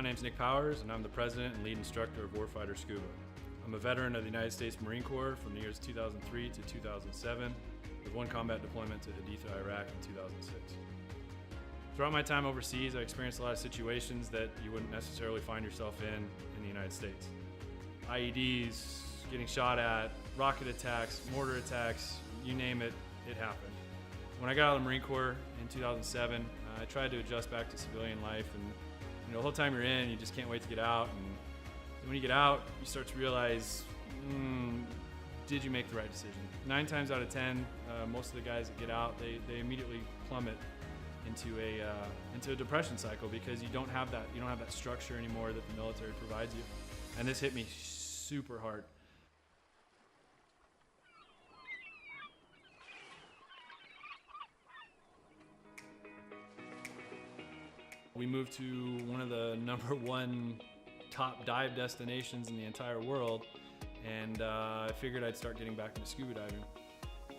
My name's Nick Powers, and I'm the president and lead instructor of Warfighter Scuba. I'm a veteran of the United States Marine Corps from the years 2003 to 2007, with one combat deployment to Haditha, Iraq in 2006. Throughout my time overseas, I experienced a lot of situations that you wouldn't necessarily find yourself in the United States. IEDs, getting shot at, rocket attacks, mortar attacks, you name it, it happened. When I got out of the Marine Corps in 2007, I tried to adjust back to civilian life, and the whole time you're in, you just can't wait to get out. And when you get out, you start to realize, did you make the right decision? 9 times out of 10, most of the guys that get out, they immediately plummet into a depression cycle because you don't have that structure anymore that the military provides you. And this hit me super hard. We moved to one of the #1 top dive destinations in the entire world, and I figured I'd start getting back into scuba diving.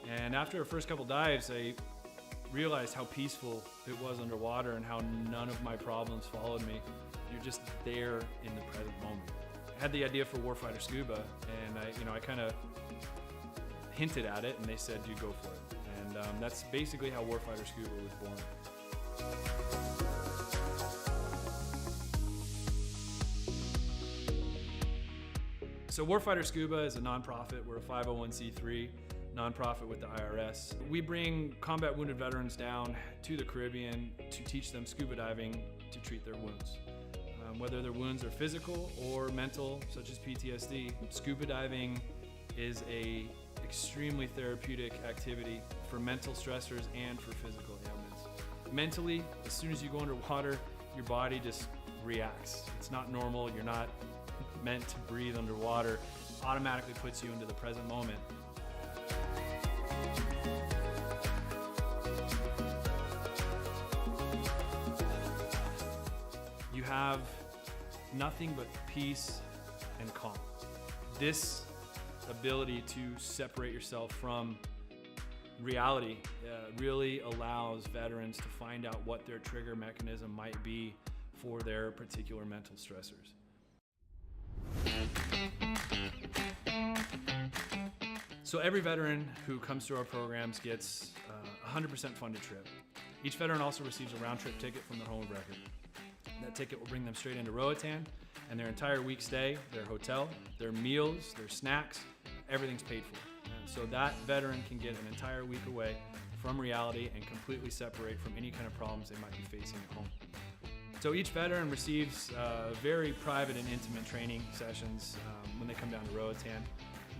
And after our first couple dives, I realized how peaceful it was underwater and how none of my problems followed me. You're just there in the present moment. I had the idea for Warfighter Scuba, and I kind of hinted at it, and they said, "You go for it." And that's basically how Warfighter Scuba was born. So Warfighter Scuba is a nonprofit. We're a 501c3 nonprofit with the IRS. We bring combat wounded veterans down to the Caribbean to teach them scuba diving to treat their wounds. Whether their wounds are physical or mental, such as PTSD, scuba diving is a extremely therapeutic activity for mental stressors and for physical ailments. Mentally, as soon as you go underwater, your body just reacts. It's not normal. You're not meant to breathe underwater. Automatically puts you into the present moment. You have nothing but peace and calm. This ability to separate yourself from reality really allows veterans to find out what their trigger mechanism might be for their particular mental stressors. So every veteran who comes through our programs gets a 100% funded trip. Each veteran also receives a round-trip ticket from their home of record. That ticket will bring them straight into Roatan, and their entire week stay, their hotel, their meals, their snacks, everything's paid for. So that veteran can get an entire week away from reality and completely separate from any kind of problems they might be facing at home. So each veteran receives very private and intimate training sessions when they come down to Roatan.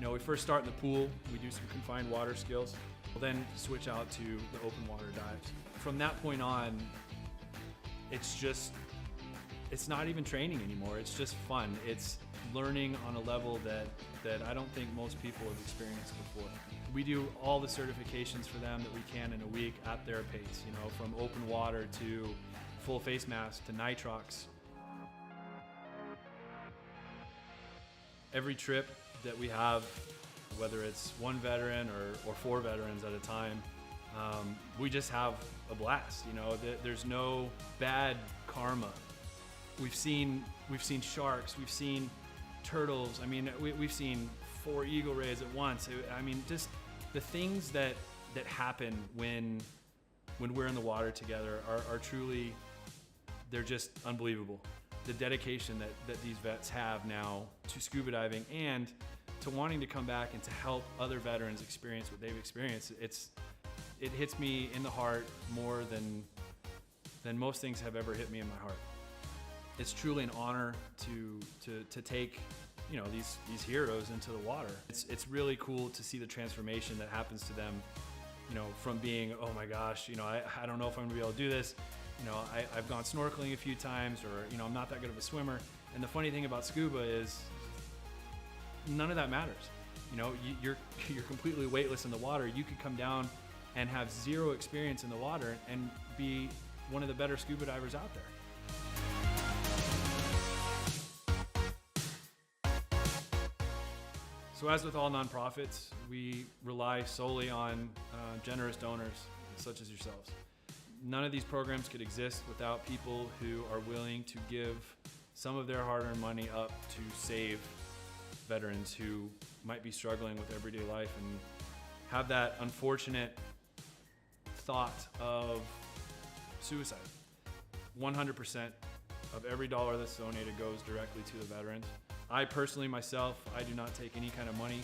We first start in the pool. We do some confined water skills. We'll then switch out to the open water dives. From that point on, it's not even training anymore. It's just fun. It's learning on a level that I don't think most people have experienced before. We do all the certifications for them that we can in a week at their pace, from open water to full face mask to nitrox. Every trip that we have, whether it's one veteran or 4 veterans at a time, we just have a blast. There's no bad karma. We've seen sharks, we've seen turtles. We've seen 4 eagle rays at once. Just the things that happen when we're in the water together are truly, they're just unbelievable. The dedication that these vets have now to scuba diving and to wanting to come back and to help other veterans experience what they've experienced, it hits me in the heart more than most things have ever hit me in my heart. It's truly an honor to take these heroes into the water. It's really cool to see the transformation that happens to them, from being, oh my gosh, I don't know if I'm gonna be able to do this. I've gone snorkeling a few times, or I'm not that good of a swimmer. And the funny thing about scuba is none of that matters. You're completely weightless in the water. You could come down and have 0 experience in the water and be one of the better scuba divers out there. So as with all nonprofits, we rely solely on generous donors such as yourselves. None of these programs could exist without people who are willing to give some of their hard-earned money up to save veterans who might be struggling with everyday life and have that unfortunate thought of suicide. 100% of every dollar that's donated goes directly to the veterans. I personally, myself, I do not take any kind of money.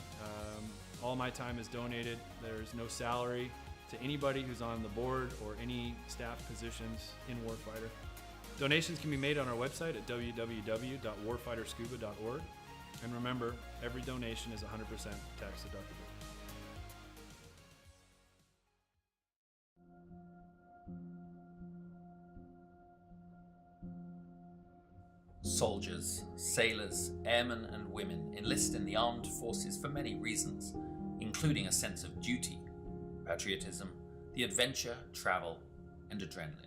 All my time is donated. There's no salary to anybody who's on the board or any staff positions in Warfighter. Donations can be made on our website at www.warfighterscuba.org. And remember, every donation is 100% tax deductible. Soldiers, sailors, airmen and women enlist in the armed forces for many reasons, including a sense of duty, patriotism, the adventure, travel, and adrenaline.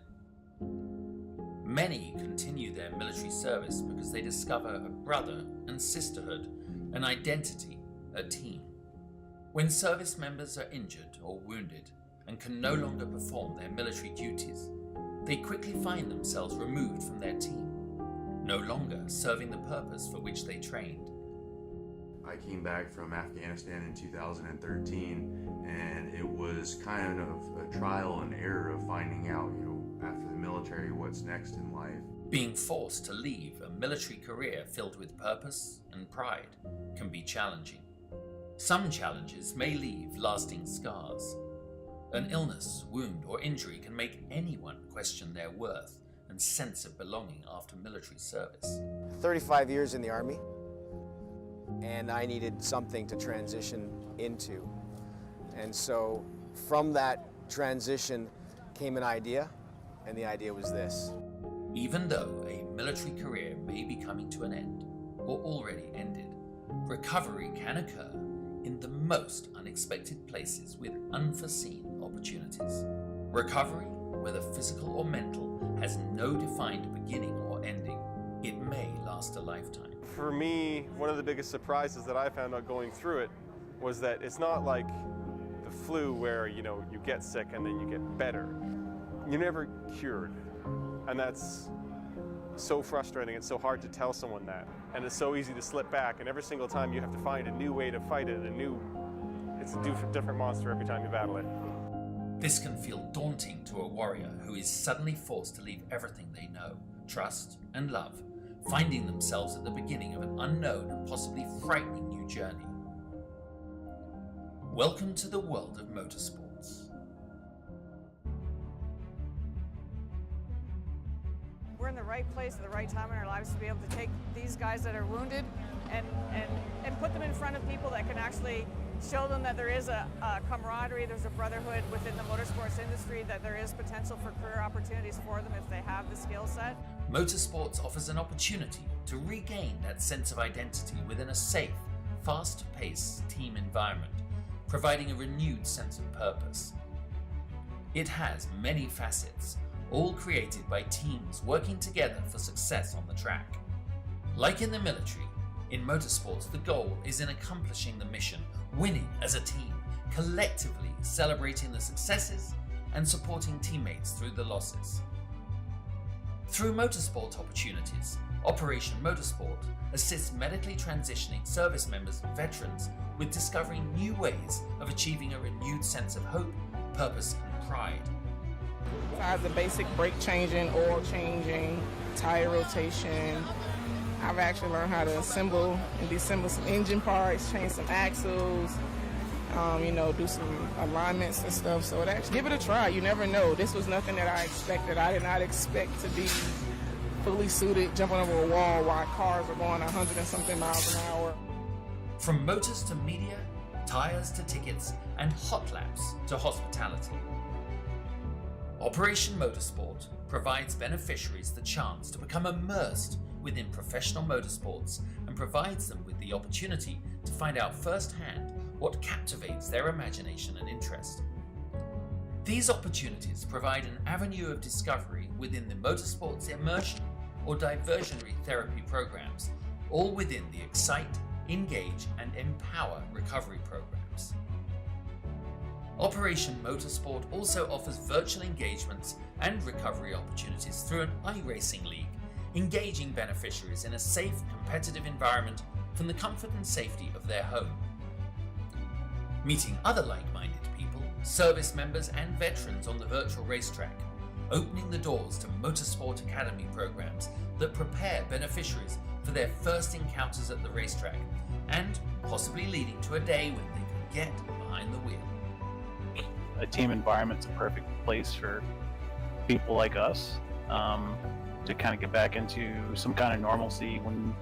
Many continue their military service because they discover a brother and sisterhood, an identity, a team. When service members are injured or wounded and can no longer perform their military duties, they quickly find themselves removed from their team, no longer serving the purpose for which they trained. I came back from Afghanistan in 2013, and it was kind of a trial and error of finding out, after the military, what's next in life. Being forced to leave a military career filled with purpose and pride can be challenging. Some challenges may leave lasting scars. An illness, wound, or injury can make anyone question their worth and sense of belonging after military service. 35 years in the Army, and I needed something to transition into. And so from that transition came an idea, and the idea was this. Even though a military career may be coming to an end or already ended, recovery can occur in the most unexpected places with unforeseen opportunities. Recovery, whether physical or mental, has no defined beginning or ending. It may last a lifetime. For me, one of the biggest surprises that I found out going through it was that it's not like the flu where, you get sick and then you get better. You're never cured. And that's so frustrating. It's so hard to tell someone that. And it's so easy to slip back. And every single time you have to find a new way to fight it, it's a different monster every time you battle it. This can feel daunting to a warrior who is suddenly forced to leave everything they know, trust, and love, finding themselves at the beginning of an unknown and possibly frightening new journey. Welcome to the world of motorsports. We're in the right place at the right time in our lives to be able to take these guys that are wounded and put them in front of people that can actually show them that there is a camaraderie, there's a brotherhood within the motorsports industry, that there is potential for career opportunities for them if they have the skill set. Motorsports offers an opportunity to regain that sense of identity within a safe, fast-paced team environment, providing a renewed sense of purpose. It has many facets, all created by teams working together for success on the track. Like in the military, in motorsports, the goal is in accomplishing the mission, winning as a team, collectively celebrating the successes and supporting teammates through the losses. Through motorsport opportunities, Operation Motorsport assists medically transitioning service members and veterans with discovering new ways of achieving a renewed sense of hope, purpose, and pride. Besides the basic brake changing, oil changing, tire rotation, I've actually learned how to assemble and disassemble some engine parts, change some axles, do some alignments and stuff. So give it a try. You never know. This was nothing that I expected. I did not expect to be fully suited, jumping over a wall while cars are going 100 and something miles an hour. From motors to media, tires to tickets, and hot laps to hospitality. Operation Motorsport provides beneficiaries the chance to become immersed within professional motorsports and provides them with the opportunity to find out firsthand what captivates their imagination and interest. These opportunities provide an avenue of discovery within the motorsports immersion or diversionary therapy programs, all within the Excite, Engage, and Empower recovery programs. Operation Motorsport also offers virtual engagements and recovery opportunities through an iRacing league engaging beneficiaries in a safe, competitive environment from the comfort and safety of their home. Meeting other like-minded people, service members and veterans on the virtual racetrack, opening the doors to Motorsport Academy programs that prepare beneficiaries for their first encounters at the racetrack, and possibly leading to a day when they can get behind the wheel. A team environment's a perfect place for people like us to kind of get back into some kind of normalcy when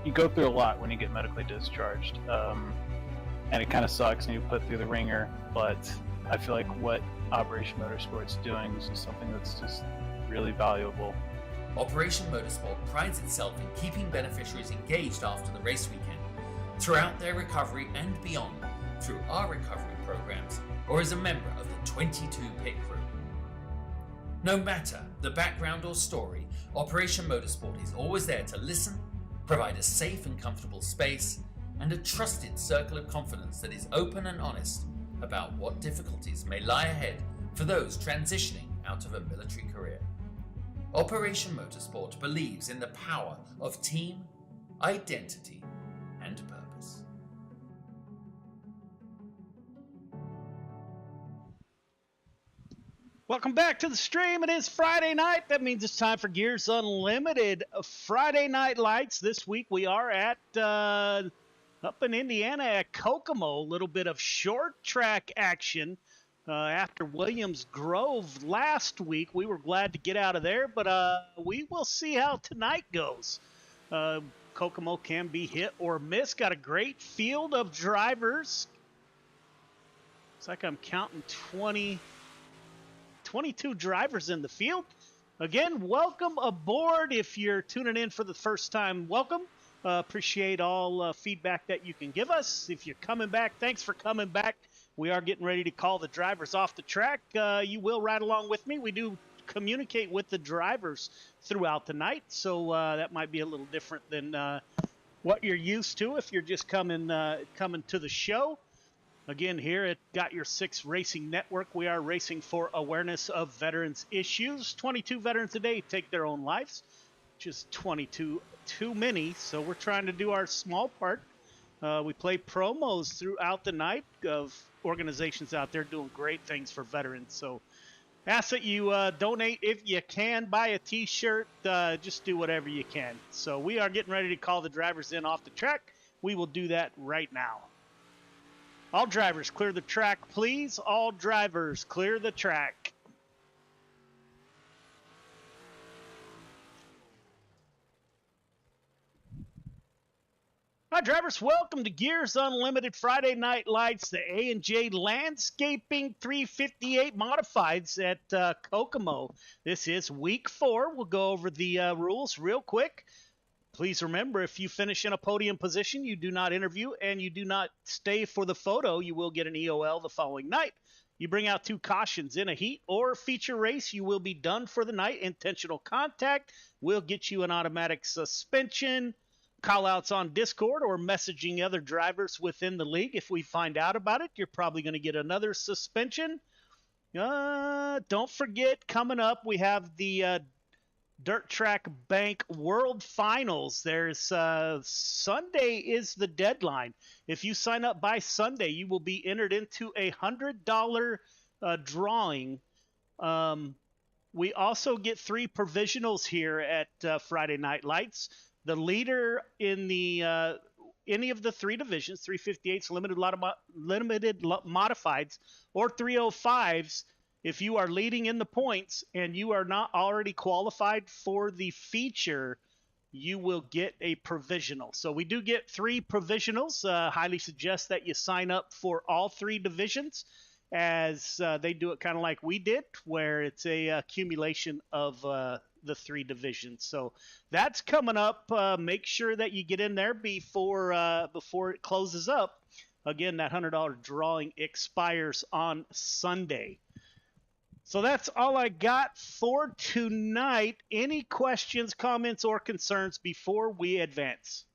you go through a lot when you get medically discharged. And it kind of sucks and you put through the ringer, but I feel like what Operation Motorsport's doing is just something that's just really valuable. Operation Motorsport prides itself in keeping beneficiaries engaged after the race weekend, throughout their recovery and beyond, through our recovery programs, or as a member of the 22 pit crew. No matter the background or story, Operation Motorsport is always there to listen, provide a safe and comfortable space, and a trusted circle of confidence that is open and honest about what difficulties may lie ahead for those transitioning out of a military career. Operation Motorsport believes in the power of team, identity, and purpose. Welcome back to the stream. It is Friday night. That means it's time for Gears Unlimited Friday Night Lights. This week we are at up in Indiana at Kokomo. A little bit of short track action after Williams Grove last week. We were glad to get out of there, but we will see how tonight goes. Kokomo can be hit or miss. Got a great field of drivers. Looks like I'm counting 22 drivers in the field. Again, welcome aboard. If you're tuning in for the first time, welcome. Appreciate all feedback that you can give us. If you're coming back, thanks for coming back. We are getting ready to call the drivers off the track. You will ride along with me. We do communicate with the drivers throughout the night, so that might be a little different than what you're used to if you're just coming to the show. Again, here at Got Your Six Racing Network, we are racing for awareness of veterans issues. 22 veterans a day take their own lives, which is 22 too many, so we're trying to do our small part. We play promos throughout the night of organizations out there doing great things for veterans. So ask that you donate if you can, buy a t-shirt, just do whatever you can. So we are getting ready to call the drivers in off the track. We will do that right now. All drivers, clear the track, please. All drivers, clear the track. Hi, drivers. Welcome to Gears Unlimited Friday Night Lights, the A&J Landscaping 358 Modifieds at Kokomo. This is week 4. We'll go over the rules real quick. Please remember, if you finish in a podium position, you do not interview and you do not stay for the photo. You will get an EOL the following night. You bring out 2 cautions in a heat or feature race, you will be done for the night. Intentional contact will get you an automatic suspension. Call-outs on Discord or messaging other drivers within the league. If we find out about it, you're probably going to get another suspension. Don't forget, coming up, we have the Dirt Track Bank World Finals. There's Sunday is the deadline. If you sign up by Sunday, you will be entered into a $100 drawing. We also get 3 provisionals here at Friday Night Lights. The leader in the any of the 3 divisions, 358s, limited modifieds, or 305s. If you are leading in the points and you are not already qualified for the feature, you will get a provisional. So we do get 3 provisionals. Highly suggest that you sign up for all 3 divisions, as they do it kind of like we did, where it's a accumulation of the 3 divisions. So that's coming up. Make sure that you get in there before it closes up. Again, that $100 drawing expires on Sunday. So that's all I got for tonight. Any questions, comments, or concerns before we advance?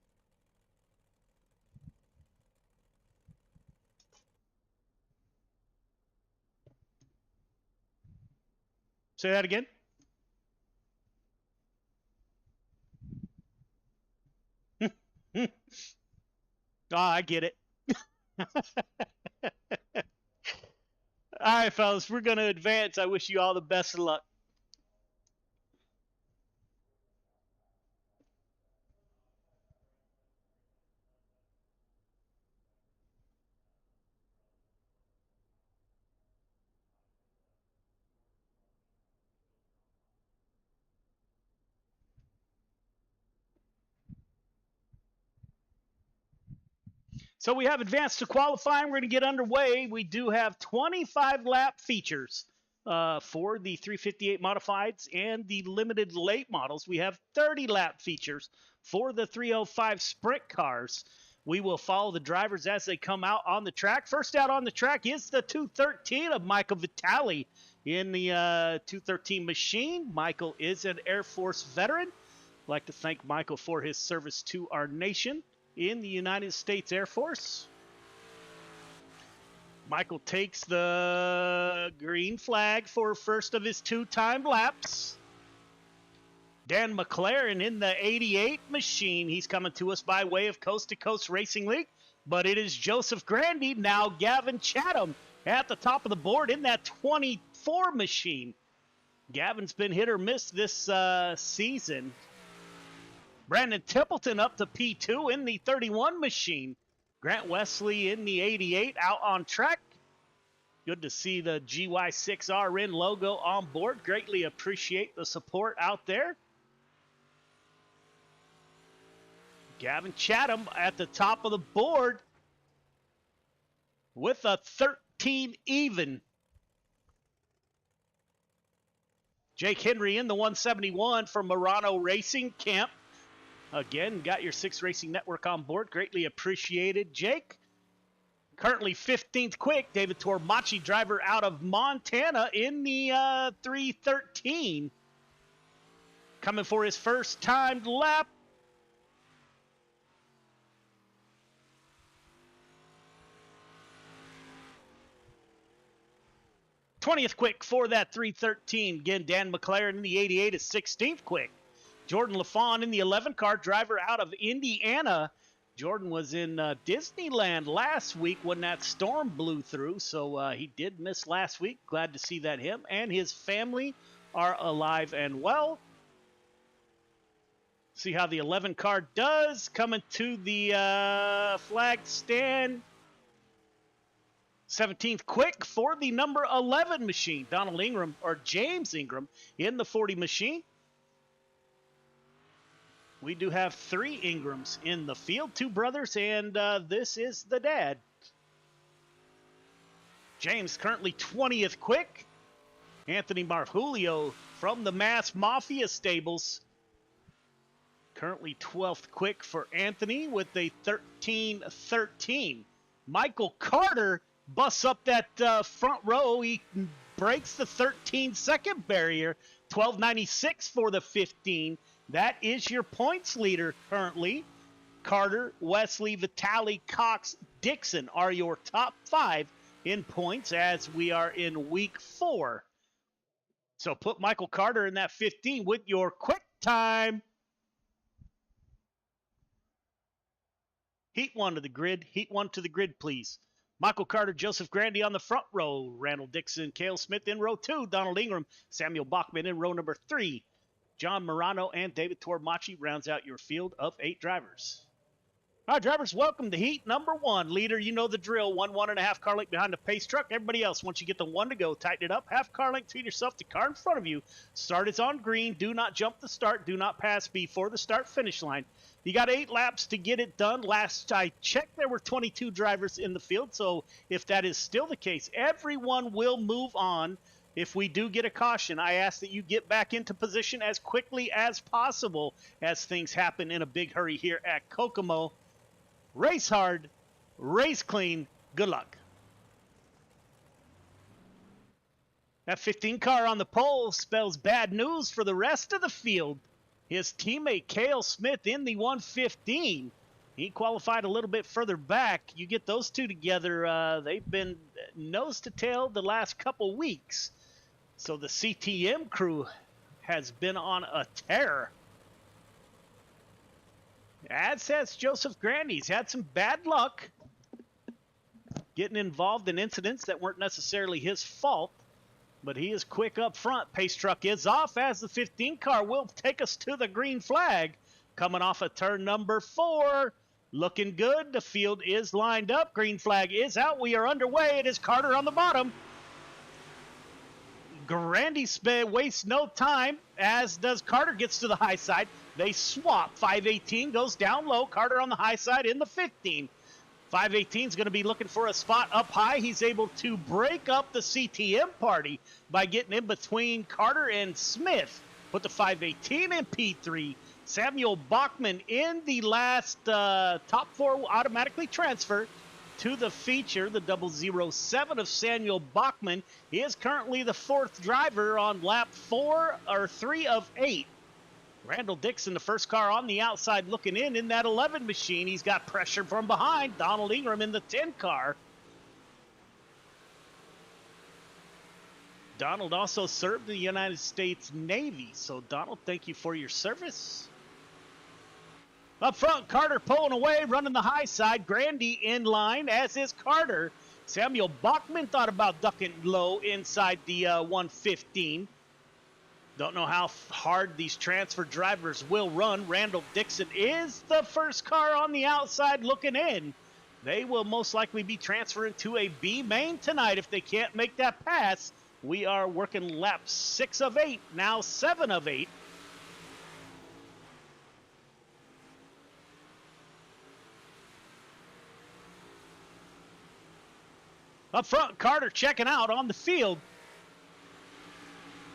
Say that again. Oh, I get it. All right, fellas, we're going to advance. I wish you all the best of luck. So we have advanced to qualifying. We're going to get underway. We do have 25 lap features for the 358 modifieds and the limited late models. We have 30 lap features for the 305 sprint cars. We will follow the drivers as they come out on the track. First out on the track is the 213 of Michael Vitale in the 213 machine. Michael is an Air Force veteran. I'd like to thank Michael for his service to our nation in the United States Air Force. Michael takes the green flag for first of his 2 timed laps. Dan McLaren in the 88 machine. He's coming to us by way of Coast to Coast Racing League, but it is Joseph Grandy, now Gavin Chatham at the top of the board in that 24 machine. Gavin's been hit or miss this season. Brandon Templeton up to P2 in the 31 machine. Grant Wesley in the 88 out on track. Good to see the GY6RN logo on board. Greatly appreciate the support out there. Gavin Chatham at the top of the board with a 13 even. Jake Henry in the 171 from Murano Racing Camp. Again, got your 6 Racing Network on board. Greatly appreciated, Jake. Currently 15th quick. David Tormachi, driver out of Montana in the 313. Coming for his first timed lap. '20th quick for that 313. Again, Dan McLaren in the 88 is 16th quick. Jordan LaFawn in the 11 car, driver out of Indiana. Jordan was in Disneyland last week when that storm blew through, so he did miss last week. Glad to see that him and his family are alive and well. See how the 11 car does. Coming to the flag stand. 17th quick for the number 11 machine. Donald Ingram, or James Ingram, in the 40 machine. We do have 3 Ingrams in the field, 2 brothers, and this is the dad. James currently 20th quick. Anthony Marjulio from the Mass Mafia stables. Currently 12th quick for Anthony with a 13-13. Michael Carter busts up that front row. He breaks the 13-second barrier. 12.96 for the 15. That is your points leader currently. Carter, Wesley, Vitale, Cox, Dixon are your top 5 in points as we are in week 4. So put Michael Carter in that 15 with your quick time. Heat 1 to the grid. Heat 1 to the grid, please. Michael Carter, Joseph Grandy on the front row. Randall Dixon, Cale Smith in row 2. Donald Ingram, Samuel Bachman in row number 3. John Morano and David Tormachi rounds out your field of 8 drivers. All right, drivers, welcome to heat number 1. Leader, you know the drill. 1.5 car length behind the pace truck. Everybody else, once you get the 1 to go, tighten it up. Half car length, feed yourself the car in front of you. Start is on green. Do not jump the start. Do not pass before the start finish line. You got 8 laps to get it done. Last I checked, there were 22 drivers in the field. So if that is still the case, everyone will move on. If we do get a caution, I ask that you get back into position as quickly as possible as things happen in a big hurry here at Kokomo. Race hard, race clean, good luck. That 15 car on the pole spells bad news for the rest of the field. His teammate Cale Smith in the 115. He qualified a little bit further back. You get those two together, they've been nose to tail the last couple weeks. So the CTM crew has been on a tear. As says Joseph Grandy, he's had some bad luck getting involved in incidents that weren't necessarily his fault, but he is quick up front. Pace truck is off as the 15 car will take us to the green flag. Coming off of turn number 4. Looking good. The field is lined up. Green flag is out. We are underway. It is Carter on the bottom. Grandy wastes no time, as does Carter. Gets to the high side. They swap. 518 goes down low. Carter on the high side in the 15. 518 is going to be looking for a spot up high. He's able to break up the CTM party by getting in between Carter and Smith. Put the 518 in P3. Samuel Bachman in the last top 4 will automatically transfer to the feature. The 007 of Samuel Bachman is currently the 4th driver on lap 3 of 8. Randall Dixon, the first car on the outside looking in that 11 machine. He's got pressure from behind. Donald Ingram in the 10 car. Donald also served the United States Navy. So Donald, thank you for your service. Up front, Carter pulling away, running the high side. Grandy in line, as is Carter. Samuel Bachman thought about ducking low inside the 115. Don't know how hard these transfer drivers will run. Randall Dixon is the first car on the outside looking in. They will most likely be transferring to a B main tonight if they can't make that pass. We are working lap 6 of 8, now 7 of 8. Up front, Carter checking out on the field.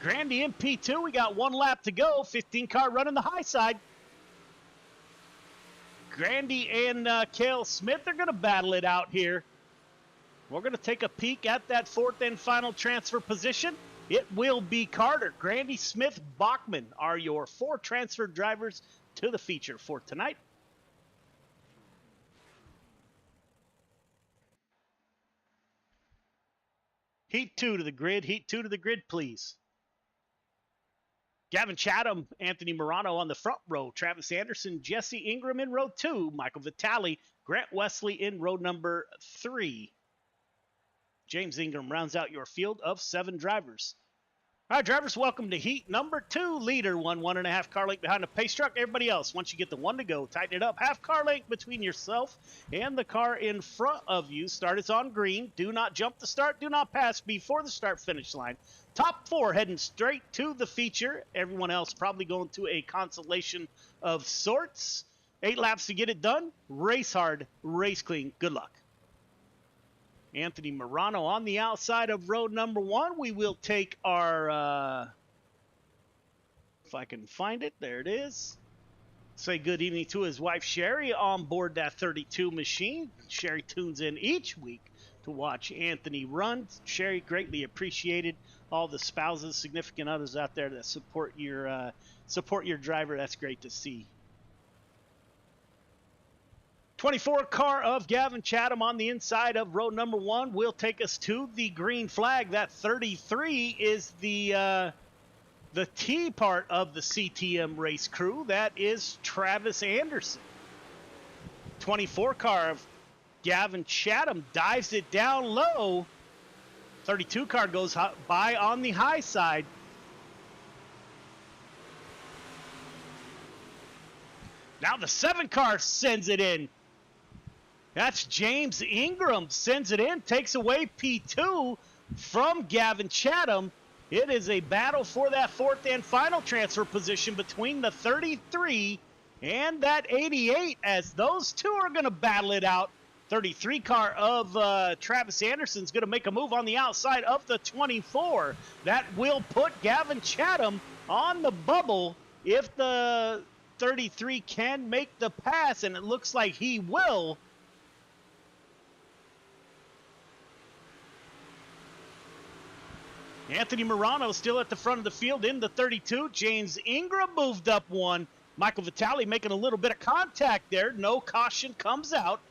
Grandy in P2. We got 1 lap to go. 15 car running the high side. Grandy and Cale Smith are going to battle it out here. We're going to take a peek at that 4th and final transfer position. It will be Carter. Grandy, Smith, Bachman are your 4 transfer drivers to the feature for tonight. Heat 2 to the grid. Heat 2 to the grid, please. Gavin Chatham, Anthony Morano on the front row. Travis Anderson, Jesse Ingram in row 2. Michael Vitale, Grant Wesley in row number 3. James Ingram rounds out your field of 7 drivers. All right, drivers, welcome to heat number 2. Leader, 1.5 car length behind the pace truck. Everybody else, once you get the 1 to go, tighten it up. Half car length between yourself and the car in front of you. Start is on green. Do not jump the start. Do not pass before the start-finish line. Top 4 heading straight to the feature. Everyone else probably going to a consolation of sorts. 8 laps to get it done. Race hard, race clean. Good luck. Anthony Morano on the outside of road number 1. We will take our, if I can find it, there it is. Say good evening to his wife, Sherry, on board that 32 machine. Sherry tunes in each week to watch Anthony run. Sherry, greatly appreciated. All the spouses, significant others out there that support your driver. That's great to see. 24 car of Gavin Chatham on the inside of row number 1 will take us to the green flag. That 33 is the T part of the CTM race crew. That is Travis Anderson. 24 car of Gavin Chatham dives it down low. 32 car goes by on the high side. Now the 7 car sends it in. That's James Ingram, sends it in, takes away P2 from Gavin Chatham. It is a battle for that 4th and final transfer position between the 33 and that 88, as those 2 are going to battle it out. 33 car of Travis Anderson is going to make a move on the outside of the 24. That will put Gavin Chatham on the bubble if the 33 can make the pass, and it looks like he will. Anthony Morano still at the front of the field in the 32. James Ingram moved up 1. Michael Vitale making a little bit of contact there. No caution comes out.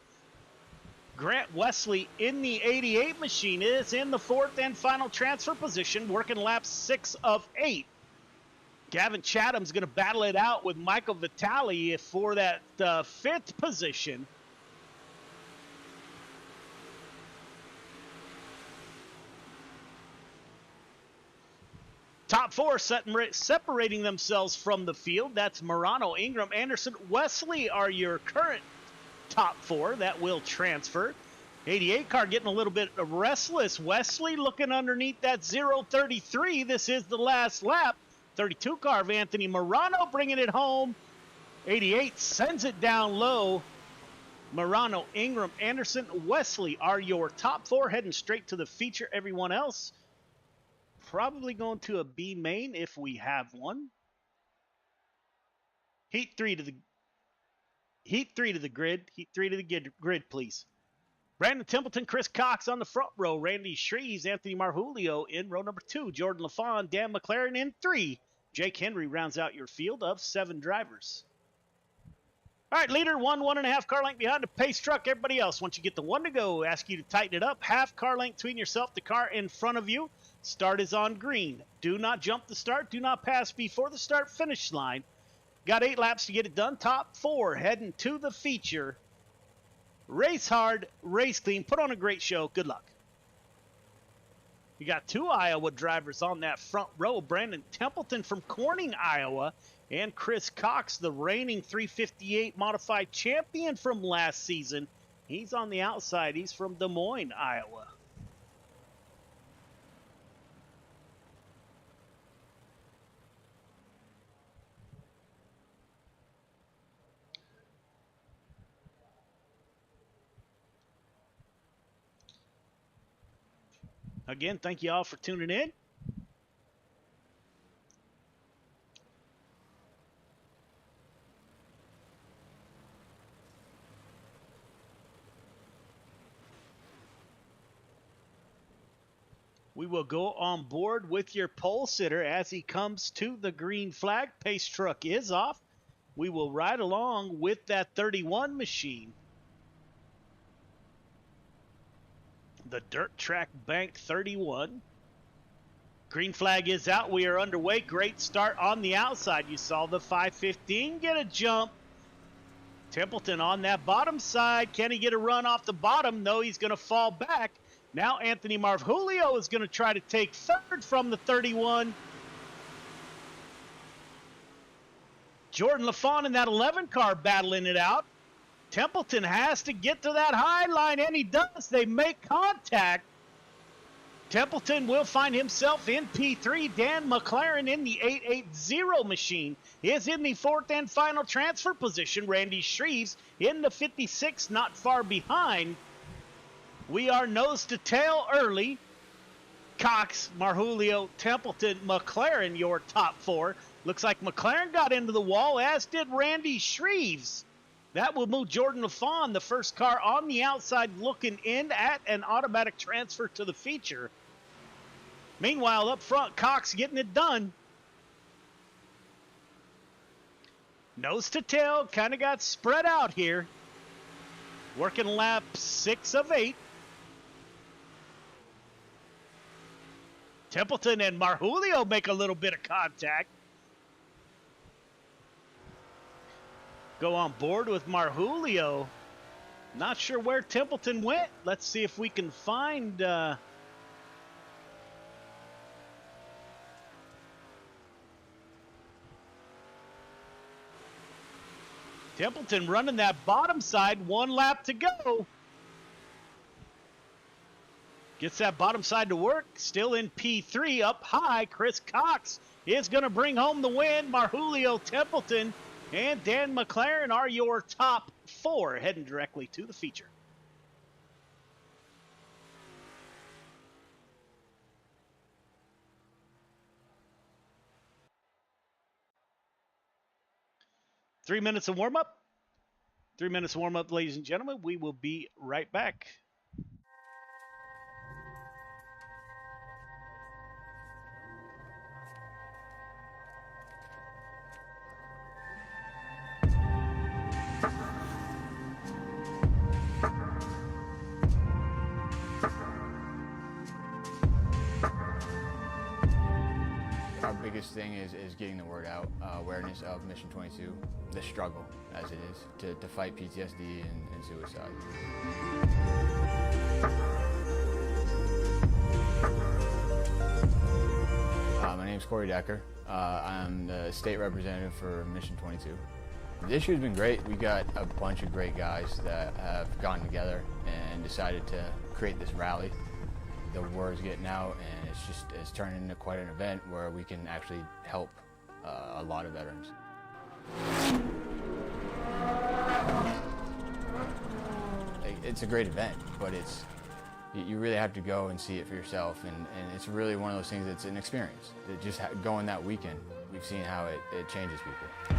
Grant Wesley in the 88 machine is in the 4th and final transfer position, working lap 6 of 8. Gavin Chatham's going to battle it out with Michael Vitale for that 5th position. Top 4 separating themselves from the field. That's Morano, Ingram, Anderson, Wesley are your current top 4. That will transfer. 88 car getting a little bit restless. Wesley looking underneath that 033. This is the last lap. 32 car of Anthony Morano bringing it home. 88 sends it down low. Morano, Ingram, Anderson, Wesley are your top 4 heading straight to the feature. Everyone else probably going to a B main if we have one. Heat 3 to the grid. Heat 3 to the grid, please. Brandon Templeton, Chris Cox on the front row. Randy Shreves, Anthony Marjulio in row number 2. Jordan LaFawn, Dan McLaren in 3. Jake Henry rounds out your field of 7 drivers. All right, leader, 1.5 car length behind the pace truck. Everybody else, once you get the 1 to go, ask you to tighten it up. Half car length between yourself, the car in front of you. Start is on green. Do not jump the start. Do not pass before the start finish line. Got 8 laps to get it done. Top 4 heading to the feature. Race hard, race clean. Put on a great show. Good luck. You got 2 Iowa drivers on that front row. Brandon Templeton from Corning, Iowa, and Chris Cox, the reigning 358 modified champion from last season. He's on the outside. He's from Des Moines, Iowa. Again, thank you all for tuning in. We will go on board with your pole sitter as he comes to the green flag. Pace truck is off. We will ride along with that 31 machine. The dirt track bank 31. Green flag is out. We are underway. Great start on the outside. You saw the 515 get a jump. Templeton on that bottom side. Can he get a run off the bottom? No, he's going to fall back. Now Anthony Marjulio is going to try to take 3rd from the 31. Jordan LaFawn in that 11 car battling it out. Templeton has to get to that high line, and he does. They make contact. Templeton will find himself in P3. Dan McLaren in the 880 machine is in the 4th and final transfer position. Randy Shreves in the 56, not far behind. We are nose to tail early. Cox, Marjulio, Templeton, McLaren, your top 4. Looks like McLaren got into the wall, as did Randy Shreves. That will move Jordan LaFawn, the first car on the outside, looking in at an automatic transfer to the feature. Meanwhile, up front, Cox getting it done. Nose to tail, kind of got spread out here. Working lap 6 of 8. Templeton and Marjulio make a little bit of contact. Go on board with Marjulio. Not sure where Templeton went. Let's see if we can find... Templeton running that bottom side. 1 lap to go. Gets that bottom side to work. Still in P3 up high. Chris Cox is going to bring home the win. Marjulio, Templeton, and Dan McLaren are your top 4 heading directly to the feature. Three minutes of warm-up. 3 minutes of warm-up, ladies and gentlemen. We will be right back. biggest thing is getting the word out, awareness of Mission 22, the struggle as it is to fight PTSD and suicide. My name's Corey Decker. I'm the state representative for Mission 22. This year's been great. We got a bunch of great guys that have gotten together and decided to create this rally. The word's getting out, and it's turned into quite an event where we can actually help a lot of veterans. It's a great event, but you really have to go and see it for yourself, and it's really one of those things that's an experience. Just going that weekend, we've seen how it changes people.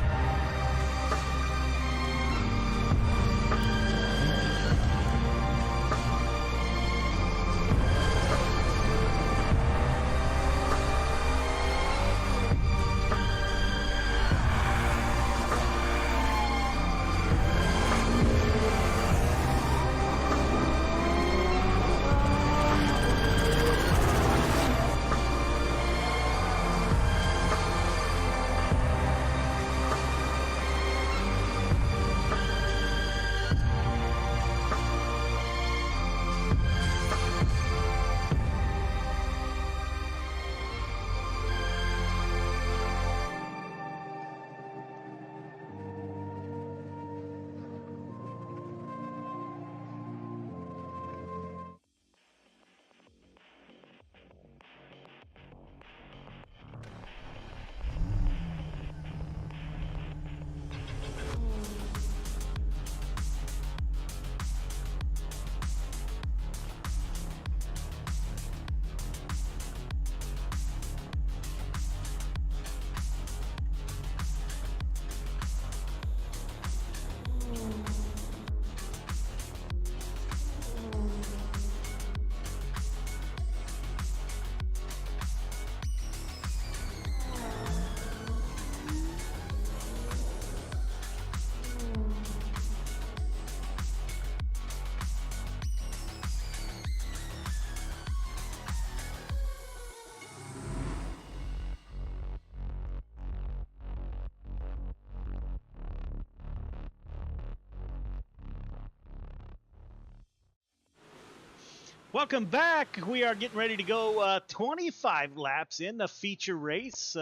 Welcome back. We are getting ready to go 25 laps in the feature race.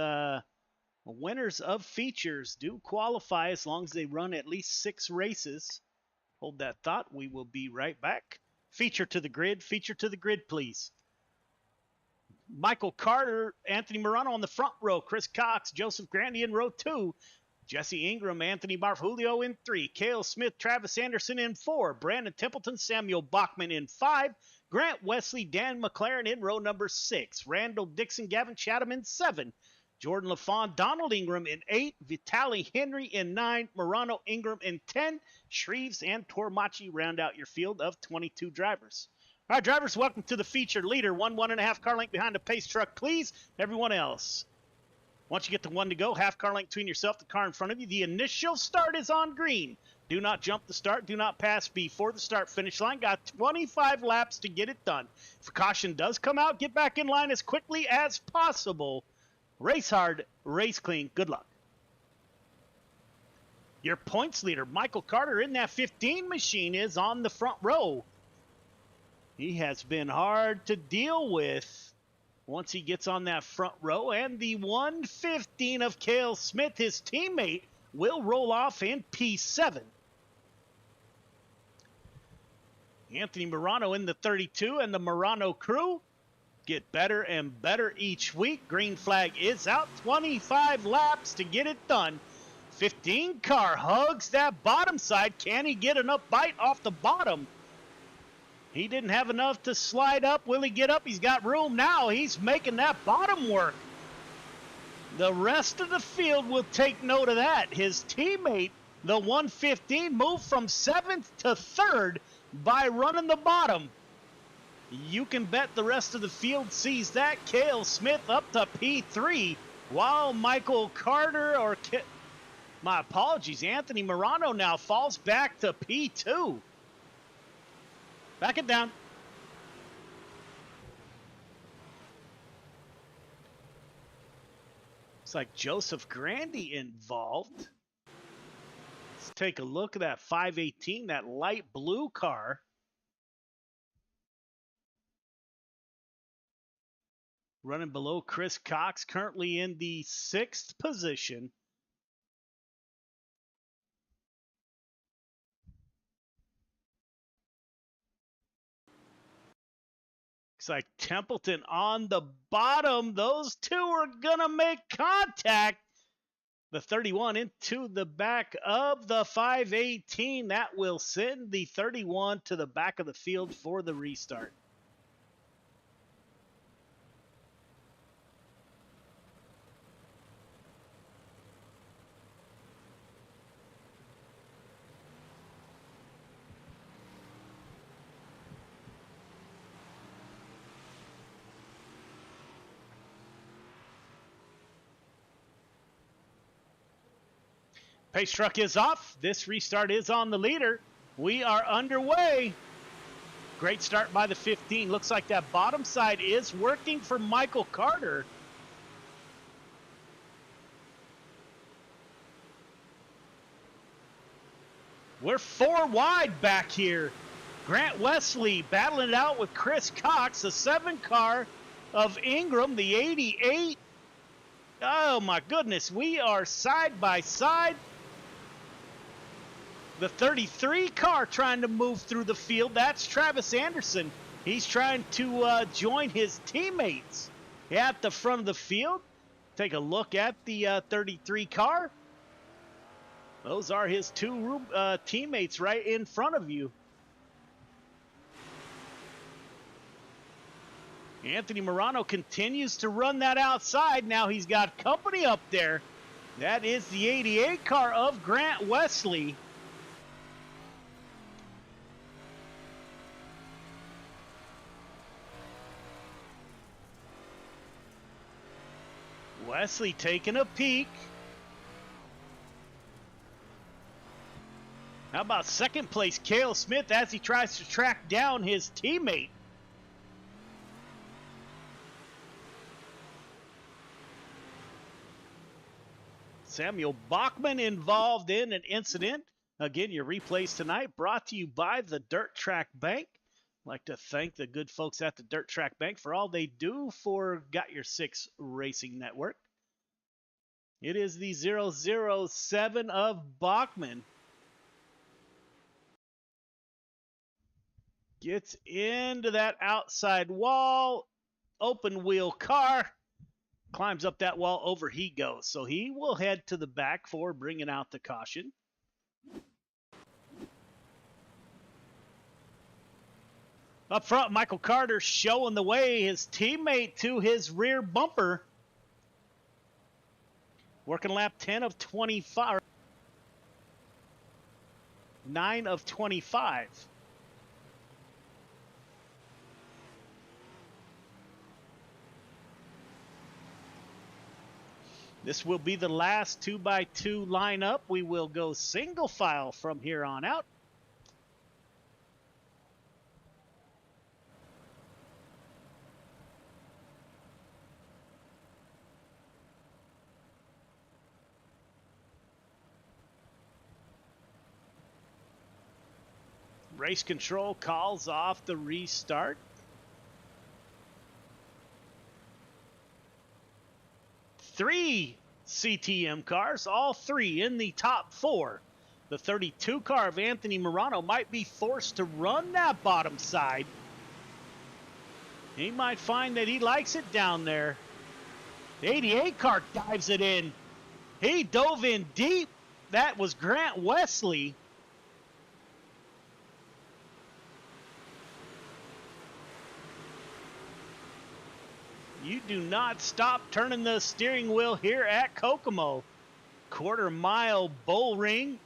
Winners of features do qualify as long as they run at least 6 races. Hold that thought. We will be right back. Feature to the grid, please. Michael Carter, Anthony Morano on the front row, Chris Cox, Joseph Grandy in row 2, Jesse Ingram, Anthony Barfulio in 3, Cale Smith, Travis Anderson in 4, Brandon Templeton, Samuel Bachman in 5, Grant Wesley, Dan McLaren in row number 6, Randall Dixon, Gavin Chatham in 7, Jordan LaFawn, Donald Ingram in 8, Vitaly Henry in 9, Morano Ingram in 10, Shreves and Tormachi round out your field of 22 drivers. All right, drivers, welcome to the feature leader. 1.5 car length behind the pace truck, please. Everyone else. Once you get the 1 to go, half car length between yourself, the car in front of you. The initial start is on green. Do not jump the start. Do not pass before the start finish line. Got 25 laps to get it done. If a caution does come out, get back in line as quickly as possible. Race hard, race clean. Good luck. Your points leader, Michael Carter, in that 15 machine, is on the front row. He has been hard to deal with once he gets on that front row. And the 115 of Cale Smith, his teammate, will roll off in P7. Anthony Morano in the 32, and the Morano crew get better and better each week. Green flag is out. 25 laps to get it done. 15 car hugs that bottom side. Can he get enough bite off the bottom? He didn't have enough to slide up. Will he get up? He's got room now. He's making that bottom work. The rest of the field will take note of that. His teammate, the 115, moved from 7th to 3rd by running the bottom. You can bet the rest of the field sees that. Cale Smith up to P3, while Michael Carter, my apologies, Anthony Morano now falls back to P2. Back it down. Looks like Joseph Grandy involved. Let's take a look at that 518, that light blue car. Running below Chris Cox, currently in the 6th position. Looks like Templeton on the bottom. Those two are going to make contact. The 31 into the back of the 518. That will send the 31 to the back of the field for the restart. Pace truck is off. This restart is on the leader. We are underway. Great start by the 15. Looks like that bottom side is working for Michael Carter. We're 4 wide back here. Grant Wesley battling it out with Chris Cox, the 7 car of Ingram, the 88. Oh my goodness, we are side by side. The 33 car trying to move through the field. That's Travis Anderson. He's trying to join his teammates at the front of the field. Take a look at the 33 car. Those are his 2 teammates right in front of you. Anthony Morano continues to run that outside. Now he's got company up there. That is the 88 car of Grant Wesley. Wesley taking a peek. How about second place Cale Smith as he tries to track down his teammate? Samuel Bachman involved in an incident. Again, your replays tonight brought to you by the Dirt Track Bank. I'd like to thank the good folks at the Dirt Track Bank for all they do for Got Your Six Racing Network. It is the 007 of Bachman. Gets into that outside wall. Open wheel car. Climbs up that wall, over he goes. So he will head to the back for bringing out the caution. Up front, Michael Carter showing the way, his teammate to his rear bumper. Working lap 10 of 25. 9 of 25. This will be the last 2x2 lineup. We will go single file from here on out. Race control calls off the restart. Three CTM cars, all 3 in the top 4. The 32 car of Anthony Morano might be forced to run that bottom side. He might find that he likes it down there. The 88 car dives it in. He dove in deep. That was Grant Wesley. You do not stop turning the steering wheel here at Kokomo. Quarter-mile bull ring.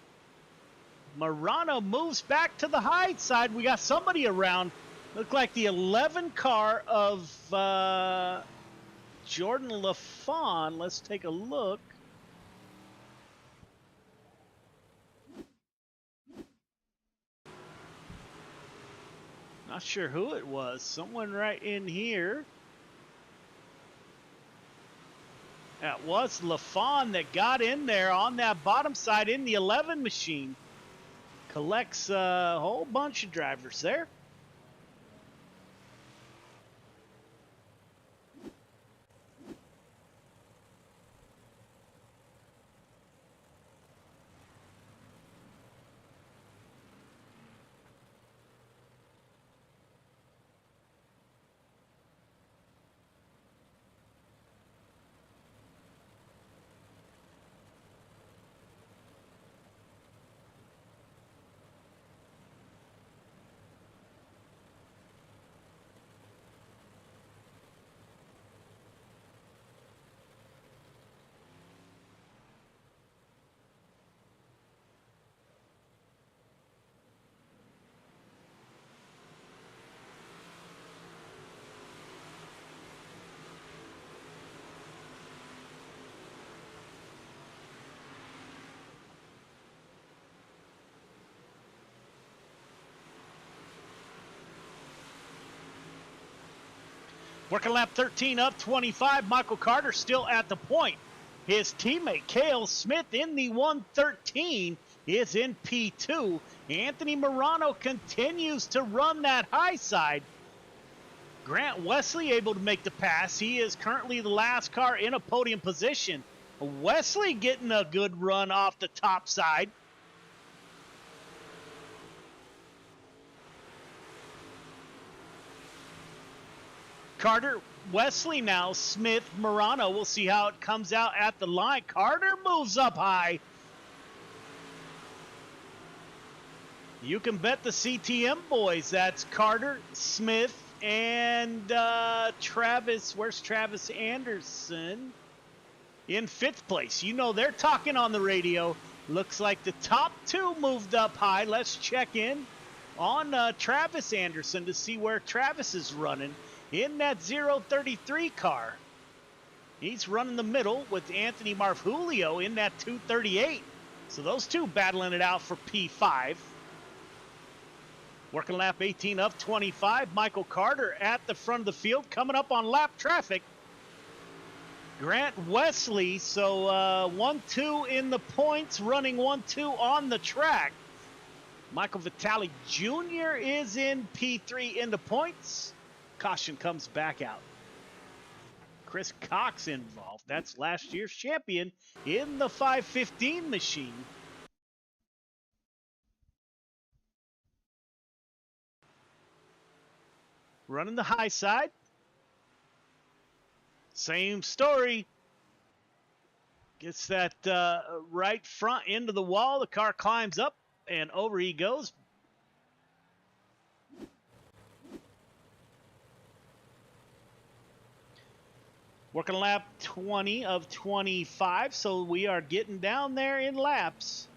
Morano moves back to the high side. We got somebody around. Looked like the 11 car of Jordan LaFawn. Let's take a look. Not sure who it was. Someone right in here. That was LaFawn that got in there on that bottom side in the 11 machine. Collects a whole bunch of drivers there. Working lap 13 of 25. Michael Carter still at the point. His teammate, Cale Smith, in the 113 is in P2. Anthony Morano continues to run that high side. Grant Wesley able to make the pass. He is currently the last car in a podium position. Wesley getting a good run off the top side. Carter, Wesley now, Smith, Morano. We'll see how it comes out at the line. Carter moves up high. You can bet the CTM boys. That's Carter, Smith, and Travis. Where's Travis Anderson? In 5th place. You know they're talking on the radio. Looks like the top 2 moved up high. Let's check in on Travis Anderson to see where Travis is running. In that 033 car. He's running the middle with Anthony Marfulio in that 238. So those two battling it out for P5. Working lap 18 of 25. Michael Carter at the front of the field coming up on lap traffic. Grant Wesley, so 1-2 in the points, running 1-2 on the track. Michael Vitale Jr. is in P3 in the points. Caution comes back out. Chris Cox involved. That's last year's champion in the 515 machine. Running the high side. Same story. Gets that right front into the wall. The car climbs up and over he goes. Working lap 20 of 25, so we are getting down there in laps.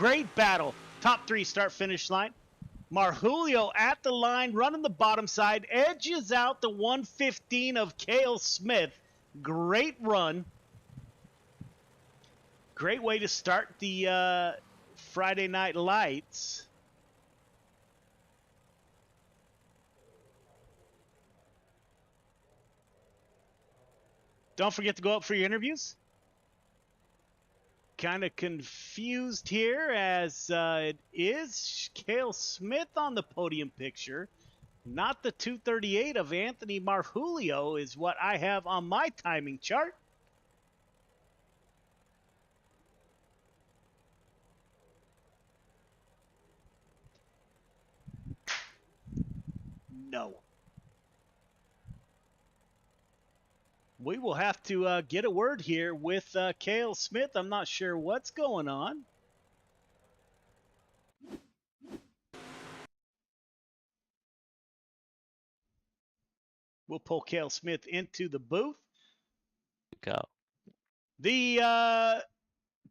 Great battle. Top three start finish line. Marjulio at the line, running the bottom side, edges out the 115 of Cale Smith. Great run. Great way to start the Friday Night Lights. Don't forget to go up for your interviews. Kind of confused here as it is Cale Smith on the podium picture. Not the 238 of Anthony Marjulio is what I have on my timing chart. No. We will have to get a word here with Cale Smith. I'm not sure what's going on. We'll pull Cale Smith into the booth. Go. The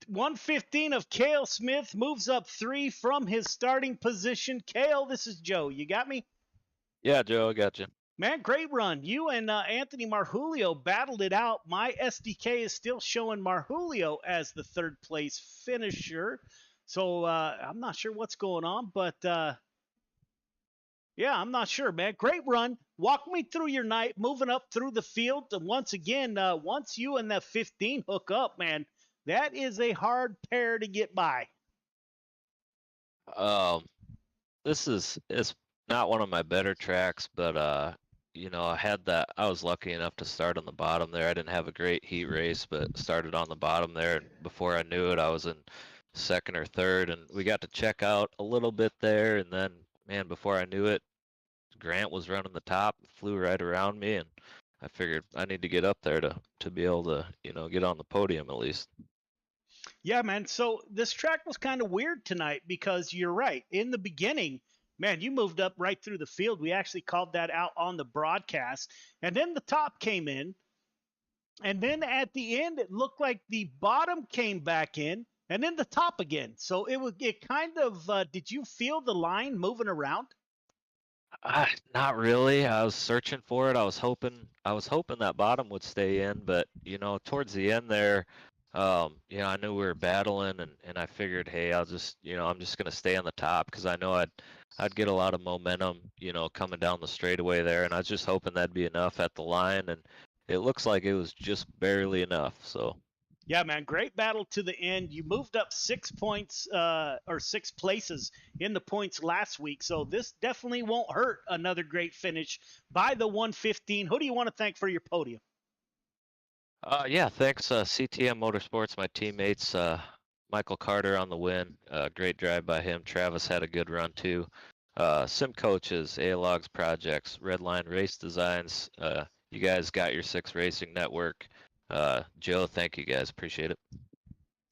115 of Cale Smith moves up 3 from his starting position. Cale, this is Joe. You got me? Yeah, Joe, I got you. Man, great run. You and Anthony Marjulio battled it out. My SDK is still showing Marjulio as the third place finisher. So I'm not sure what's going on, but yeah, I'm not sure, man. Great run. Walk me through your night, moving up through the field. And once again, once you and that 15 hook up, man, that is a hard pair to get by. It's not one of my better tracks, but I was lucky enough to start on the bottom there. I didn't have a great heat race, but started on the bottom there, and before I knew it, I was in second or third, and we got to check out a little bit there, and then, man, before I knew it, Grant was running the top, flew right around me, and I figured I need to get up there to be able to, get on the podium at least. Yeah, man. So this track was kind of weird tonight because you're right. In the beginning, man, you moved up right through the field. We actually called that out on the broadcast. And then the top came in. And then at the end, it looked like the bottom came back in and then the top again. So it kind of, did you feel the line moving around? Not really. I was searching for it. I was hoping that bottom would stay in, but towards the end there, I knew we were battling, and I figured, hey, I'm just gonna stay on the top because I know I'd get a lot of momentum, coming down the straightaway there, and I was just hoping that'd be enough at the line, and it looks like it was just barely enough. So. Yeah, man, great battle to the end. You moved up 6 points or 6 places in the points last week, so this definitely won't hurt another great finish by the 115. Who do you want to thank for your podium? Yeah, thanks CTM Motorsports, my teammates, Michael Carter on the win. Great drive by him. Travis had a good run too. Sim Coaches, A-Logs Projects, Redline Race Designs. You guys got your 6 Racing Network. Joe, thank you guys. Appreciate it.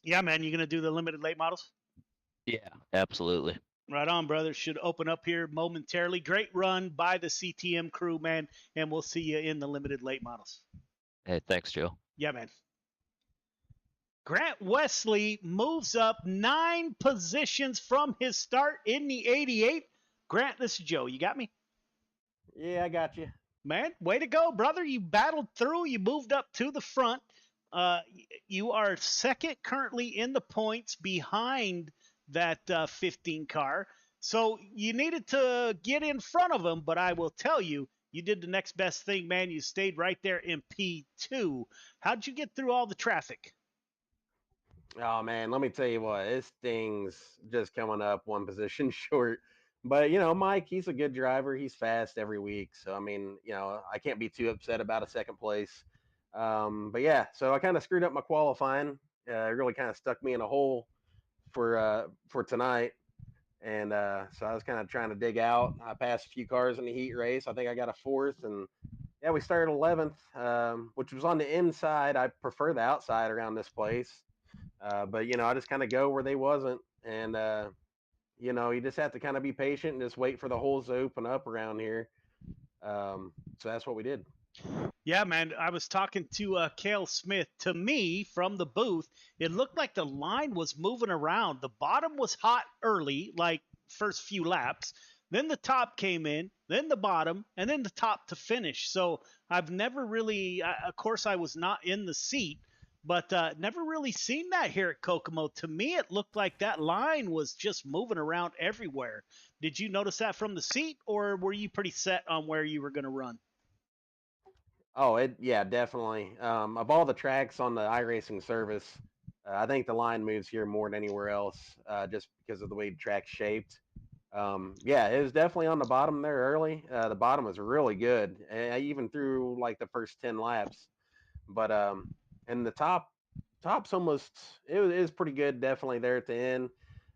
Yeah, man, you going to do the limited late models? Yeah, absolutely. Right on, brother. Should open up here momentarily. Great run by the CTM crew, man, and we'll see you in the limited late models. Hey, thanks, Joe. Yeah, man. Grant Wesley moves up 9 positions from his start in the 88. Grant, this is Joe. You got me? Yeah, I got you. Man, way to go, brother. You battled through. You moved up to the front. You are second currently in the points behind that 15 car. So you needed to get in front of him, but I will tell you, you did the next best thing, man. You stayed right there in P2. How'd you get through all the traffic? Oh, man, let me tell you what. This thing's just coming up one position short. But, Mike, he's a good driver. He's fast every week. So, I mean, I can't be too upset about a second place. But, yeah, so I kind of screwed up my qualifying. It really kind of stuck me in a hole for tonight. And so I was kind of trying to dig out. I passed a few cars in the heat race. I think I got a 4th. And, yeah, we started 11th, which was on the inside. I prefer the outside around this place. But, I just kind of go where they wasn't. And, you just have to kind of be patient and just wait for the holes to open up around here. So that's what we did. Yeah, man. I was talking to Cale Smith. To me, from the booth, it looked like the line was moving around. The bottom was hot early, like first few laps. Then the top came in, then the bottom, and then the top to finish. So I've never really, of course, I was not in the seat, but never really seen that here at Kokomo. To me, it looked like that line was just moving around everywhere. Did you notice that from the seat, or were you pretty set on where you were going to run? Oh, yeah, definitely. Of all the tracks on the iRacing service, I think the line moves here more than anywhere else, just because of the way the track's shaped. Yeah, it was definitely on the bottom there early. The bottom was really good, even through like the first 10 laps. But and the top's almost it is pretty good, definitely there at the end.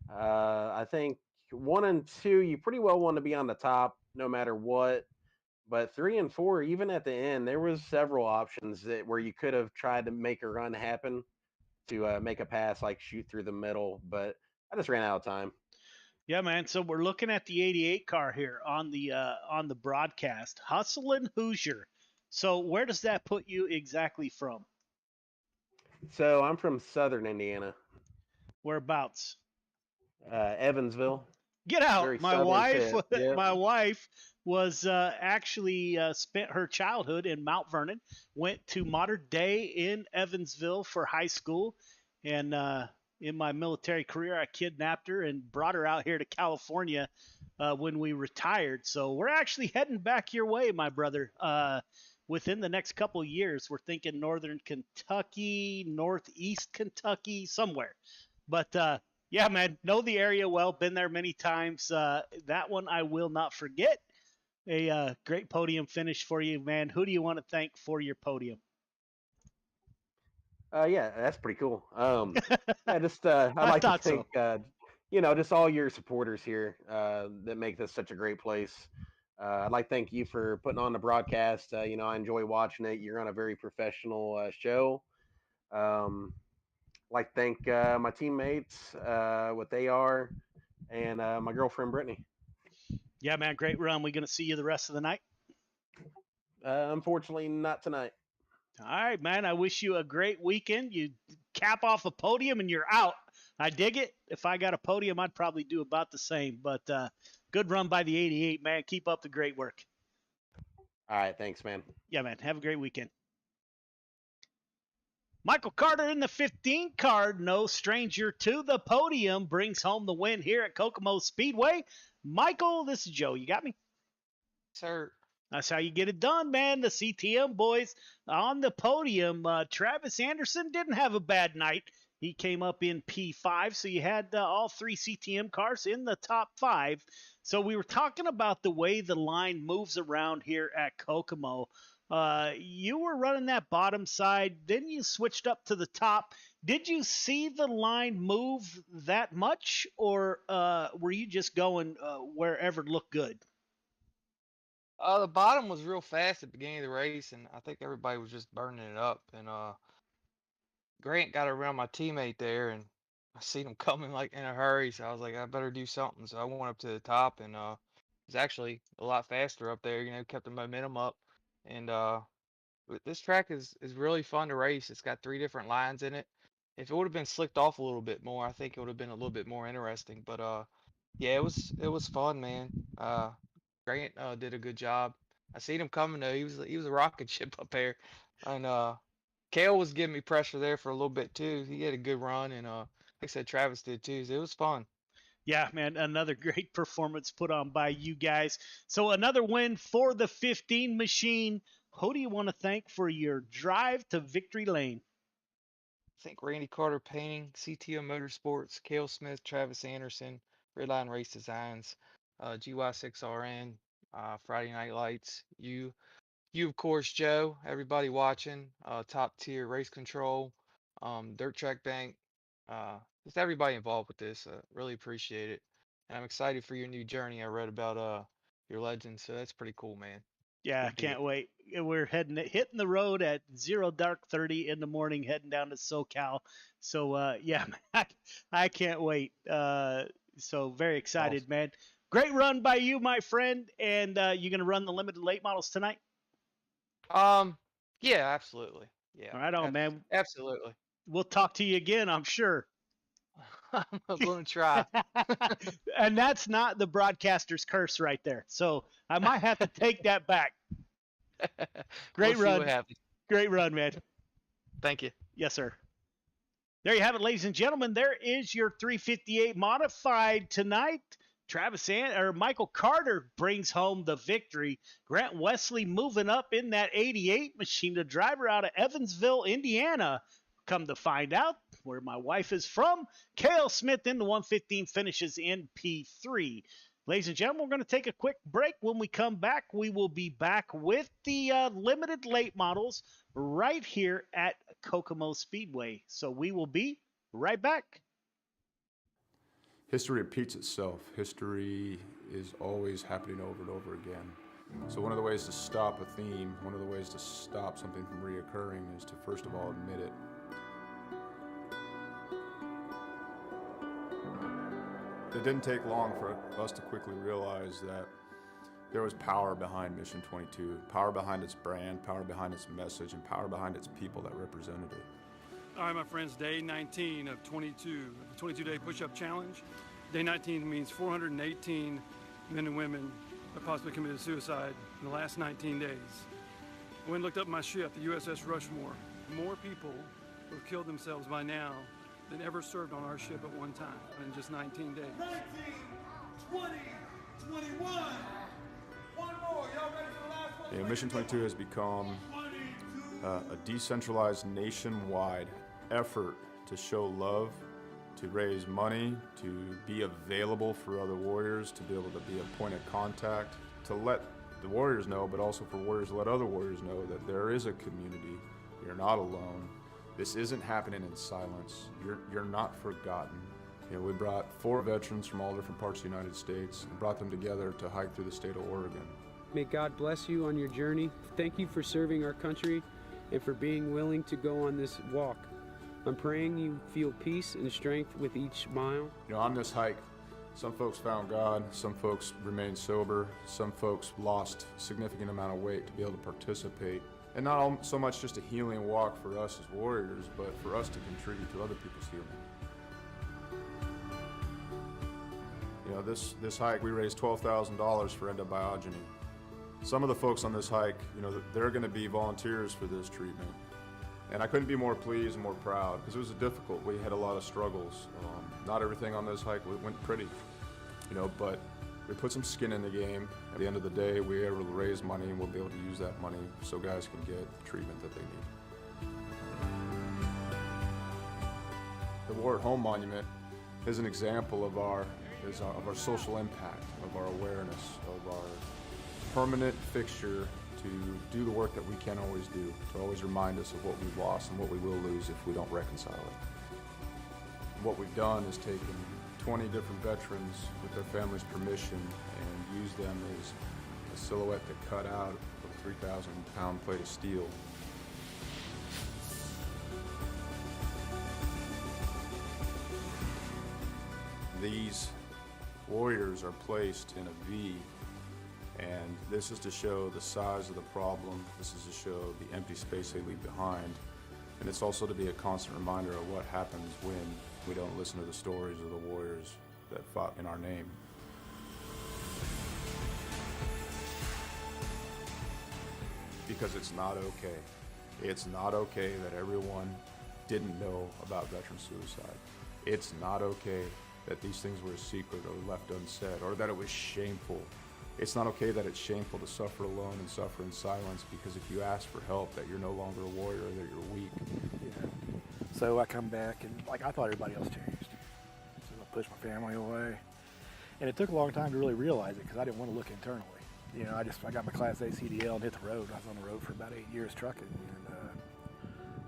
I think 1 and 2, you pretty well want to be on the top no matter what. But 3 and 4, even at the end, there was several options where you could have tried to make a run happen to make a pass, like shoot through the middle. But I just ran out of time. Yeah, man. So we're looking at the '88 car here on the broadcast. Hustlin' Hoosier. So where does that put you exactly from? So I'm from Southern Indiana, Whereabouts? Evansville, Get out. very southern tip. Yep. My wife was actually spent her childhood in Mount Vernon, went to modern day in Evansville for high school, and in my military career, I kidnapped her and brought her out here to California when we retired. So we're actually heading back your way, my brother. Within the next couple years, we're thinking northern Kentucky, northeast Kentucky, somewhere. But yeah, man, know the area well. Been there many times. That one I will not forget. A great podium finish for you, man. Who do you want to thank for your podium? Yeah, that's pretty cool. Yeah, just I'd I like to thought thank so. just all your supporters here that make this such a great place. I'd like to thank you for putting on the broadcast. I enjoy watching it. You're on a very professional show. Um, like to thank my teammates, what they are, and my girlfriend Brittany. Yeah, man, great run. We gonna see you the rest of the night. Unfortunately, not tonight. All right, man. I wish you a great weekend. You cap off a podium and you're out. I dig it. If I got a podium, I'd probably do about the same. But good run by the '88, man. Keep up the great work. All right, thanks, man. Yeah, man. Have a great weekend. Michael Carter in the 15 card, no stranger to the podium, brings home the win here at Kokomo Speedway. Michael, this is Joe. You got me? Sir. That's how you get it done, man. The CTM boys on the podium. Travis Anderson didn't have a bad night. He came up in P5, so you had all three CTM cars in the top 5. So we were talking about the way the line moves around here at Kokomo. You were running that bottom side, then you switched up to the top. Did you see the line move that much, or were you just going wherever looked good? The bottom was real fast at the beginning of the race, and I think everybody was just burning it up. And Grant got around my teammate there, and I seen him coming like in a hurry, so I was like, I better do something. So I went up to the top, and it was actually a lot faster up there. Kept the momentum up, and this track is really fun to race. It's got 3 different lines in it. If it would have been slicked off a little bit more, I think it would have been a little bit more interesting. But yeah, it was fun, man. Grant did a good job. I seen him coming though. He was a rocket ship up there, and Kale was giving me pressure there for a little bit too. He had a good run, and like I said, Travis did too. So it was fun. Yeah, man, another great performance put on by you guys. So another win for the 15 machine. Who do you want to thank for your drive to victory lane? I think Randy Carter Painting, CTO Motorsports, Kale Smith, Travis Anderson, Redline Race Designs, GY6RN, Friday Night Lights, you of course, Joe, everybody watching, Top Tier Race Control, Dirt Track Bank, just everybody involved with this. Really appreciate it. And I'm excited for your new journey. I read about your legend, so that's pretty cool, man. Yeah, Good deal. can't wait. We're hitting the road at 0:30 in the morning, heading down to SoCal. So yeah, I can't wait. So very excited, Awesome. man. Great run by you, my friend. And you gonna run the limited late models tonight? Yeah, absolutely. Yeah. Right on, man. Absolutely. We'll talk to you again, I'm sure. I'm going to try. And that's not the broadcaster's curse right there. So I might have to take that back. Great We'll see what run. happens. Great run, man. Thank you. Yes, sir. There you have it, ladies and gentlemen. There is your 358 modified tonight. Michael Carter brings home the victory. Grant Wesley moving up in that 88 machine, the driver out of Evansville, Indiana. Come to find out where my wife is from. Cale Smith in the 115 finishes in P3. Ladies and gentlemen, we're going to take a quick break. When we come back, we will be back with the limited late models right here at Kokomo Speedway. So we will be right back. History repeats itself. History is always happening over and over again. So one of the ways to stop a theme, one of the ways to stop something from reoccurring is to first of all admit it. It didn't take long for us to quickly realize that there was power behind Mission 22, power behind its brand, power behind its message, and power behind its people that represented it. All right, my friends, day 19 of 22, the 22-day push-up challenge. Day 19 means 418 men and women have possibly committed suicide in the last 19 days. I went and looked up my ship, the USS Rushmore. More people who have killed themselves by now than ever served on our ship at one time in just 19 days. 19, 20, 21. One more. Y'all ready for the last one? Mission 22 has become a decentralized nationwide effort to show love, to raise money, to be available for other warriors, to be able to be a point of contact, to let the warriors know, but also for warriors to let other warriors know that there is a community. You're not alone. This isn't happening in silence. You're not forgotten. We brought 4 veterans from all different parts of the United States and brought them together to hike through the state of Oregon. May God bless you on your journey. Thank you for serving our country and for being willing to go on this walk. I'm praying you feel peace and strength with each mile. On this hike, some folks found God, some folks remained sober, some folks lost a significant amount of weight to be able to participate. And not so much just a healing walk for us as warriors, but for us to contribute to other people's healing. This hike, we raised $12,000 for endobiogeny. Some of the folks on this hike, they're going to be volunteers for this treatment. And I couldn't be more pleased and more proud because it was difficult. We had a lot of struggles. Not everything on this hike went pretty, but we put some skin in the game. At the end of the day, we were able to raise money and we'll be able to use that money so guys can get the treatment that they need. The War at Home Monument is an example of our social impact, of our awareness, of our permanent fixture to do the work that we can't always do, to always remind us of what we've lost and what we will lose if we don't reconcile it. What we've done is taken 20 different veterans with their families' permission and used them as a silhouette to cut out of a 3,000-pound plate of steel. These warriors are placed in a V, and this is to show the size of the problem. This is to show the empty space they leave behind. And it's also to be a constant reminder of what happens when we don't listen to the stories of the warriors that fought in our name. Because it's not okay. It's not okay that everyone didn't know about veteran suicide. It's not okay that these things were a secret or left unsaid, or that it was shameful. It's not okay that it's shameful to suffer alone and suffer in silence, because if you ask for help, that you're no longer a warrior, that you're weak. Yeah. So I come back and I thought everybody else changed. So I pushed my family away. And it took a long time to really realize it because I didn't want to look internally. I got my Class A CDL and hit the road. I was on the road for about 8 years trucking. And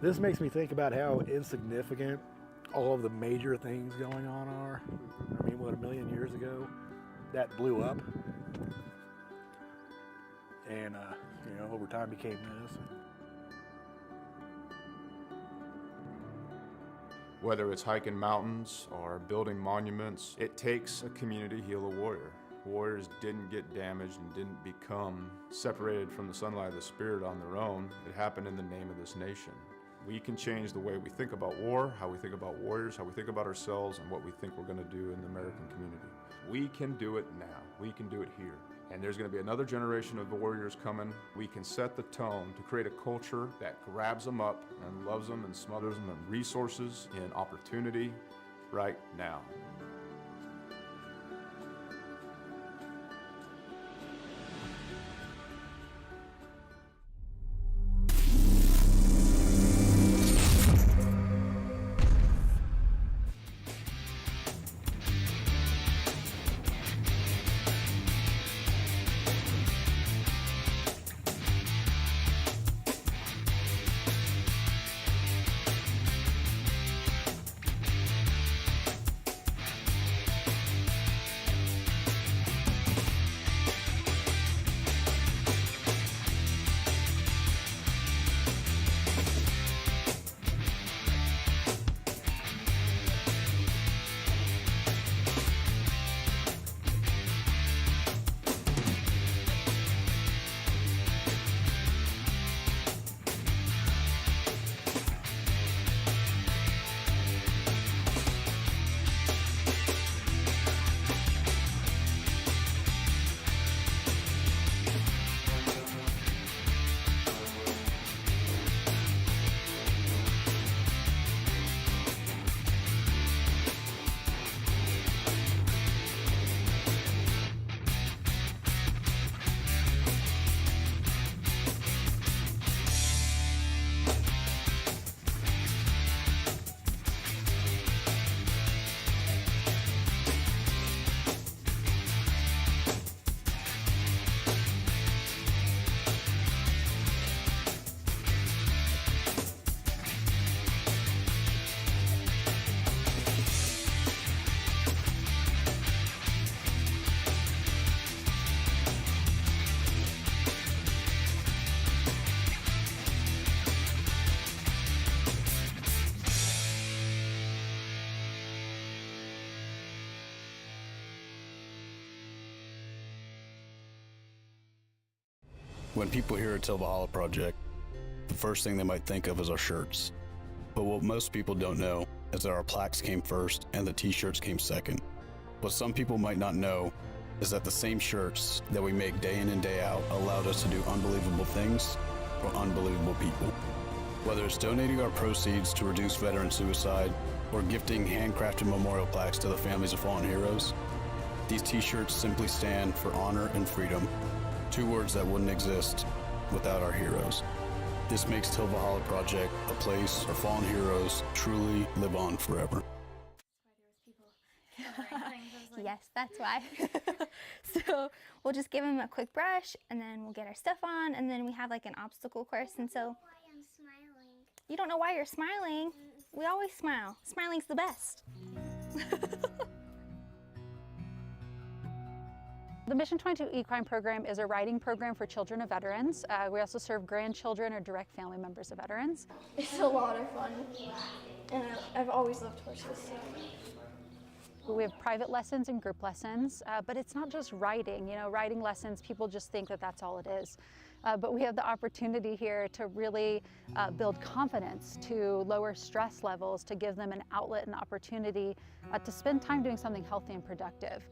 this makes me think about how insignificant all of the major things going on are. I mean, what, 1 million years ago, that blew up. And, over time became this. Whether it's hiking mountains or building monuments, it takes a community to heal a warrior. Warriors didn't get damaged and didn't become separated from the sunlight of the Spirit on their own. It happened in the name of this nation. We can change the way we think about war, how we think about warriors, how we think about ourselves, and what we think we're going to do in the American community. We can do it now. We can do it here. And there's going to be another generation of warriors coming. We can set the tone to create a culture that grabs them up and loves them and smothers them in resources, in opportunity right now. When people hear a Till Valhalla project, the first thing they might think of is our shirts. But what most people don't know is that our plaques came first and the t-shirts came second. What some people might not know is that the same shirts that we make day in and day out allowed us to do unbelievable things for unbelievable people. Whether it's donating our proceeds to reduce veteran suicide or gifting handcrafted memorial plaques to the families of fallen heroes, these t-shirts simply stand for honor and freedom, two words that wouldn't exist without our heroes. This makes Till Valhalla Project a place where fallen heroes truly live on forever. Yes, that's why. So we'll just give them a quick brush and then we'll get our stuff on, and then we have like an obstacle course. And so why I'm smiling. You don't know why you're smiling? We always smile. Smiling's the best. The Mission 22 Equine Program is a riding program for children of veterans. We also serve grandchildren or direct family members of veterans. It's a lot of fun, and I've always loved horses. We have private lessons and group lessons, but it's not just riding. You know, riding lessons, people just think that that's all it is. But we have the opportunity here to really build confidence, to lower stress levels, to give them an outlet and opportunity to spend time doing something healthy and productive.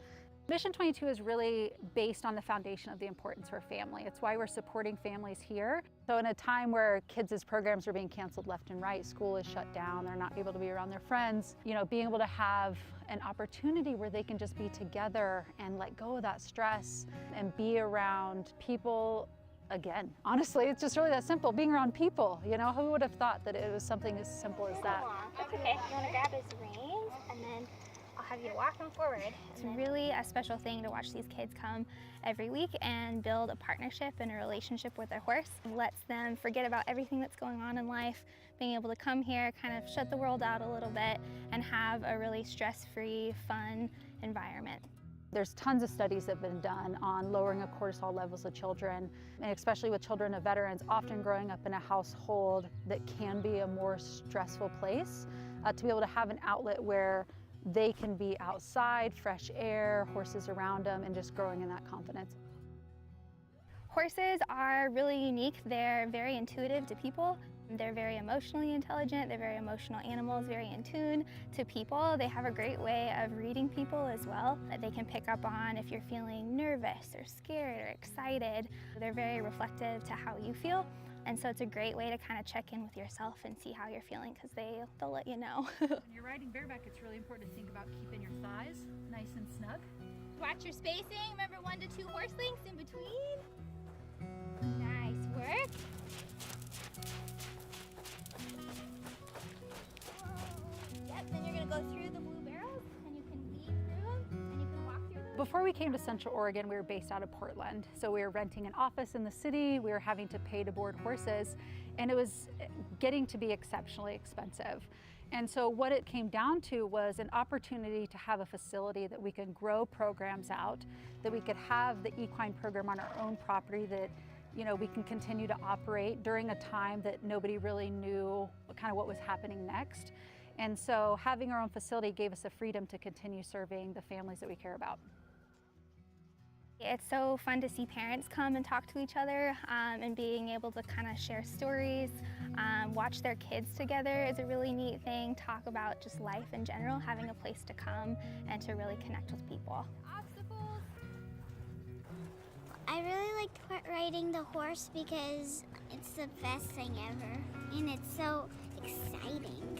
Mission 22 is really based on the foundation of the importance for family. It's why we're supporting families here. So in a time where kids' programs are being canceled left and right, school is shut down, they're not able to be around their friends, you know, being able to have an opportunity where they can just be together and let go of that stress and be around people. Again, honestly, it's just really that simple, being around people. You know, who would have thought that it was something as simple as that? That's okay. You want to grab his reins, and then I'll have you walk him forward. It's really a special thing to watch these kids come every week and build a partnership and a relationship with their horse. It lets them forget about everything that's going on in life, being able to come here, kind of shut the world out a little bit, and have a really stress-free, fun environment. There's tons of studies that have been done on lowering of cortisol levels of children, and especially with children of veterans, often growing up in a household that can be a more stressful place, to be able to have an outlet where they can be outside, fresh air, horses around them, and just growing in that confidence. Horses are really unique. They're very intuitive to people. They're very emotionally intelligent. They're very emotional animals, very in tune to people. They have a great way of reading people as well. They can pick up on if you're feeling nervous or scared or excited. They're very reflective to how you feel. And so it's a great way to kind of check in with yourself and see how you're feeling, because they'll let you know. When you're riding bareback, it's really important to think about keeping your thighs nice and snug. Watch your spacing. Remember 1 to 2 horse lengths in between. Nice work. Yep, then you're gonna go through the blue barrels and you can weave through them and you can walk through them. Before we came to Central Oregon, we were based out of Portland. So we were renting an office in the city, we were having to pay to board horses, and it was getting to be exceptionally expensive. And so what it came down to was an opportunity to have a facility that we can grow programs out, that we could have the equine program on our own property that, you know, we can continue to operate during a time that nobody really knew kind of what was happening next. And so having our own facility gave us the freedom to continue serving the families that we care about. It's so fun to see parents come and talk to each other, and being able to kind of share stories, watch their kids together is a really neat thing. Talk about just life in general, having a place to come and to really connect with people. Obstacles. I really like riding the horse because it's the best thing ever, and it's so exciting.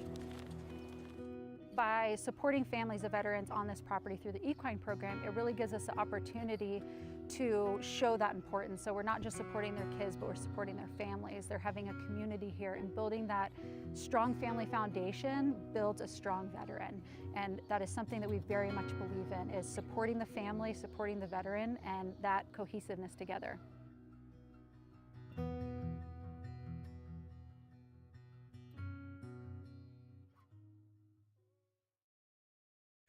By supporting families of veterans on this property through the equine program, it really gives us the opportunity to show that importance. So we're not just supporting their kids, but we're supporting their families. They're having a community here, and building that strong family foundation builds a strong veteran. And that is something that we very much believe in, is supporting the family, supporting the veteran, and that cohesiveness together.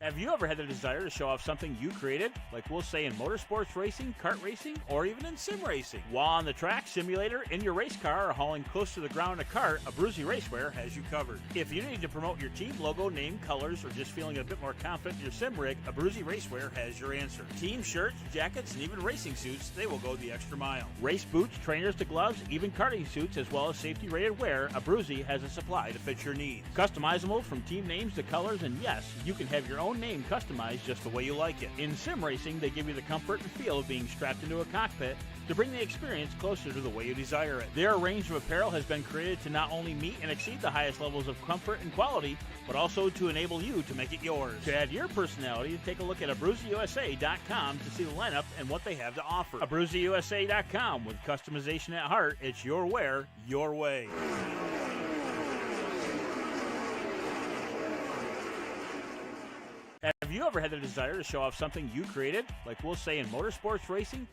Have you ever had the desire to show off something you created? Like we'll say in motorsports racing, kart racing, or even in sim racing. While on the track, simulator, in your race car, or hauling close to the ground in a cart, Abruzzi Racewear has you covered. If you need to promote your team logo, name, colors, or just feeling a bit more confident in your sim rig, Abruzzi Racewear has your answer. Team shirts, jackets, and even racing suits, they will go the extra mile. Race boots, trainers to gloves, even karting suits, as well as safety-rated wear, Abruzzi has a supply to fit your needs. Customizable from team names to colors, and yes, you can have your own name customized just the way you like it. In sim racing, they give you the comfort and feel of being strapped into a cockpit to bring the experience closer to the way you desire it. Their range of apparel has been created to not only meet and exceed the highest levels of comfort and quality, but also to enable you to make it yours. To add your personality, take a look at AbruzziUSA.com to see the lineup and what they have to offer. AbruzziUSA.com, with customization at heart, it's your wear, your way. Have you ever had the desire to show off something you created? Like we'll say in motorsports racing?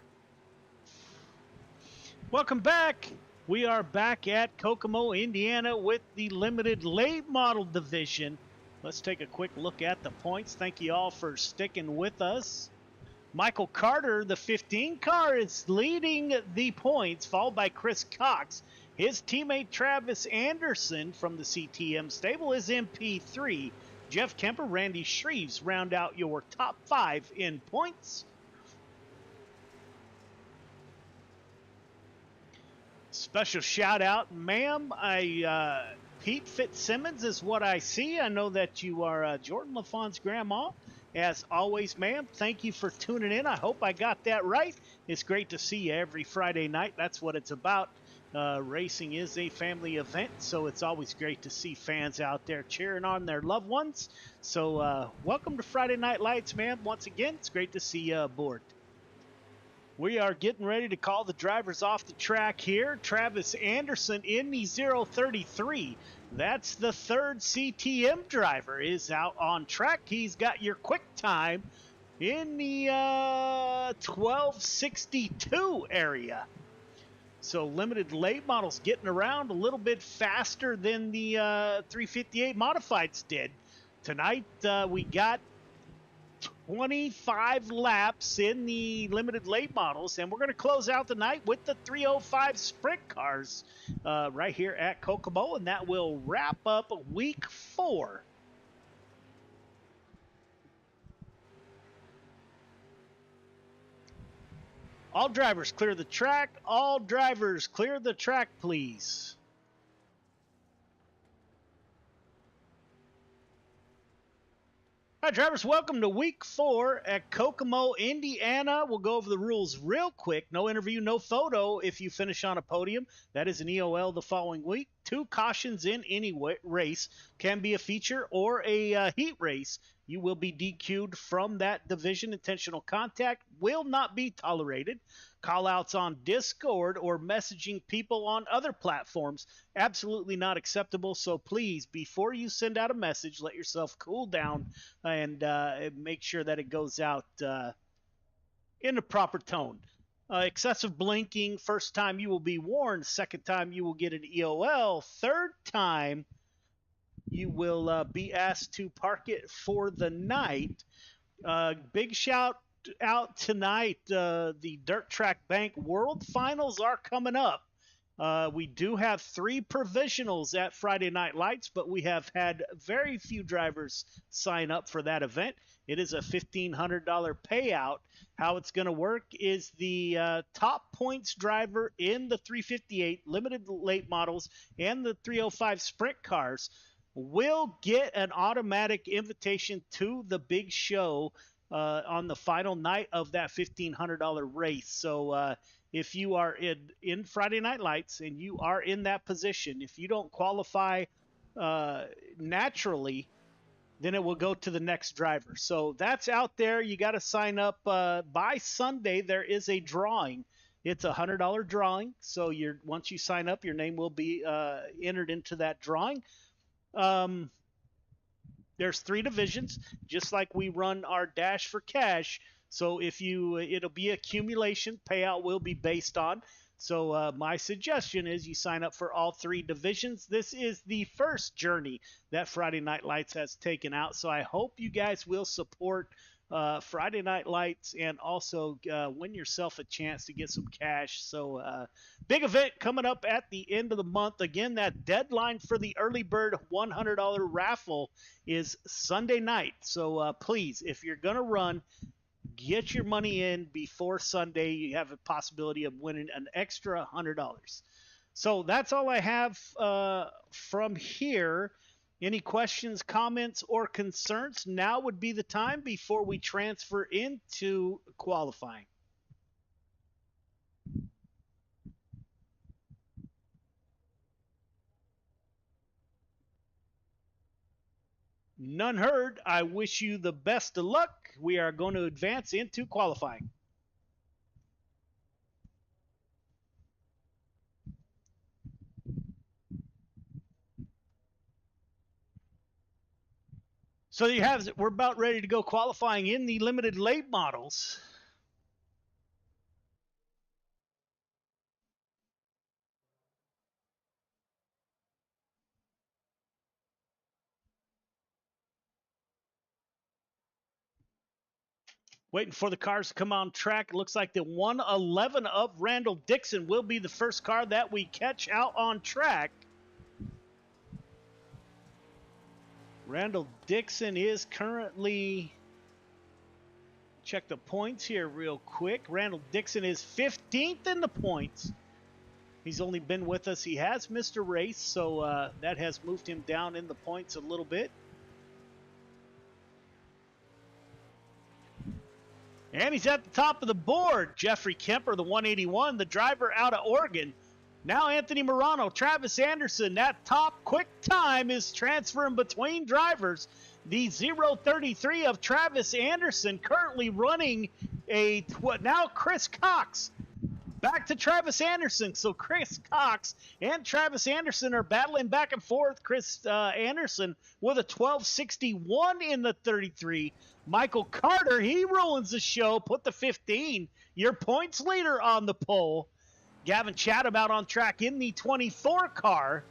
Welcome back. We are back at Kokomo, Indiana with the limited late model division. Let's take a quick look at the points. Thank you all for sticking with us. Michael Carter, the 15 car, is leading the points, followed by Chris Cox. His teammate Travis Anderson from the CTM stable is in P3. Jeff Kemper, Randy Shreves round out your top 5 in points. Special shout out, ma'am. Pete Fitzsimmons is what I see. I know that you are Jordan LaFawn's grandma. As always, ma'am, thank you for tuning in. I hope I got that right. It's great to see you every Friday night. That's what it's about. Racing is a family event, so it's always great to see fans out there cheering on their loved ones. So welcome to Friday Night Lights, ma'am. Once again, it's great to see you aboard. We are getting ready to call the drivers off the track here. Travis Anderson in the 033. That's the third CTM driver, is out on track. He's got your quick time in the 1262 area. So limited late models getting around a little bit faster than the 358 modifieds did. Tonight we got 25 laps in the limited late models, and we're going to close out the night with the 305 sprint cars right here at Kokomo, and that will wrap up week 4. All drivers clear the track. All drivers clear the track, please. All right, drivers, welcome to week 4 at Kokomo, Indiana. We'll go over the rules real quick. No interview, no photo if you finish on a podium. That is an EOL the following week. 2 cautions in any race. Can be a feature or a heat race. You will be DQ'd from that division. Intentional contact will not be tolerated. Call-outs on Discord or messaging people on other platforms, absolutely not acceptable. So please, before you send out a message, let yourself cool down and make sure that it goes out in the proper tone. Excessive blinking, first time you will be warned. Second time you will get an EOL. Third time you will be asked to park it for the night. Big shout out tonight. The Dirt Track Bank World Finals are coming up. We do have 3 provisionals at Friday Night Lights, but we have had very few drivers sign up for that event. It is a $1,500 payout. How it's going to work is the top points driver in the 358 limited late models and the 305 sprint cars will get an automatic invitation to the big show on the final night of that $1,500 race. So if you are in Friday Night Lights and you are in that position, if you don't qualify naturally, then it will go to the next driver. So that's out there. You got to sign up by Sunday. There is a drawing. It's a $100 drawing. So once you sign up, your name will be entered into that drawing. There's 3 divisions, just like we run our Dash for Cash. So it'll be accumulation. Payout will be based on. So my suggestion is you sign up for all 3 divisions. This is the first journey that Friday Night Lights has taken out. So I hope you guys will support Friday Night Lights and also win yourself a chance to get some cash. So big event coming up at the end of the month. Again, that deadline for the early bird $100 raffle is Sunday night. So please, if you're going to run, get your money in before Sunday. You have a possibility of winning an extra $100. So that's all I have from here. Any questions, comments, or concerns? Now would be the time before we transfer into qualifying. None heard. I wish you the best of luck. We are going to advance into qualifying. So you have it. We're about ready to go qualifying in the limited late models. Waiting for the cars to come on track. It looks like the 111 of Randall Dixon will be the first car that we catch out on track. Randall Dixon is currently, check the points here real quick. Randall Dixon is 15th in the points. He's only been with us. He has missed a race, so that has moved him down in the points a little bit. And he's at the top of the board. Jeffrey Kemper, the 181, the driver out of Oregon. Now Anthony Morano, Travis Anderson. That top quick time is transferring between drivers. The 0:33 of Travis Anderson currently running now Chris Cox. Back to Travis Anderson. So Chris Cox and Travis Anderson are battling back and forth. Chris Anderson with a 12:61 in the 33. Michael Carter, he ruins the show. Put the 15. Your points leader on the pole. Gavin Chatham out on track in the 24 car.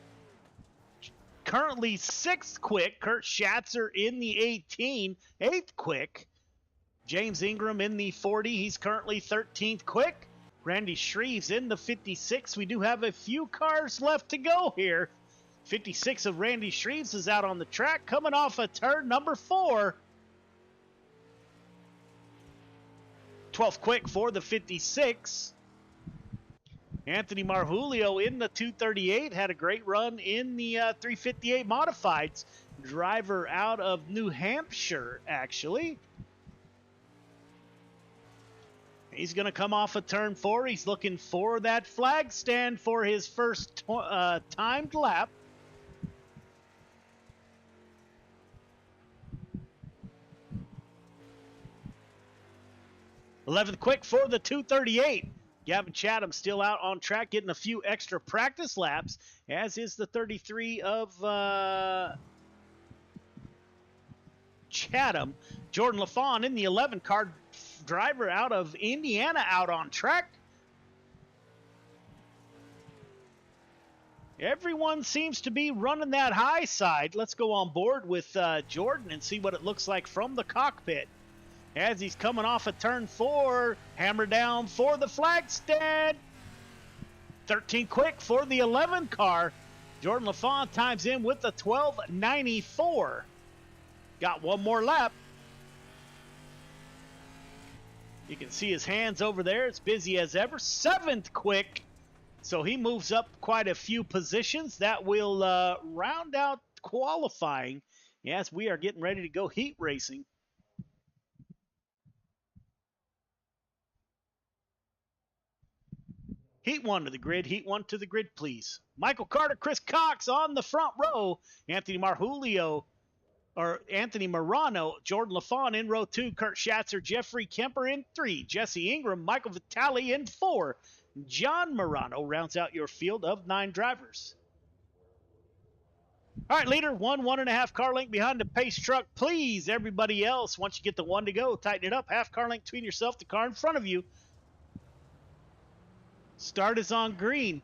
Currently 6th quick. Kurt Schatzer in the 18. 8th quick. James Ingram in the 40. He's currently 13th quick. Randy Shreves in the 56. We do have a few cars left to go here. 56 of Randy Shreves is out on the track, coming off a turn number 4. 12th quick for the 56. Anthony Marjulio in the 238 had a great run in the 358 modifieds. Driver out of New Hampshire, actually. He's going to come off of turn 4. He's looking for that flag stand for his first timed lap. '11th quick for the 238. Gavin Chatham still out on track, getting a few extra practice laps, as is the 33 of Chatham. Jordan LaFawn in the 11 car, driver out of Indiana, out on track. Everyone seems to be running that high side. Let's go on board with Jordan and see what it looks like from the cockpit. As he's coming off of turn 4, hammer down for the flag stand. 13 quick for the 11 car. Jordan LaFawn times in with the 12:94. Got one more lap. You can see his hands over there. It's busy as ever. 7th quick. So he moves up quite a few positions. That will round out qualifying as we are getting ready to go heat racing. Heat 1 to the grid. Heat 1 to the grid, please. Michael Carter, Chris Cox on the front row. Anthony Marjulio, or Anthony Morano, Jordan LaFawn in row 2. Kurt Schatzer, Jeffrey Kemper in 3. Jesse Ingram, Michael Vitale in 4. John Morano rounds out your field of 9 drivers. All right, leader, 1.5 car length behind the pace truck. Please, everybody else, once you get the 1 to go, tighten it up. Half car length between yourself, the car in front of you. Start is on green.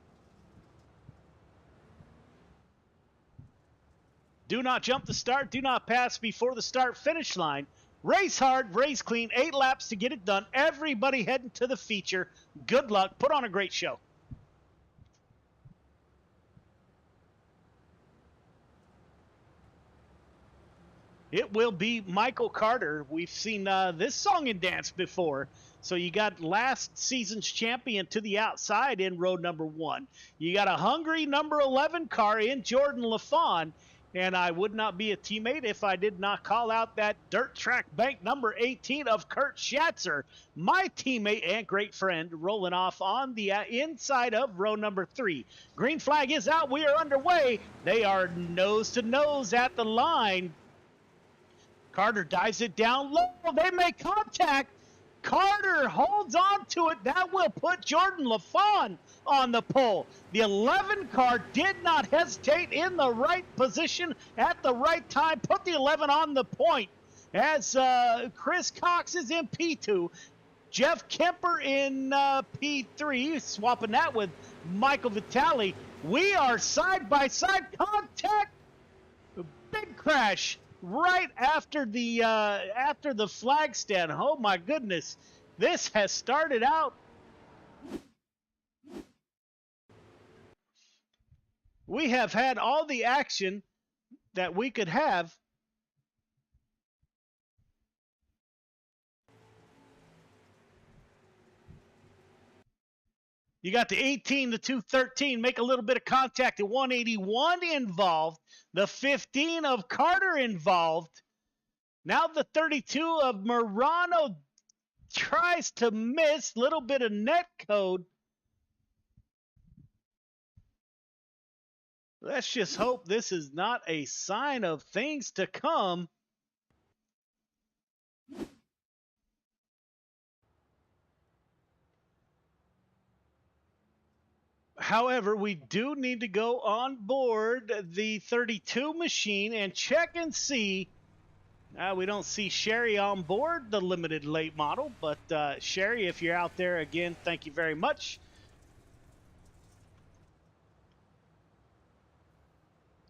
Do not jump the start. Do not pass before the start finish line. Race hard, race clean. 8 laps to get it done. Everybody heading to the feature. Good luck. Put on a great show. It will be Michael Carter. We've seen this song and dance before. So you got last season's champion to the outside in row number 1. You got a hungry number 11 car in Jordan LaFawn. And I would not be a teammate if I did not call out that dirt track bank number 18 of Kurt Schatzer, my teammate and great friend, rolling off on the inside of row number 3. Green flag is out. We are underway. They are nose to nose at the line. Carter dives it down low. They make contact. Carter holds on to it. That will put Jordan LaFawn on the pole. The 11 car did not hesitate, in the right position at the right time. Put the 11 on the point as Chris Cox is in P2. Jeff Kemper in P3, swapping that with Michael Vitale. We are side-by-side contact. Big crash right after the flag stand. Oh my goodness, this has started out. We have had all the action that we could have. You got the 18, the 213, make a little bit of contact. The 181 involved. The 15 of Carter involved. Now the 32 of Morano tries to miss. Little bit of net code. Let's just hope this is not a sign of things to come. However, we do need to go on board the 32 machine and check and see. We don't see Sherry on board the limited late model, but Sherry, if you're out there, again, thank you very much.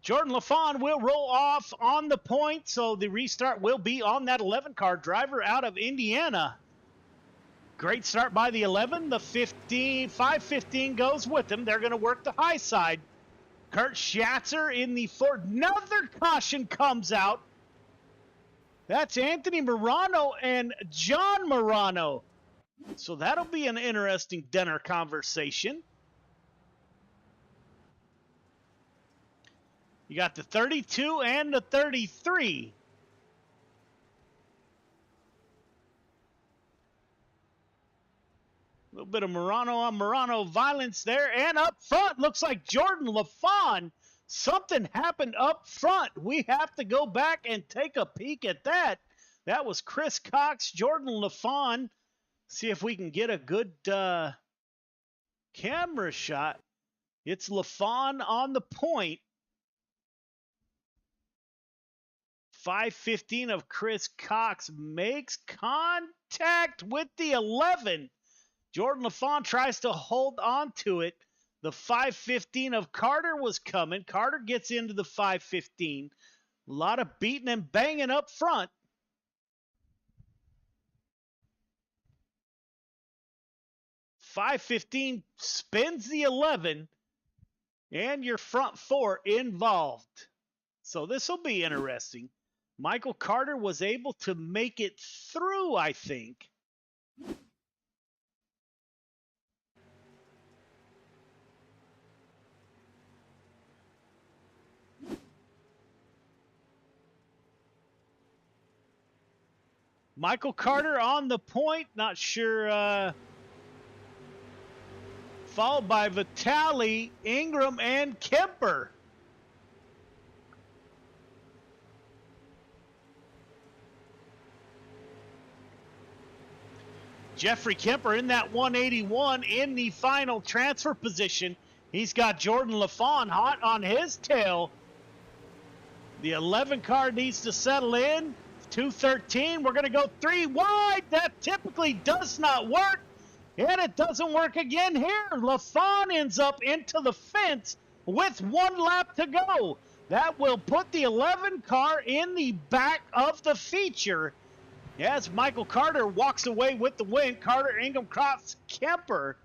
Jordan LaFawn will roll off on the point, so the restart will be on that 11 car, driver out of Indiana. Great start by the 11. The 515 goes with them. They're going to work the high side. Kurt Schatzer in the 4. Another caution comes out. That's Anthony Morano and John Morano. So that'll be an interesting dinner conversation. You got the 32 and the 33. A little bit of Murano on Murano violence there. And up front, looks like Jordan LaFawn. Something happened up front. We have to go back and take a peek at that. That was Chris Cox, Jordan LaFawn. See if we can get a good camera shot. It's LaFawn on the point. 5:15 of Chris Cox makes contact with the 11. Jordan LaFawn tries to hold on to it. The 5:15 of Carter was coming. Carter gets into the 5:15. A lot of beating and banging up front. .515 spins the 11, and your front four involved. So this will be interesting. Michael Carter was able to make it through, I think. Michael Carter on the point, not sure. Followed by Vitali, Ingram, and Kemper. Jeffrey Kemper in that 181 in the final transfer position. He's got Jordan LaFawn hot on his tail. The 11 car needs to settle in. 213, we're going to go 3 wide. That typically does not work. And it doesn't work again here. LaFawn ends up into the fence with 1 lap to go. That will put the 11 car in the back of the feature. As Michael Carter walks away with the win. Carter, Ingram, Cross, Kemper.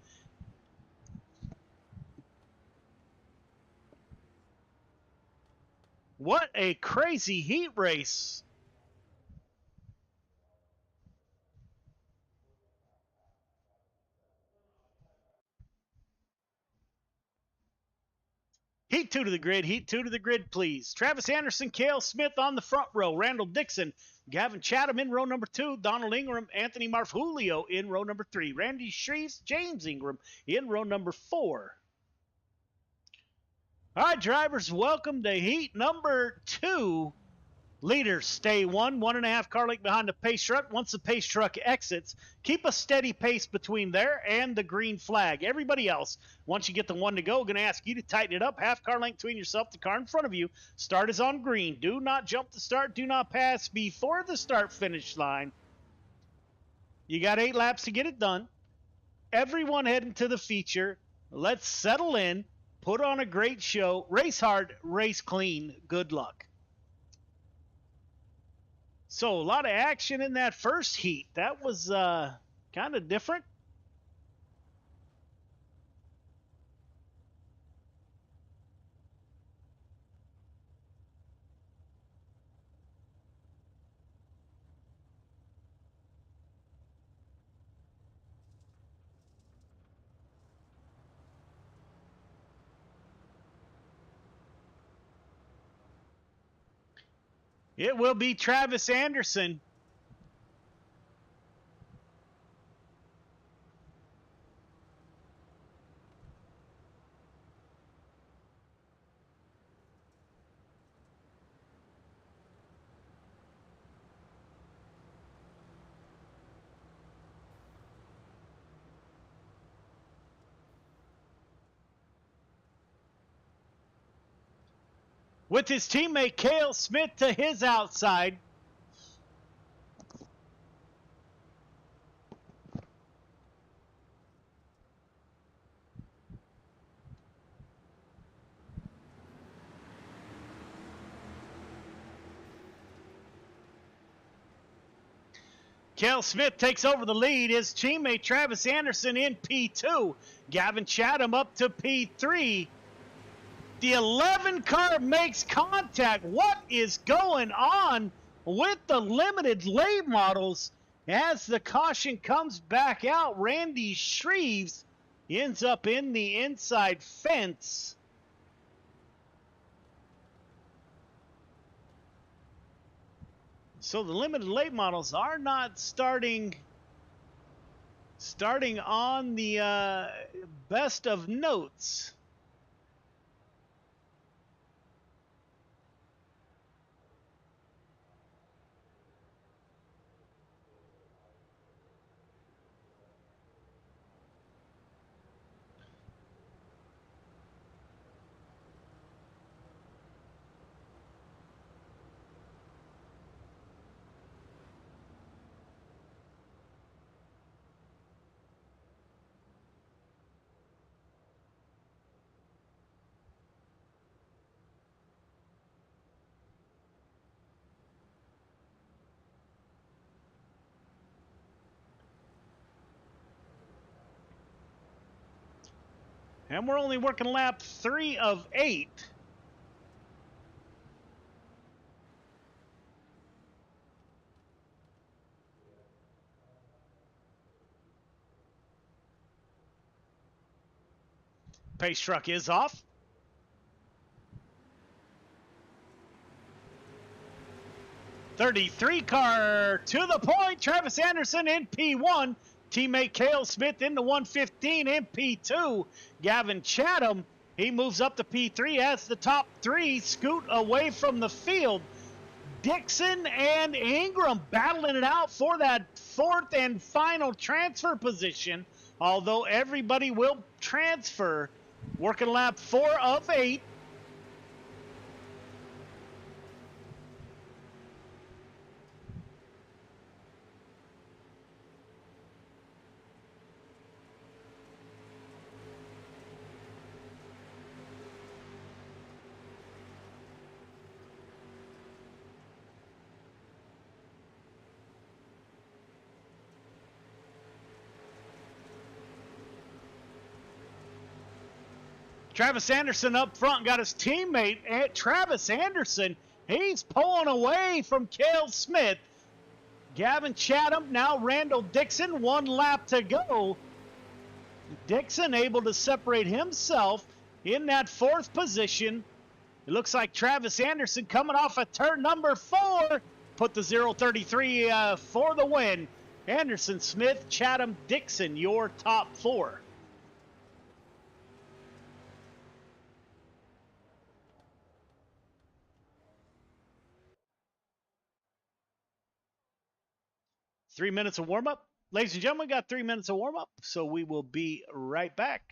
What a crazy heat race. Heat 2 to the grid. Heat 2 to the grid, please. Travis Anderson, Cale Smith on the front row. Randall Dixon, Gavin Chatham in row number 2. Donald Ingram, Anthony Marfulio in row number 3. Randy Shreves, James Ingram in row number 4. All right, drivers, welcome to heat number 2. Leaders stay 1.5 car length behind the pace truck. Once the pace truck exits, keep a steady pace between there and the green flag. Everybody else, once you get the 1 to go, going to ask you to tighten it up. Half car length between yourself and the car in front of you. Start is on green. Do not jump the start. Do not pass before the start-finish line. You got 8 laps to get it done. Everyone heading to the feature. Let's settle in. Put on a great show. Race hard. Race clean. Good luck. So a lot of action in that first heat. That was kind of different. It will be Travis Anderson. With his teammate Cale Smith to his outside. Cale Smith takes over the lead. His teammate Travis Anderson in P2. Gavin Chatham up to P3. The 11 car makes contact. What is going on with the limited late models? As the caution comes back out, Randy Shreves ends up in the inside fence. So the limited late models are not starting on the best of notes. And we're only working lap 3 of 8. Pace truck is off. '33 car to the point. Travis Anderson in P1. Teammate Cale Smith in the 115 in P2. Gavin Chatham, he moves up to P3 as the top 3 scoot away from the field. Dixon and Ingram battling it out for that 4th and final transfer position, although everybody will transfer. Working lap 4 of 8. Travis Anderson up front got his teammate Travis Anderson. He's pulling away from Cale Smith. Gavin Chatham, now Randall Dixon, 1 lap to go. Dixon able to separate himself in that 4th position. It looks like Travis Anderson coming off of turn number 4. Put the 0.33 for the win. Anderson, Smith, Chatham, Dixon, your top 4. Three minutes of warm-up. Ladies and gentlemen, we got 3 minutes of warm-up, so we will be right back.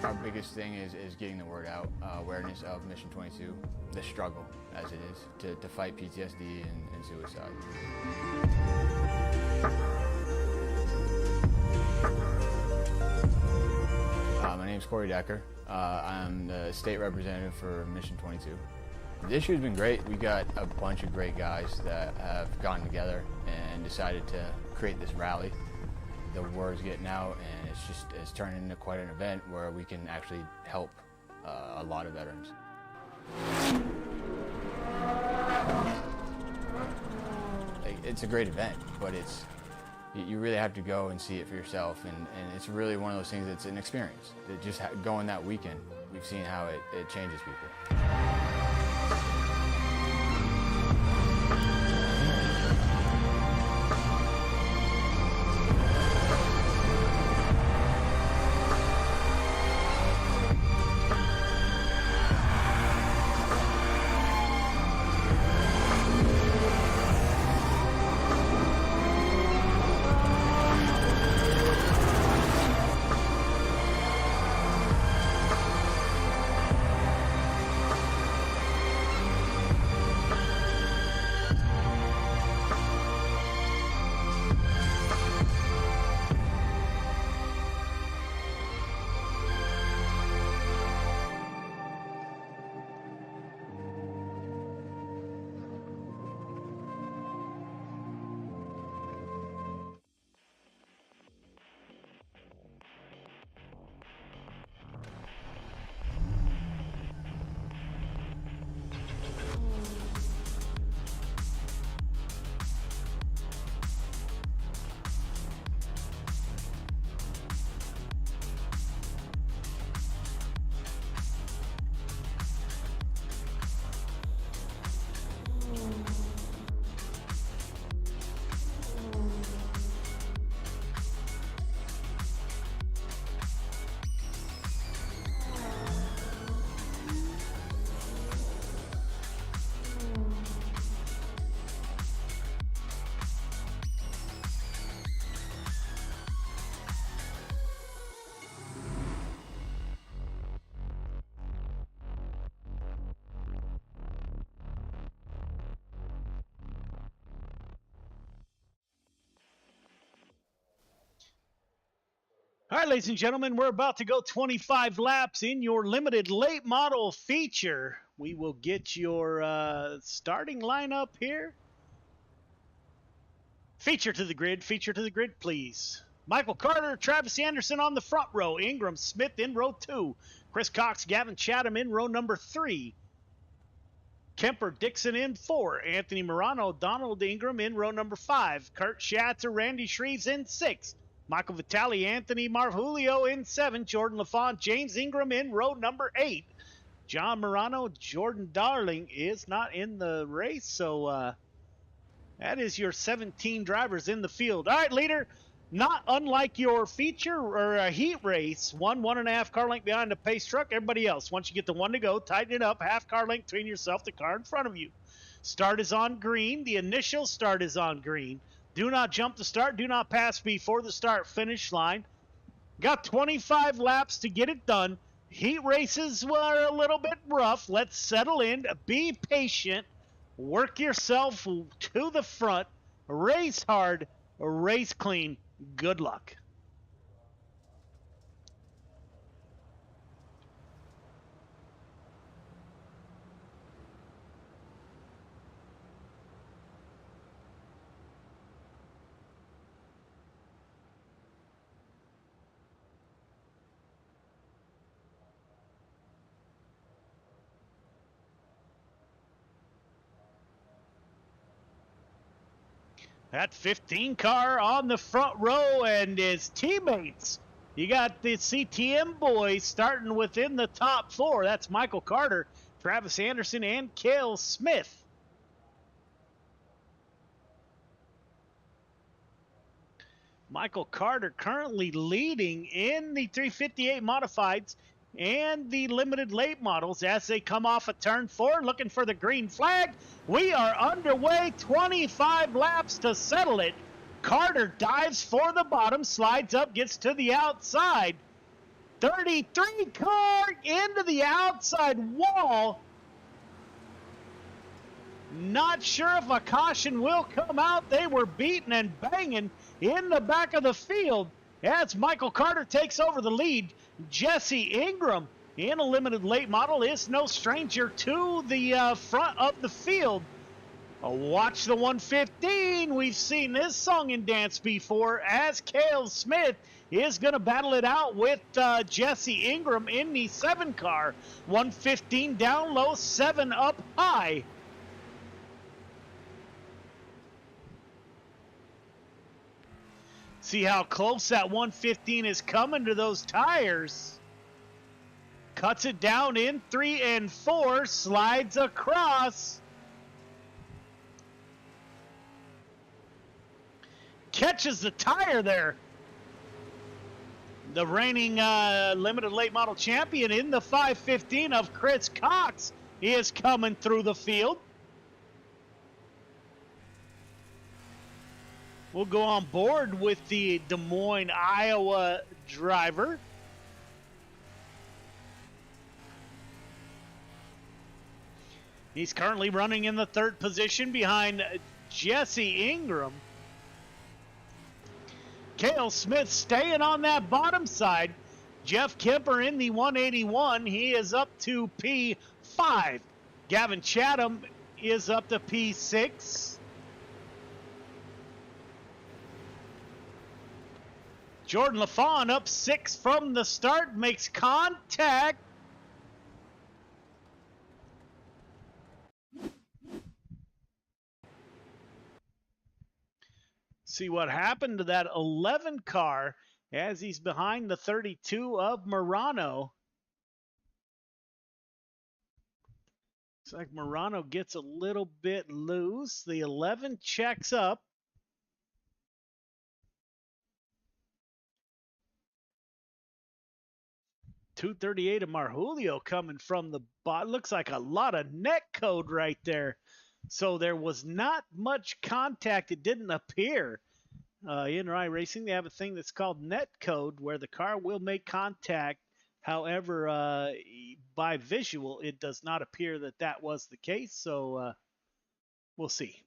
Our biggest thing is getting the word out, awareness of Mission 22, the struggle as it is to fight PTSD and suicide. My name's Corey Decker. I'm the state representative for Mission 22. The issue has been great. We got a bunch of great guys that have gotten together and decided to create this rally. The word's getting out, and it's turning into quite an event where we can actually help a lot of veterans. It's a great event, but you really have to go and see it for yourself, and it's really one of those things that's an experience. That just going that weekend, we've seen how it changes people. All right, ladies and gentlemen, we're about to go 25 laps in your limited late model feature. We will get your starting lineup here. Feature to the grid, please. Michael Carter, Travis Anderson on the front row. Ingram Smith in row 2. Chris Cox, Gavin Chatham in row number 3. Kemper Dixon in 4. Anthony Morano, Donald Ingram in row number 5. Kurt Schatzer, Randy Shreves in 6. Michael Vitale, Anthony Marjulio in 7. Jordan LaFont, James Ingram in row number 8. John Morano, Jordan Darling is not in the race, so that is your 17 drivers in the field. All right, leader, not unlike your feature or a heat race, 1.5 car length behind the pace truck. Everybody else, once you get the 1 to go, tighten it up, half car length between yourself, the car in front of you. Start is on green. The initial start is on green. Do not jump the start. Do not pass before the start finish line. Got 25 laps to get it done. Heat races were a little bit rough. Let's settle in. Be patient. Work yourself to the front. Race hard. Race clean. Good luck. That 15 car on the front row and his teammates. You got the CTM boys starting within the top 4. That's Michael Carter, Travis Anderson, and Cale Smith. Michael Carter currently leading in the 358 modifieds and the limited late models as they come off a turn 4, looking for the green flag. We are underway, 25 laps to settle it. Carter dives for the bottom, slides up, gets to the outside. 33 car into the outside wall. Not sure if a caution will come out. They were beating and banging in the back of the field as Michael Carter takes over the lead. Jesse Ingram in a limited late model is no stranger to the front of the field. Watch the 115. We've seen this song and dance before as Cale Smith is going to battle it out with Jesse Ingram in the 7 car. 115 down low, 7 up high. See how close that 115 is coming to those tires. Cuts it down in 3 and 4, slides across. Catches the tire there. The reigning limited late model champion in the 515 of Chris Cox is coming through the field. We'll go on board with the Des Moines, Iowa driver. He's currently running in the 3rd position behind Jesse Ingram. Cale Smith staying on that bottom side. Jeff Kemper in the 181. He is up to P5. Gavin Chatham is up to P6. Jordan LaFont up 6 from the start, makes contact. See what happened to that 11 car as he's behind the 32 of Morano. Looks like Morano gets a little bit loose. The 11 checks up. .238 of Marjulio coming from the bottom. Looks like a lot of net code right there. So there was not much contact. It didn't appear. In iRacing, they have a thing that's called net code where the car will make contact. However, by visual, it does not appear that that was the case. So we'll see.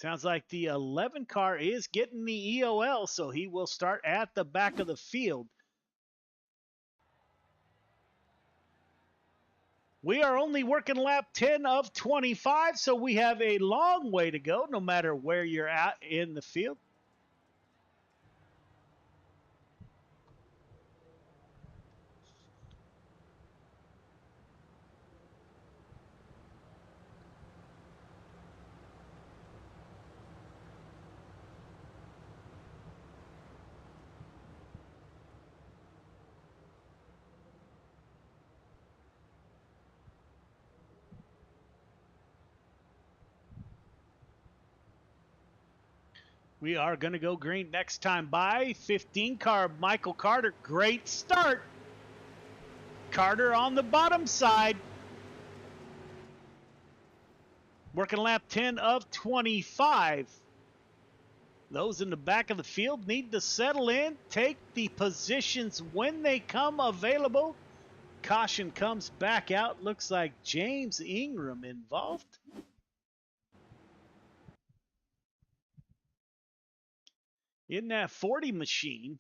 Sounds like the 11 car is getting the EOL, so he will start at the back of the field. We are only working lap 10 of 25, so we have a long way to go, no matter where you're at in the field. We are going to go green next time by. 15 car, Michael Carter. Great start. Carter on the bottom side. Working lap 10 of 25. Those in the back of the field need to settle in, take the positions when they come available. Caution comes back out. Looks like James Ingram involved. In that 40 machine.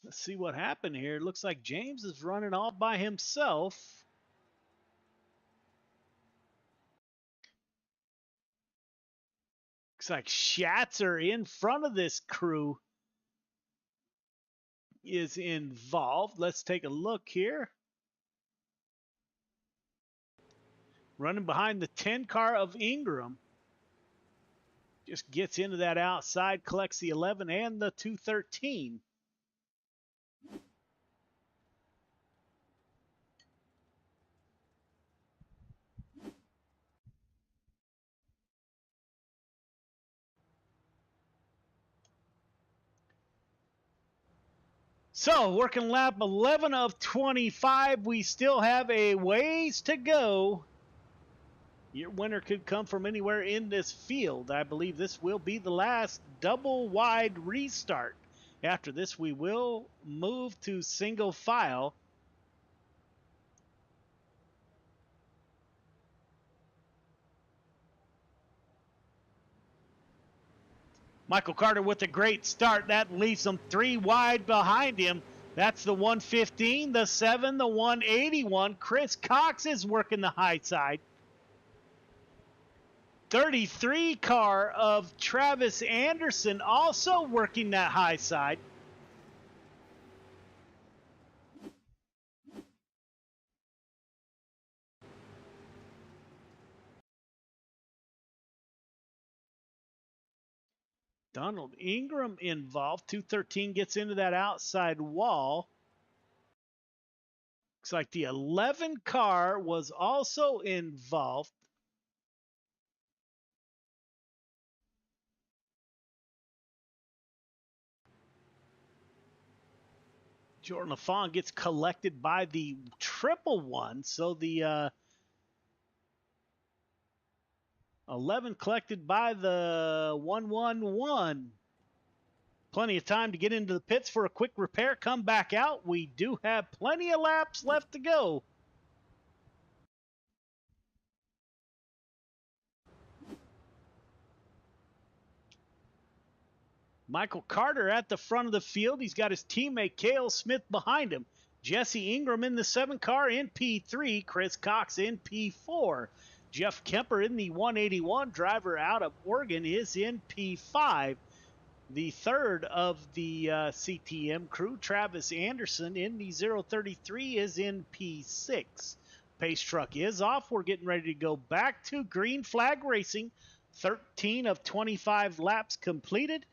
Let's see what happened here. It looks like James is running all by himself. Looks like Schatzer in front of this crew is involved. Let's take a look here. Running behind the 10 car of Ingram. Just gets into that outside, collects the 11 and the 213. So, working lap 11 of 25. We still have a ways to go. Your winner could come from anywhere in this field. I believe this will be the last double wide restart. After this, we will move to single file. Michael Carter with a great start. That leaves him 3 wide behind him. That's the 115, the 7, the 181. Chris Cox is working the high side. 33 car of Travis Anderson also working that high side. Donald Ingram involved. 213 gets into that outside wall. Looks like the 11 car was also involved. Jordan LaFawn gets collected by the 111. So the 11 collected by the 111. Plenty of time to get into the pits for a quick repair. Come back out. We do have plenty of laps left to go. Michael Carter at the front of the field. He's got his teammate Cale Smith behind him. Jesse Ingram in the 7 car in P3. Chris Cox in P4. Jeff Kemper in the 181. Driver out of Oregon is in P5. The third of the CTM crew, Travis Anderson in the 033, is in P6. Pace truck is off. We're getting ready to go back to green flag racing. 13 of 25 laps completed.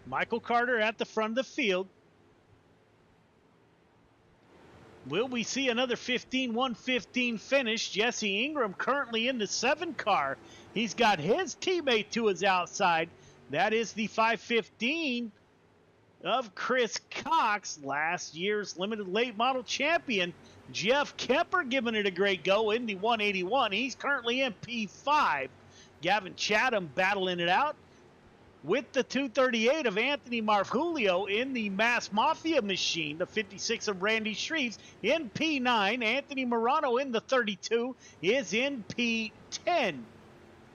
Michael Carter at the front of the field. Will we see another 115 finish? Jesse Ingram currently in the 7 car. He's got his teammate to his outside. That is the 515 of Chris Cox, last year's limited late model champion. Jeff Kemper giving it a great go in the 181. He's currently in P5. Gavin Chatham battling it out with the 238 of Anthony Marfulio in the Mass Mafia machine. The 56 of Randy Shreves in P9. Anthony Morano in the 32 is in P10.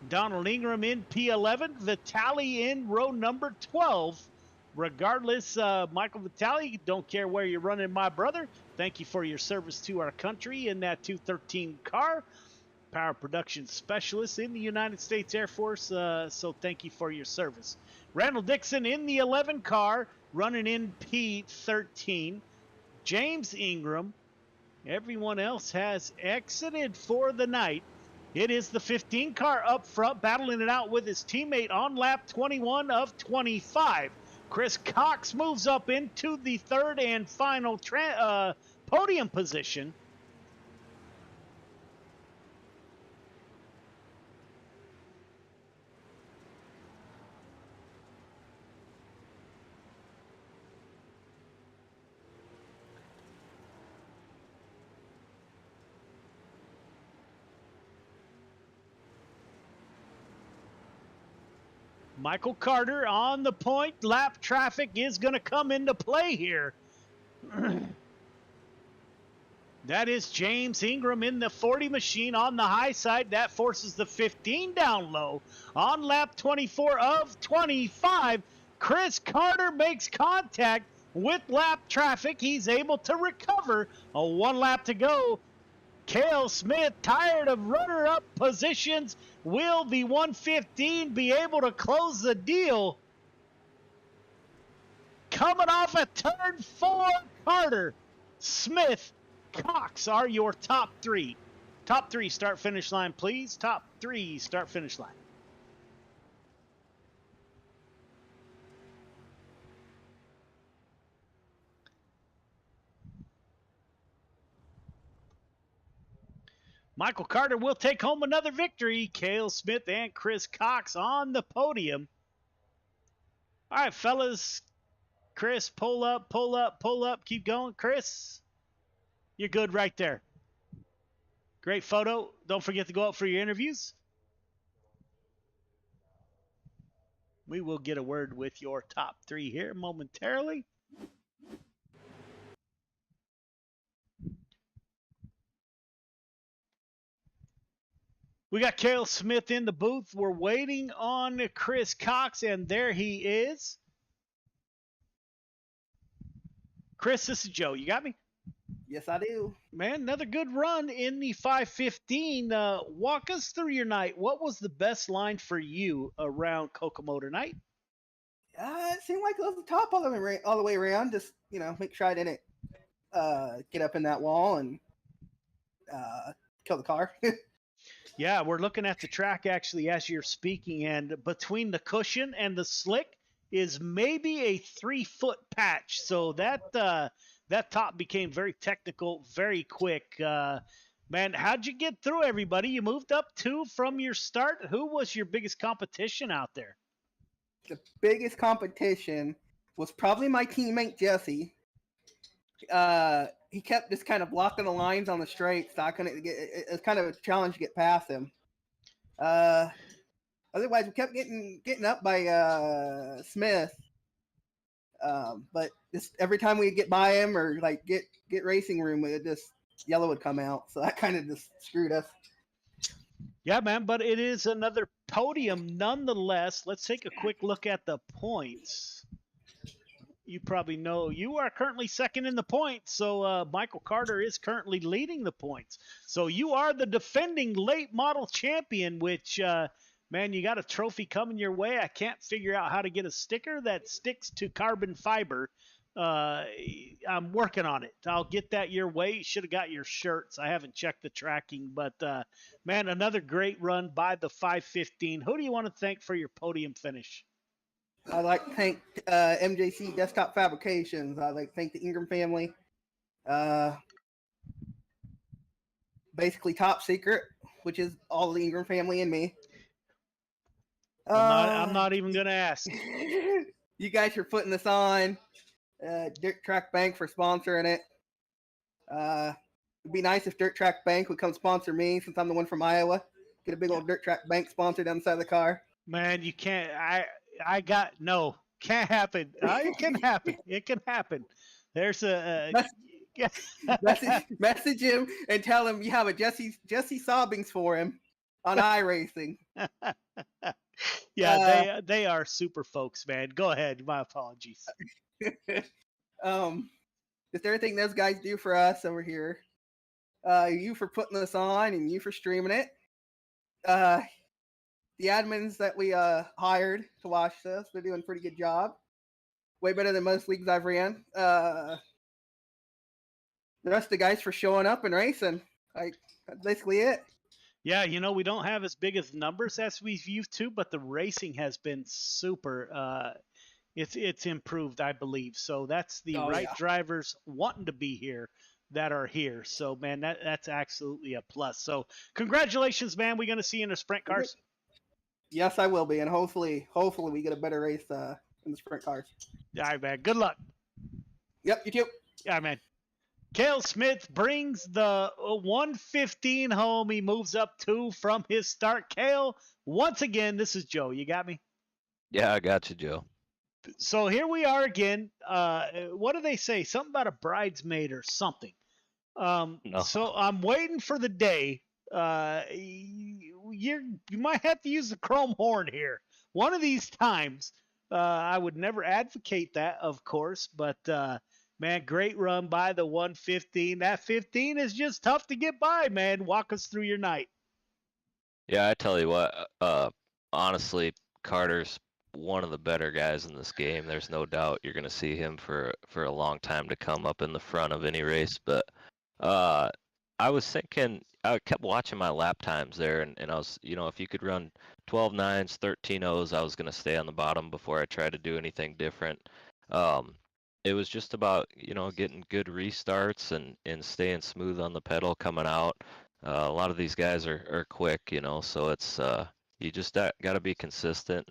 Donald Ingram in P11. Vitali in row number 12. Regardless, Michael Vitali, don't care where you're running, my brother. Thank you for your service to our country in that 213 car. Power production specialist in the United States Air Force, so thank you for your service. Randall Dixon in the 11 car, running in P13. James Ingram. Everyone else has exited for the night. It is the 15 car up front, battling it out with his teammate on lap 21 of 25. Chris Cox moves up into the third and final podium position. Michael Carter on the point. Lap traffic is going to come into play here. That is James Ingram in the 40 machine on the high side. That forces the 15 down low. On lap 24 of 25, Chris Carter makes contact with lap traffic. He's able to recover. A 1 lap to go. Cale Smith, tired of runner-up positions. Will the 115 be able to close the deal? Coming off a turn 4, Carter, Smith, Cox are your top three. Top three start-finish line, please. Top three start-finish line. Michael Carter will take home another victory. Cale Smith and Chris Cox on the podium. All right, fellas. Chris, pull up, pull up, pull up. Keep going. Chris, you're good right there. Great photo. Don't forget to go out for your interviews. We will get a word with your top three here momentarily. We got Cale Smith in the booth. We're waiting on Chris Cox, and there he is. Chris, this is Joe. You got me? Yes, I do. Man, another good run in the 515. Walk us through your night. What was the best line for you around Kokomo tonight? It seemed like it was the top all the way around. Just, make sure I didn't get up in that wall and kill the car. Yeah, we're looking at the track actually as you're speaking, and between the cushion and the slick is maybe a 3-foot patch. So that top became very technical, very quick. Man, how'd you get through everybody? You moved up 2 from your start. Who was your biggest competition out there? The biggest competition was probably my teammate Jesse. He kept just kind of blocking the lines on the straight, so I couldn't get. It's kind of a challenge to get past him. Otherwise, we kept getting up by Smith. But just every time we get by him or like get racing room, it just yellow would come out. So that kind of just screwed us. Yeah, man, but it is another podium nonetheless. Let's take a quick look at the points. You probably know you are currently second in the points, so Michael Carter is currently leading the points. So you are the defending late model champion, which, man, you got a trophy coming your way. I can't figure out how to get a sticker that sticks to carbon fiber. I'm working on it. I'll get that your way. You should have got your shirts. I haven't checked the tracking, but, man, another great run by the 515. Who do you want to thank for your podium finish? I'd like to thank MJC Desktop Fabrications. I'd like to thank the Ingram family. Basically Top Secret, which is all the Ingram family and me. I'm not even gonna ask. You guys for putting this on. Dirt Track Bank for sponsoring it. It'd be nice if Dirt Track Bank would come sponsor me since I'm the one from Iowa. Get a big old Dirt Track Bank sponsored on the side of the car. Man, you can't. I got no. Can't happen. It can happen. It can happen. There's a. Message him and tell him you have a Jesse Sobbings for him on iRacing. Yeah, they are super folks, man. Go ahead. My apologies. Just everything those guys do for us over here. You for putting this on and you for streaming it. The admins that we hired to watch this, they're doing a pretty good job. Way better than most leagues I've ran. The rest of the guys for showing up and racing. That's basically it. Yeah, we don't have as big as numbers as we've used to, but the racing has been super. It's improved, I believe. So that's the drivers wanting to be here that are here. So man, that's absolutely a plus. So congratulations, man. We're gonna see you in the sprint cars. Yes, I will be, and hopefully we get a better race in the sprint cars. All right, man. Good luck. Yep, you too. Yeah, man. Cale Smith brings the 115 home. He moves up 2 from his start. Cale, once again, this is Joe. You got me? Yeah, I got you, Joe. So here we are again. What do they say? Something about a bridesmaid or something. No. So I'm waiting for the day. You might have to use the chrome horn here. One of these times. I would never advocate that, of course, but man, great run by the 115. That 15 is just tough to get by, man. Walk us through your night. Yeah, I tell you what, honestly, Carter's one of the better guys in this game. There's no doubt you're going to see him for a long time to come up in the front of any race. But I was thinking, I kept watching my lap times there, and I was, if you could run 12 nines, 13 O's, I was going to stay on the bottom before I tried to do anything different. It was just about, getting good restarts and staying smooth on the pedal coming out. A lot of these guys are quick, so it's you just got to be consistent,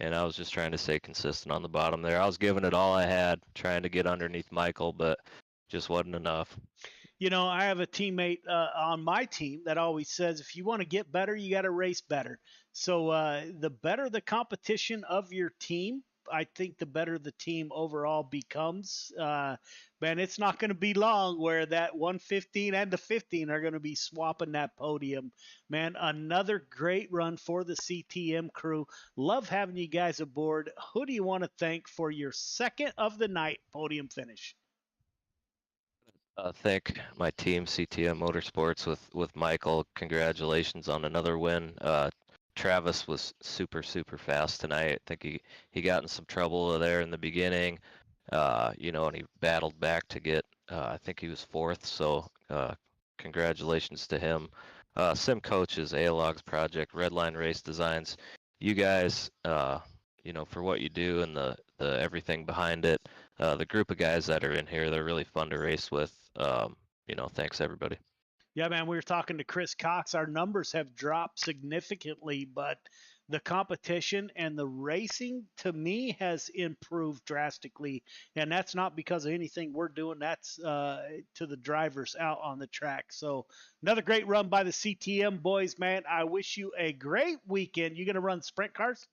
and I was just trying to stay consistent on the bottom there. I was giving it all I had, trying to get underneath Michael, but just wasn't enough. I have a teammate on my team that always says, if you want to get better, you got to race better. So the better the competition of your team, I think the better the team overall becomes. Man, it's not going to be long where that 115 and the 15 are going to be swapping that podium. Man, another great run for the CTM crew. Love having you guys aboard. Who do you want to thank for your second of the night podium finish? Thank my team, CTM Motorsports, with Michael. Congratulations on another win. Travis was super fast tonight. I think he got in some trouble there in the beginning, and he battled back to get. I think he was 4th. So congratulations to him. Sim Coaches, A-Logs Project, Redline Race Designs. You guys, for what you do and the everything behind it. The group of guys that are in here, they're really fun to race with. Thanks everybody. Yeah, man, we were talking to Chris Cox. Our numbers have dropped significantly, but the competition and the racing, to me, has improved drastically. And that's not because of anything we're doing. That's to the drivers out on the track. So another great run by the CTM boys, man. I wish you a great weekend. You going to run sprint cars?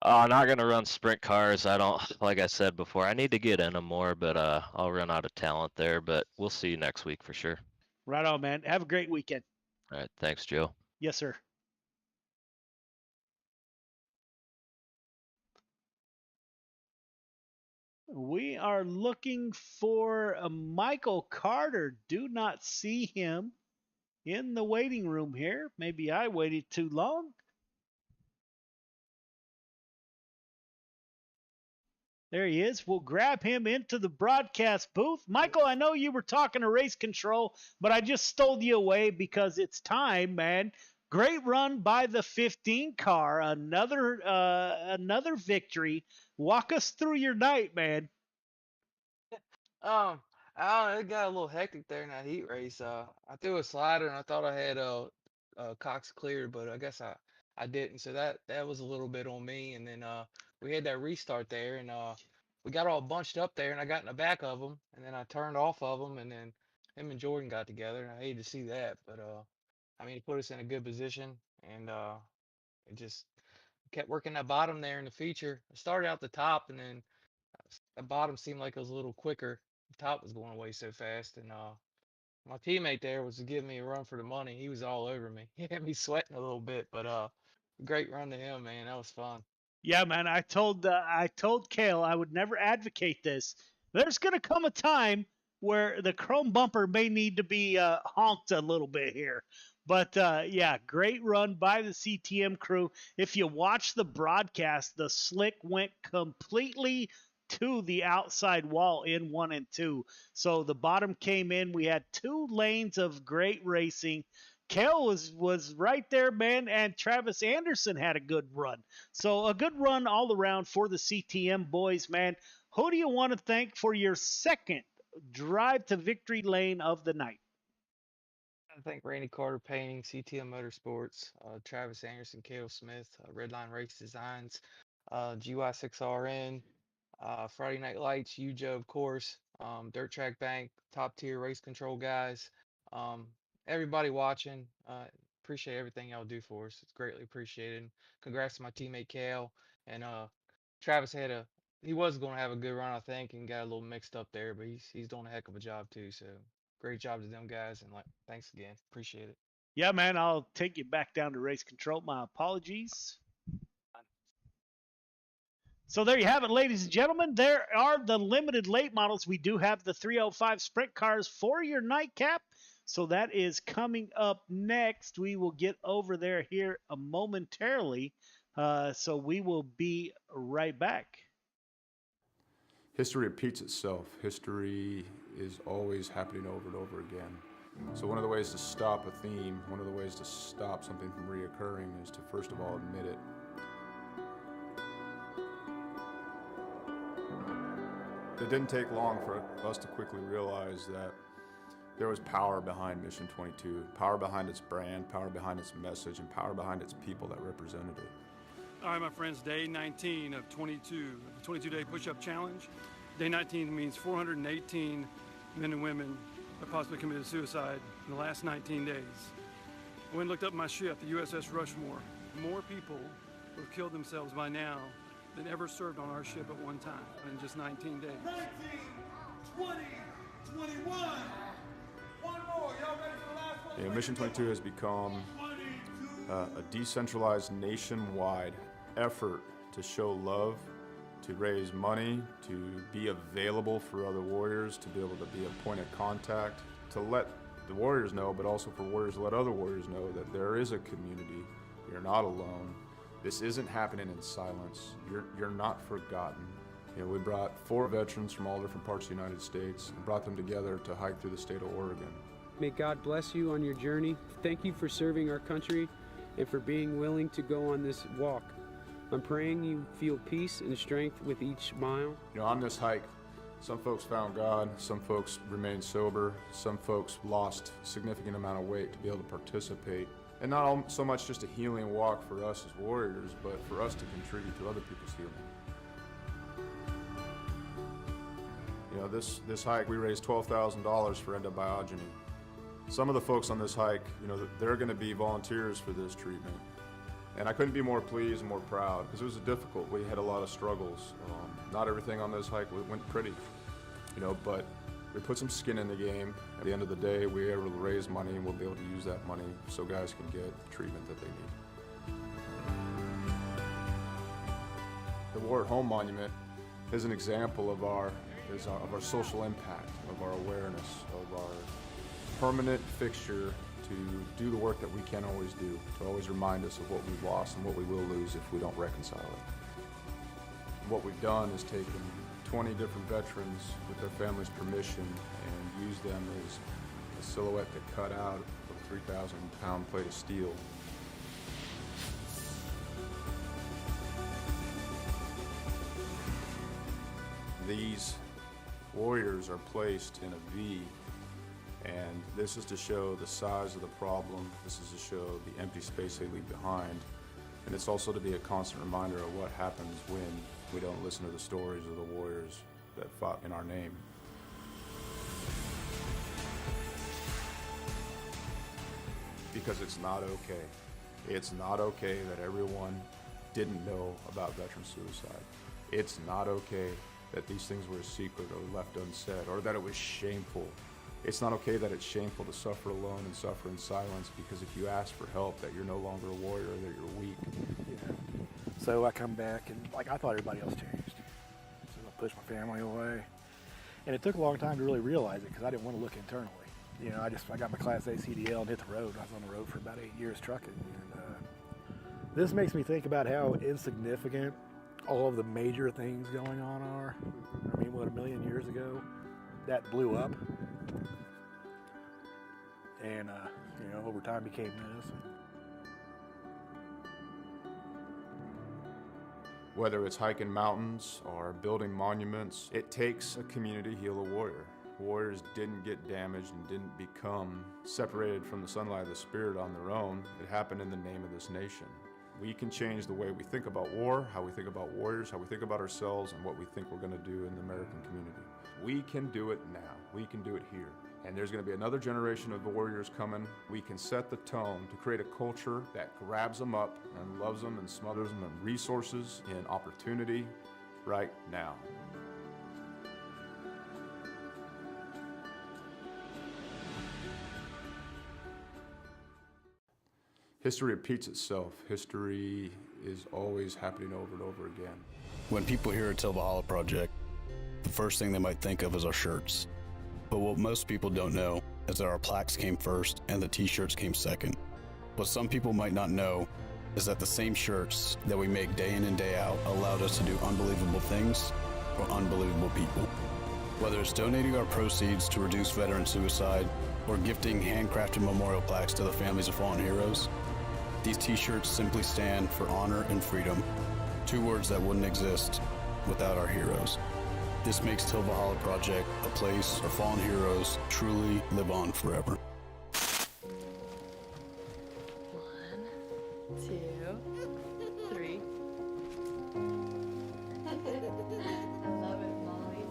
I'm not going to run sprint cars. I don't, like I said before, I need to get in them more, but I'll run out of talent there. But we'll see you next week for sure. Right on, man. Have a great weekend. All right. Thanks, Joe. Yes, sir. We are looking for Michael Carter. Do not see him in the waiting room here. Maybe I waited too long. There he is. We'll grab him into the broadcast booth. Michael, I know you were talking to race control, but I just stole you away because it's time, man. Great run by the 15 car. Another victory. Walk us through your night, man. I don't know, it got a little hectic there in that heat race. I threw a slider and I thought I had Cox cleared, but I guess I I didn't. So that was a little bit on me. And then we had that restart there, and we got all bunched up there, and I got in the back of them, and then I turned off of them, and then him and Jordan got together, and I hated to see that, but I mean, it put us in a good position, and it just kept working that bottom there in the feature. I started out the top, and then the bottom seemed like it was a little quicker. The top was going away so fast, and my teammate there was giving me a run for the money. He was all over me. He had me sweating a little bit, but great run to him, man. That was fun. Yeah, man. I told Kale I would never advocate this. There's gonna come a time where the chrome bumper may need to be honked a little bit here. But yeah, great run by the CTM crew. If you watch the broadcast, the slick went completely to the outside wall in 1 and 2. So the bottom came in. We had 2 lanes of great racing. Kale was right there, man, and Travis Anderson had a good run. So a good run all around for the CTM boys, man. Who do you want to thank for your second drive to victory lane of the night? I thank Randy Carter Painting, CTM Motorsports, Travis Anderson, Kale Smith, Redline Race Designs, GY6RN, Friday Night Lights, UJO, of course, Dirt Track Bank, top tier race control guys, everybody watching. Appreciate everything y'all do for us. It's greatly appreciated. Congrats to my teammate Kale, and Travis he was going to have a good run, I think, and got a little mixed up there, but he's doing a heck of a job too. So great job to them guys, and thanks again. Appreciate it. Yeah, man, I'll take you back down to race control. My apologies. So there you have it, ladies and gentlemen. There are the limited late models. We do have the 305 sprint cars for your nightcap. So that is coming up next. We will get over there here momentarily. So we will be right back. History repeats itself. History is always happening over and over again. So one of the ways to stop a theme, one of the ways to stop something from reoccurring is to first of all admit it. It didn't take long for us to quickly realize that there was power behind Mission 22, power behind its brand, power behind its message, and power behind its people that represented it. All right, my friends, day 19 of 22, the 22-day push-up challenge. Day 19 means 418 men and women have possibly committed suicide in the last 19 days. I went and looked up my ship, the USS Rushmore. More people who have killed themselves by now than ever served on our ship at one time in just 19 days. 19, 20, 21. One more. Y'all ready for the last one? Mission 22 has become a decentralized nationwide effort to show love, to raise money, to be available for other warriors, to be able to be a point of contact, to let the warriors know, but also for warriors to let other warriors know that there is a community. You're not alone. This isn't happening in silence. You're not forgotten. You know, we brought 4 veterans from all different parts of the United States and brought them together to hike through the state of Oregon. May God bless you on your journey. Thank you for serving our country and for being willing to go on this walk. I'm praying you feel peace and strength with each mile. You know, on this hike, some folks found God, some folks remained sober, some folks lost a significant amount of weight to be able to participate. And not so much just a healing walk for us as warriors, but for us to contribute to other people's healing. You know, this hike, we raised $12,000 for endobiogeny. Some of the folks on this hike, you know, they're going to be volunteers for this treatment. And I couldn't be more pleased and more proud because it was difficult. We had a lot of struggles. Not everything on this hike went pretty, you know, but we put some skin in the game. At the end of the day, we were able to raise money and we'll be able to use that money so guys can get treatment that they need. The War at Home Monument is an example of our social impact, of our awareness, of our permanent fixture to do the work that we can't always do, to always remind us of what we've lost and what we will lose if we don't reconcile it. What we've done is taken 20 different veterans with their families' permission and used them as a silhouette to cut out of a 3,000-pound plate of steel. These warriors are placed in a V, and this is to show the size of the problem. This is to show the empty space they leave behind. And it's also to be a constant reminder of what happens when we don't listen to the stories of the warriors that fought in our name. Because it's not okay. It's not okay that everyone didn't know about veteran suicide. It's not okay that these things were a secret or left unsaid, or that it was shameful. It's not okay that it's shameful to suffer alone and suffer in silence, because if you ask for help, that you're no longer a warrior, that you're weak. Yeah. So I come back and like I thought everybody else changed. So I pushed my family away. And it took a long time to really realize it because I didn't want to look internally. You know, I got my Class A CDL and hit the road. I was on the road for about 8 years trucking. And this makes me think about how insignificant all of the major things going on are. I mean, what, 1 million years ago, that blew up. And, you know, over time became this. Whether it's hiking mountains or building monuments, it takes a community to heal a warrior. Warriors didn't get damaged and didn't become separated from the sunlight of the spirit on their own. It happened in the name of this nation. We can change the way we think about war, how we think about warriors, how we think about ourselves, and what we think we're going to do in the American community. We can do it now. We can do it here. And there's going to be another generation of warriors coming. We can set the tone to create a culture that grabs them up and loves them and smothers them in resources, in opportunity, right now. History repeats itself. History is always happening over and over again. When people hear a Till Valhalla project, the first thing they might think of is our shirts. But what most people don't know is that our plaques came first and the t-shirts came second. What some people might not know is that the same shirts that we make day in and day out allowed us to do unbelievable things for unbelievable people. Whether it's donating our proceeds to reduce veteran suicide or gifting handcrafted memorial plaques to the families of fallen heroes, these t-shirts simply stand for honor and freedom, 2 words that wouldn't exist without our heroes. This makes Till Valhalla Project a place where fallen heroes truly live on forever. 1, 2, 3. I love it, Molly.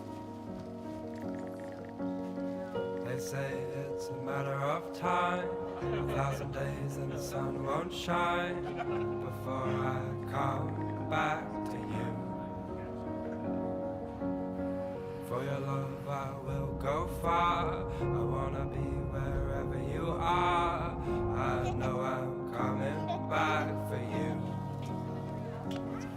They say it's a matter of time, 1,000 days and the sun won't shine before I come back to you. For your love I will go far, I wanna be wherever you are. I know I'm coming back for you.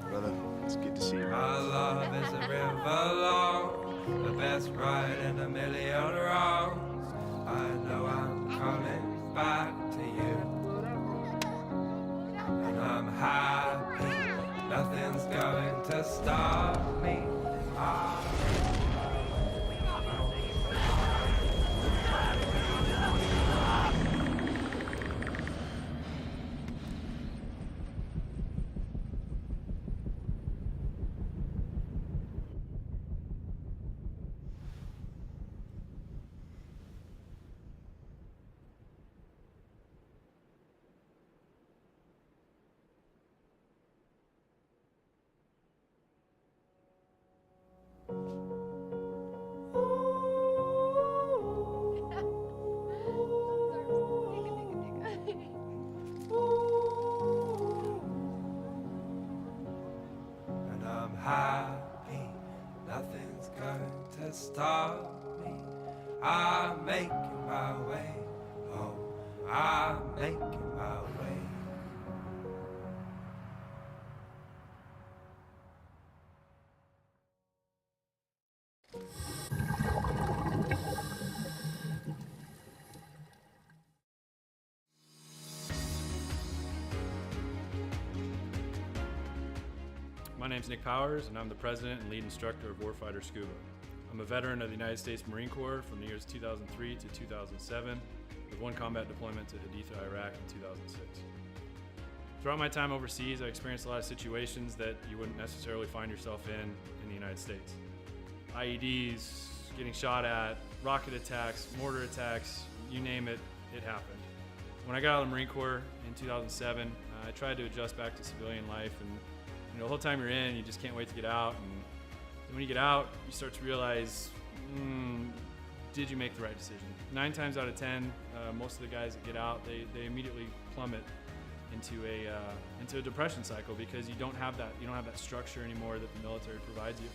Brother, it's good to see you. My love is a river long, the best ride in a million wrongs. I know I'm coming back to you. And I'm happy, nothing's going to stop me. And I'm happy, nothing's going to stop me. I'm making my way home. I'm making my way. My name's Nick Powers, and I'm the president and lead instructor of Warfighter Scuba. I'm a veteran of the United States Marine Corps from the years 2003 to 2007, with 1 combat deployment to Haditha, Iraq in 2006. Throughout my time overseas, I experienced a lot of situations that you wouldn't necessarily find yourself in the United States. IEDs, getting shot at, rocket attacks, mortar attacks, you name it, it happened. When I got out of the Marine Corps in 2007, I tried to adjust back to civilian life, and the whole time you're in, you just can't wait to get out. And when you get out, you start to realize, did you make the right decision? 9 times out of 10, most of the guys that get out, they immediately plummet into a depression cycle because you don't have that structure anymore that the military provides you.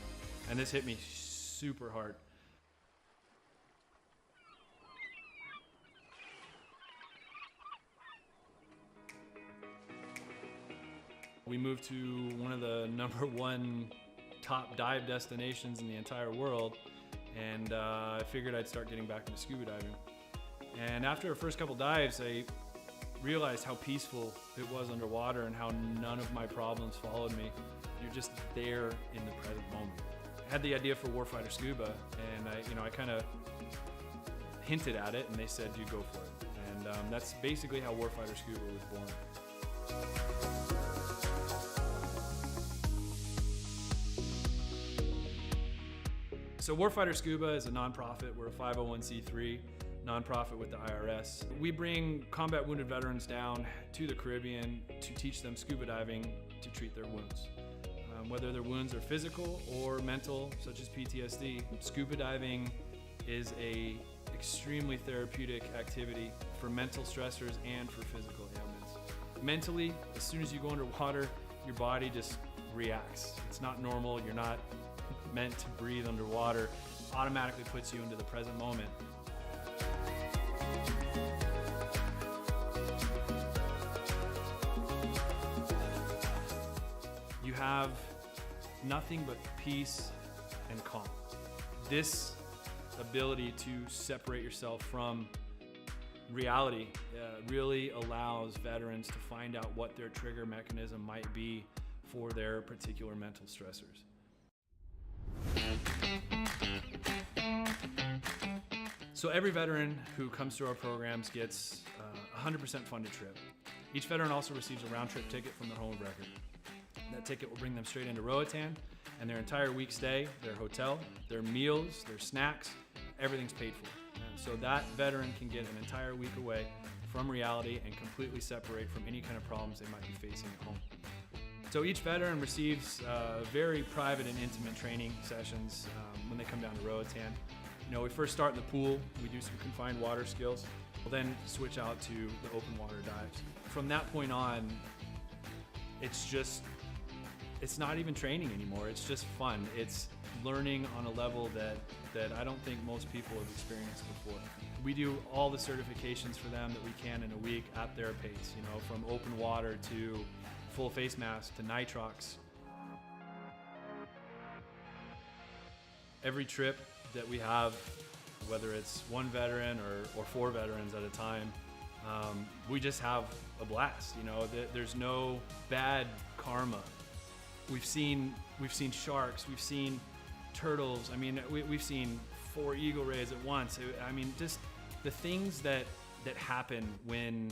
And this hit me super hard. We moved to one of the #1 top dive destinations in the entire world, and I figured I'd start getting back into scuba diving. And after our first couple dives, I realized how peaceful it was underwater and how none of my problems followed me. You're just there in the present moment. I had the idea for Warfighter Scuba, and I kind of hinted at it, and they said, "You go for it." And that's basically how Warfighter Scuba was born. So Warfighter Scuba is a nonprofit. We're a 501c3 nonprofit with the IRS. We bring combat wounded veterans down to the Caribbean to teach them scuba diving to treat their wounds. Whether their wounds are physical or mental, such as PTSD, scuba diving is a extremely therapeutic activity for mental stressors and for physical ailments. Mentally, as soon as you go underwater, your body just reacts. It's not normal. You're not meant to breathe underwater. Automatically puts you into the present moment. You have nothing but peace and calm. This ability to separate yourself from reality really allows veterans to find out what their trigger mechanism might be for their particular mental stressors. So every veteran who comes through our programs gets a 100% funded trip. Each veteran also receives a round-trip ticket from their home of record. That ticket will bring them straight into Roatan, and their entire week stay, their hotel, their meals, their snacks, everything's paid for. So that veteran can get an entire week away from reality and completely separate from any kind of problems they might be facing at home. So each veteran receives very private and intimate training sessions when they come down to Roatan. We first start in the pool. We do some confined water skills. We'll then switch out to the open water dives. From that point on, it's not even training anymore. It's just fun. It's learning on a level that I don't think most people have experienced before. We do all the certifications for them that we can in a week at their pace, from open water to full face mask to nitrox. Every trip that we have, whether it's one veteran or 4 veterans at a time, we just have a blast. There's no bad karma. We've seen sharks, we've seen turtles. We've seen 4 eagle rays at once. Just the things that happen when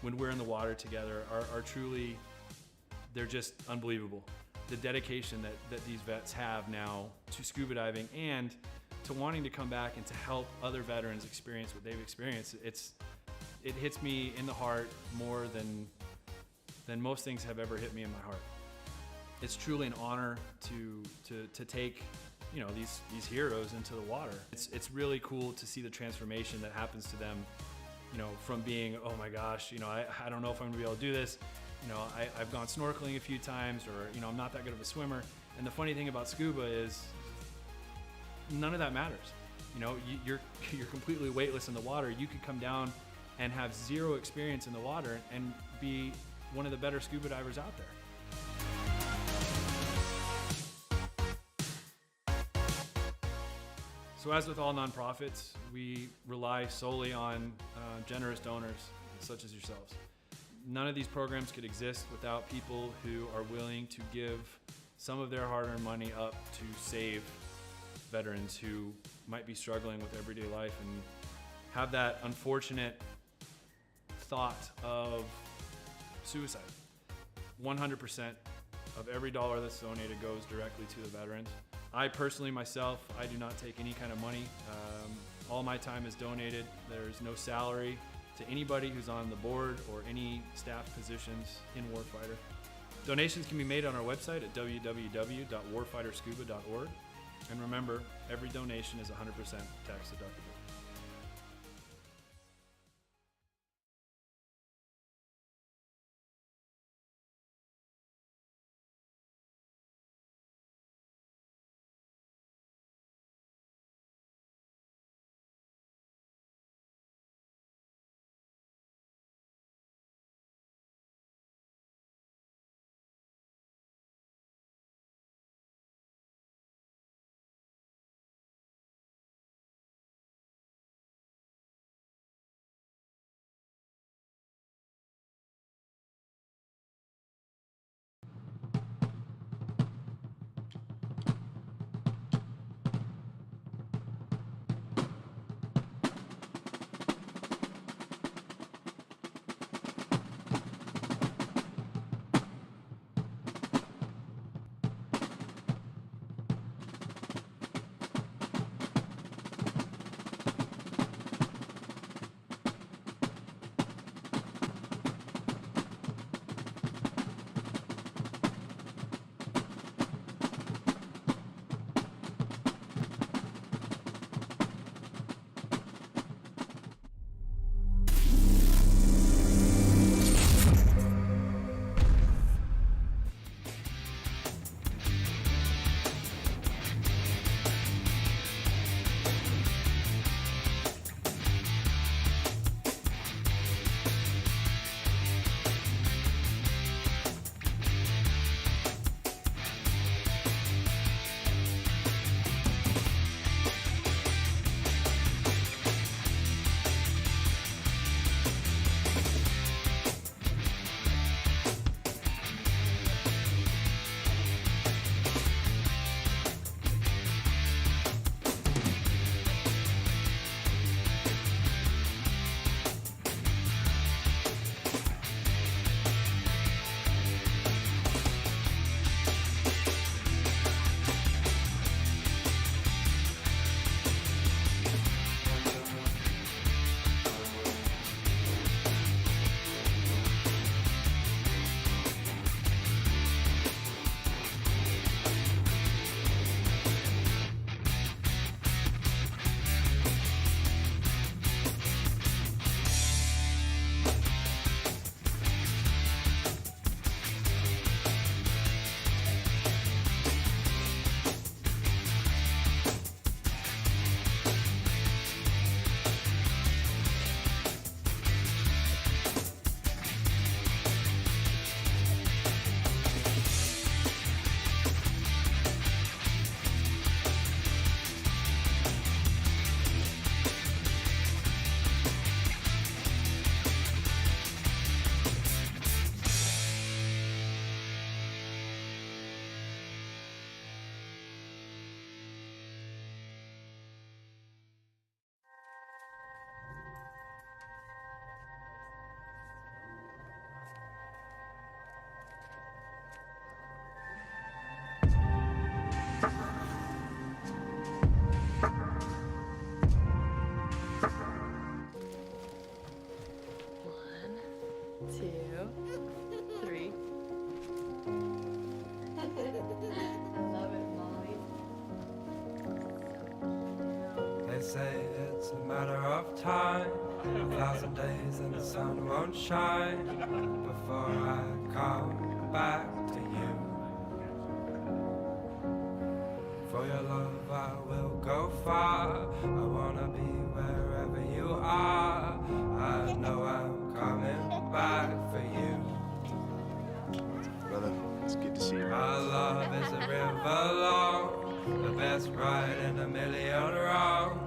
we're in the water together are truly, they're just unbelievable. The dedication that these vets have now to scuba diving and to wanting to come back and to help other veterans experience what they've experienced, it hits me in the heart more than most things have ever hit me in my heart. It's truly an honor to take these heroes into the water. It's really cool to see the transformation that happens to them, from being, oh my gosh, I don't know if I'm gonna be able to do this. I've gone snorkeling a few times, or I'm not that good of a swimmer. And the funny thing about scuba is none of that matters. You're completely weightless in the water. You could come down and have 0 experience in the water and be one of the better scuba divers out there. So as with all nonprofits, we rely solely on generous donors such as yourselves. None of these programs could exist without people who are willing to give some of their hard-earned money up to save veterans who might be struggling with everyday life and have that unfortunate thought of suicide. 100% of every dollar that's donated goes directly to the veterans. I personally, myself, I do not take any kind of money. All my time is donated. There's no salary. to anybody who's on the board or any staff positions in Warfighter. Donations can be made on our website at www.warfighterscuba.org. And remember, every donation is 100% tax deductible. say it's a matter of time. 1,000 days and the sun won't shine before I come back to you. For your love I will go far. I wanna be wherever you are. I know I'm coming back for you. Brother, it's good to see you. My love is a river long, the best ride in a million wrongs.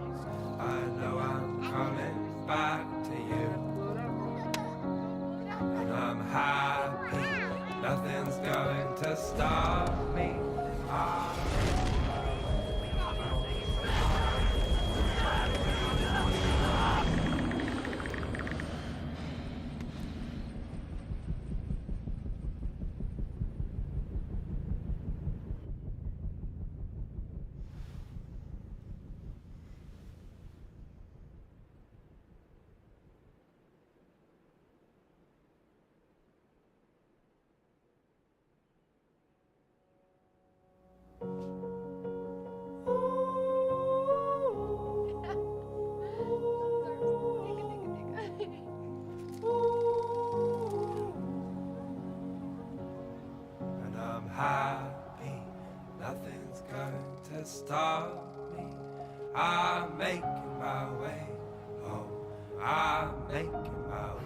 I know I'm coming back to you. And I'm happy, nothing's going to stop me. I'm making my way home. I'm making my way.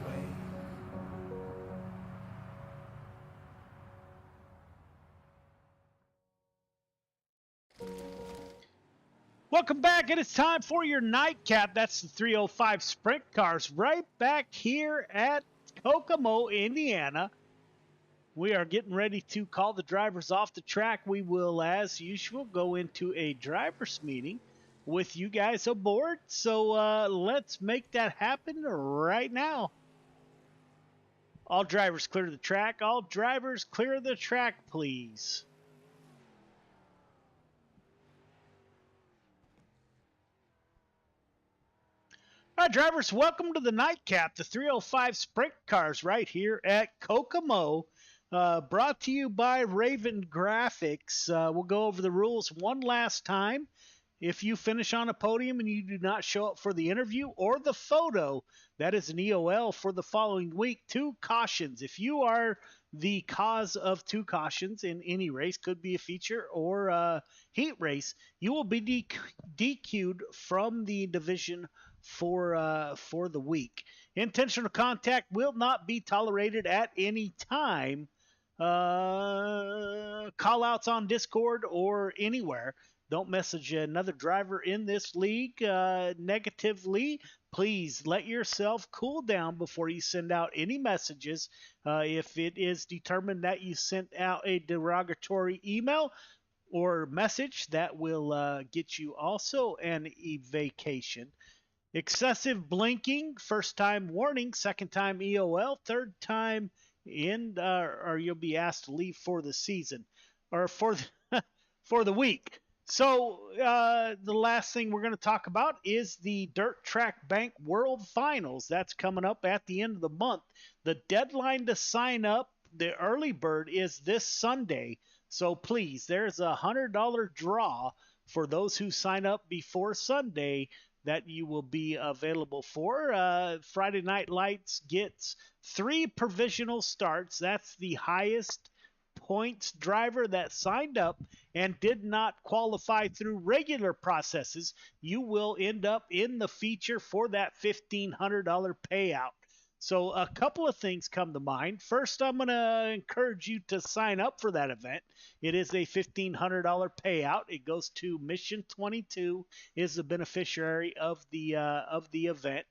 Welcome back, and it's time for your nightcap. That's the 305 Sprint Cars right back here at Kokomo, Indiana. We are getting ready to call the drivers off the track. We will, as usual, go into a driver's meeting with you guys aboard. So let's make that happen right now. All drivers clear the track. All drivers clear the track, please. All right, drivers, welcome to the nightcap, the 305 Sprint Cars right here at Kokomo. Brought to you by Raven Graphics. We'll go over the rules one last time. If you finish on a podium and you do not show up for the interview or the photo, that is an EOL for the following week. 2 cautions. If you are the cause of 2 cautions in any race, could be a feature or a heat race, you will be DQ'd from the division for the week. Intentional contact will not be tolerated at any time. Call outs on Discord or anywhere. Don't message another driver in this league negatively. Please let yourself cool down before you send out any messages. If it is determined that you sent out a derogatory email or message, that will get you also an evacation. Excessive blinking, first time warning, second time EOL, third time or you'll be asked to leave for the season or for the week. So the last thing we're going to talk about is the Dirt Track Bank World Finals. That's coming up at the end of the month. The deadline to sign up, the early bird, is this Sunday. So please, there's a $100 draw for those who sign up before Sunday that you will be available for. Friday Night Lights gets 3 provisional starts. That's the highest points driver that signed up and did not qualify through regular processes. You will end up in the feature for that $1,500 payout. So a couple of things come to mind. First, I'm going to encourage you to sign up for that event. It is a $1,500 payout. It goes to Mission 22, is the beneficiary of the event.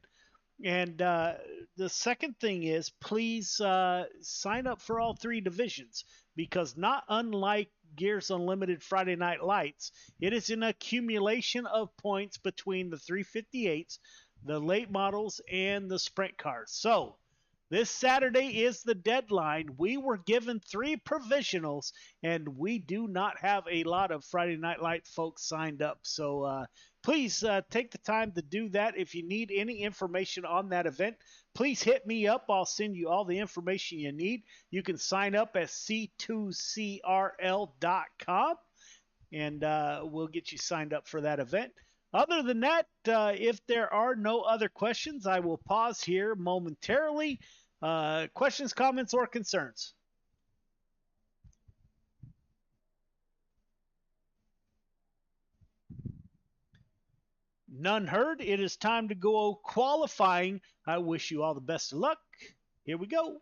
And the second thing is, please sign up for all 3 divisions, because not unlike Gears Unlimited Friday Night Lights, it is an accumulation of points between the 358s, the late models, and the sprint cars. So this Saturday is the deadline. We were given 3 provisionals, and we do not have a lot of Friday Night Light folks signed up. So please take the time to do that. If you need any information on that event, please hit me up. I'll send you all the information you need. You can sign up at c2crl.com, and we'll get you signed up for that event. Other than that, if there are no other questions, I will pause here momentarily. Questions, comments, or concerns? None heard. It is time to go qualifying. I wish you all the best of luck. Here we go.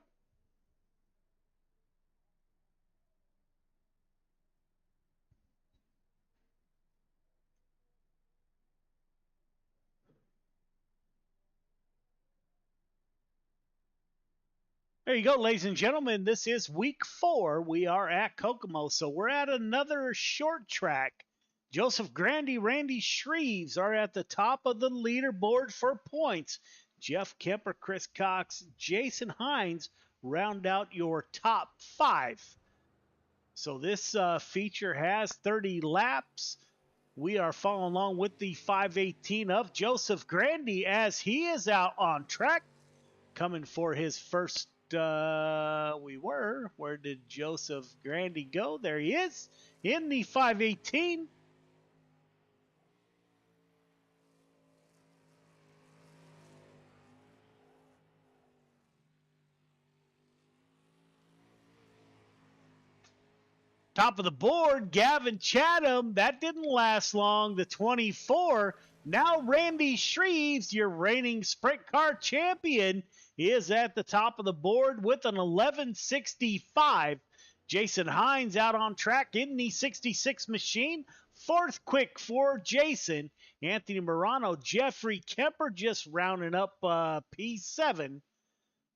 There you go, ladies and gentlemen. This is week 4. We are at Kokomo, so we're at another short track. Joseph Grandy, Randy Shreves are at the top of the leaderboard for points. Jeff Kemper, Chris Cox, Jason Hines round out your top 5. So this feature has 30 laps. We are following along with the 518 of Joseph Grandy as he is out on track, coming for his first. Where did Joseph Grandy go? There he is in the 518. Top of the board, Gavin Chatham. That didn't last long. The 24. Now Randy Shreves, your reigning sprint car champion, is at the top of the board with an 11:65. Jason Hines out on track in the 66 machine. Fourth quick for Jason. Anthony Morano, Jeffrey Kemper just rounding up P7.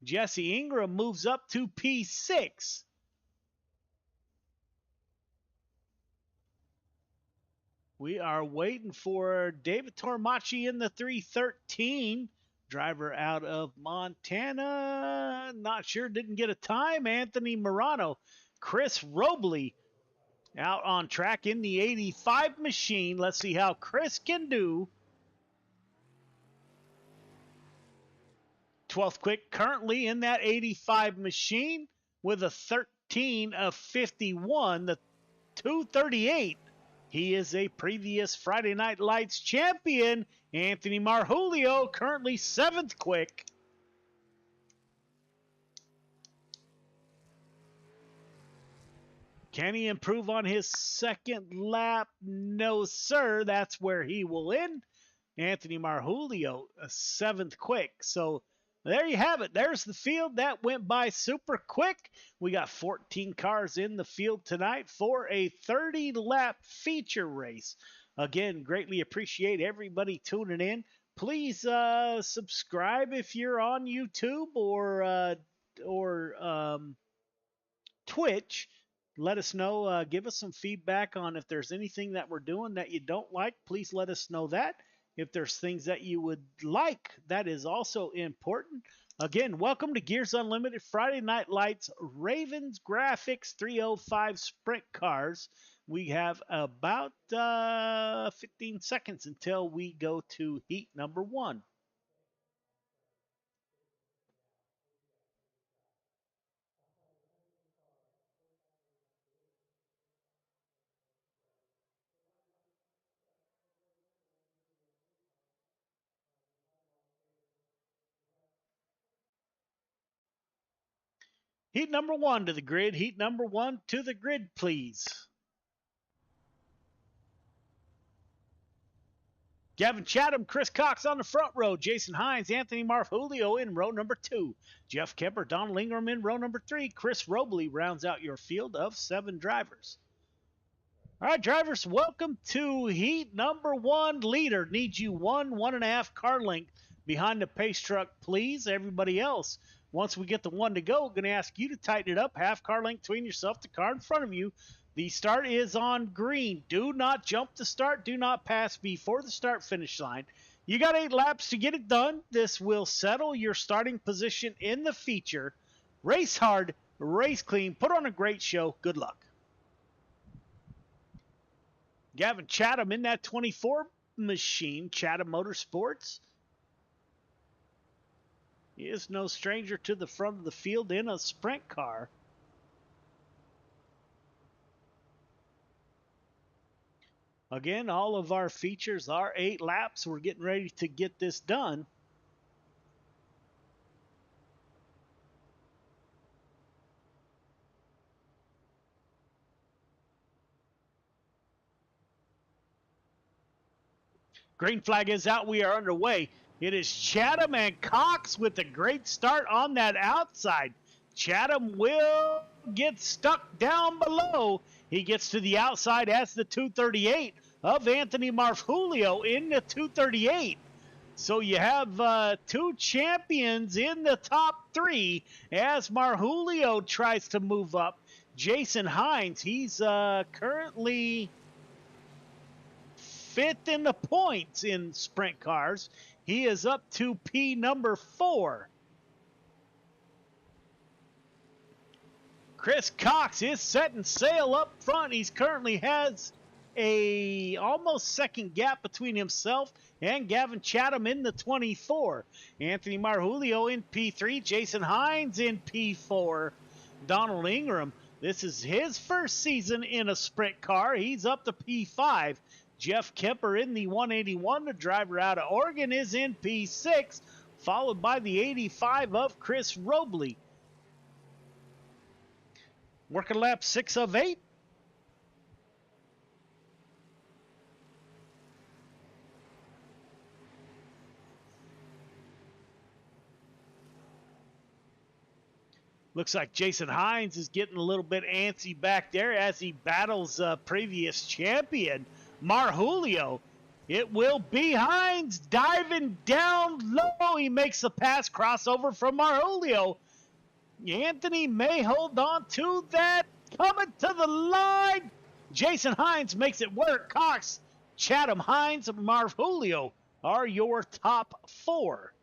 Jesse Ingram moves up to P6. We are waiting for David Tormachi in the 313. Driver out of Montana. Not sure, didn't get a time. Anthony Morano. Chris Robley out on track in the 85 machine. Let's see how Chris can do. 12th quick currently in that 85 machine with a 13 of 51. The 238. He is a previous Friday Night Lights champion. Anthony Marjulio currently 7th quick. Can he improve on his second lap? No, sir. That's where he will end. Anthony Marjulio, a 7th quick. So there you have it. There's the field. That went by super quick. We got 14 cars in the field tonight for a 30-lap feature race. Again, greatly appreciate everybody tuning in. Please subscribe if you're on YouTube or Twitch. Let us know. Give us some feedback on if there's anything that we're doing that you don't like. Please let us know that. If there's things that you would like, that is also important. Again, welcome to Gears Unlimited Friday Night Lights Ravens Graphics 305 Sprint Cars. We have about 15 seconds until we go to heat number 1. Heat number 1 to the grid. Heat number 1 to the grid, please. Gavin Chatham, Chris Cox on the front row. Jason Hines, Anthony Marjulio in row number 2. Jeff Kemper, Donald Ingram in row number 3. Chris Robley rounds out your field of 7 drivers. All right, drivers, welcome to heat number 1. Leader needs you 1.5 car length behind the pace truck, please. Everybody else, once we get the 1 to go, going to ask you to tighten it up. Half car length between yourself, the car in front of you. The start is on green. Do not jump the start. Do not pass before the start-finish line. You got 8 laps to get it done. This will settle your starting position in the feature. Race hard, race clean, put on a great show. Good luck. Gavin Chatham in that 24 machine, Chatham Motorsports. He is no stranger to the front of the field in a sprint car. Again, all of our features are 8 laps. We're getting ready to get this done. Green flag is out. We are underway. It is Chatham and Cox with a great start on that outside. Chatham will get stuck down below. He gets to the outside as the 238 of Anthony Marjulio in the 238. So you have 2 champions in the top 3 as Marjulio tries to move up. Jason Hines, he's currently 5th in the points in sprint cars. He is up to P number 4. Chris Cox is setting sail up front. He's currently has a almost second gap between himself and Gavin Chatham in the 24. Anthony Marjulio in P3. Jason Hines in P4. Donald Ingram, this is his first season in a sprint car. He's up to P5. Jeff Kemper in the 181, the driver out of Oregon, is in P6, followed by the 85 of Chris Robley. Working lap 6 of 8. Looks like Jason Hines is getting a little bit antsy back there as he battles previous champion Marjulio. It will be Hines diving down low. He makes the pass crossover from Marjulio. Anthony may hold on to that. Coming to the line. Jason Hines makes it work. Cox, Chatham, Hines, Marjulio are your top 4.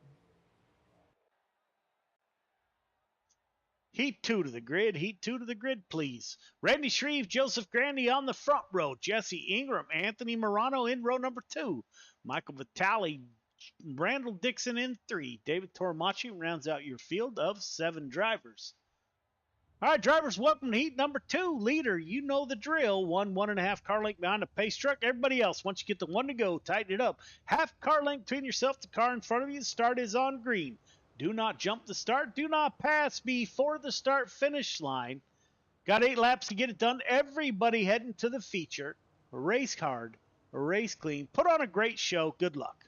Heat 2 to the grid. Heat 2 to the grid, please. Randy Shreve, Joseph Grandy on the front row. Jesse Ingram, Anthony Morano in row number 2. Michael Vitale, Randall Dixon in 3. David Tormachi rounds out your field of 7 drivers. All right, drivers, welcome to heat number 2. Leader, you know the drill. 1.5 car length behind the pace truck. Everybody else, once you get the 1 to go, tighten it up. Half car length between yourself, the car in front of you. The start is on green. Do not jump the start. Do not pass before the start-finish line. Got 8 laps to get it done. Everybody heading to the feature. Race hard, race clean. Put on a great show. Good luck.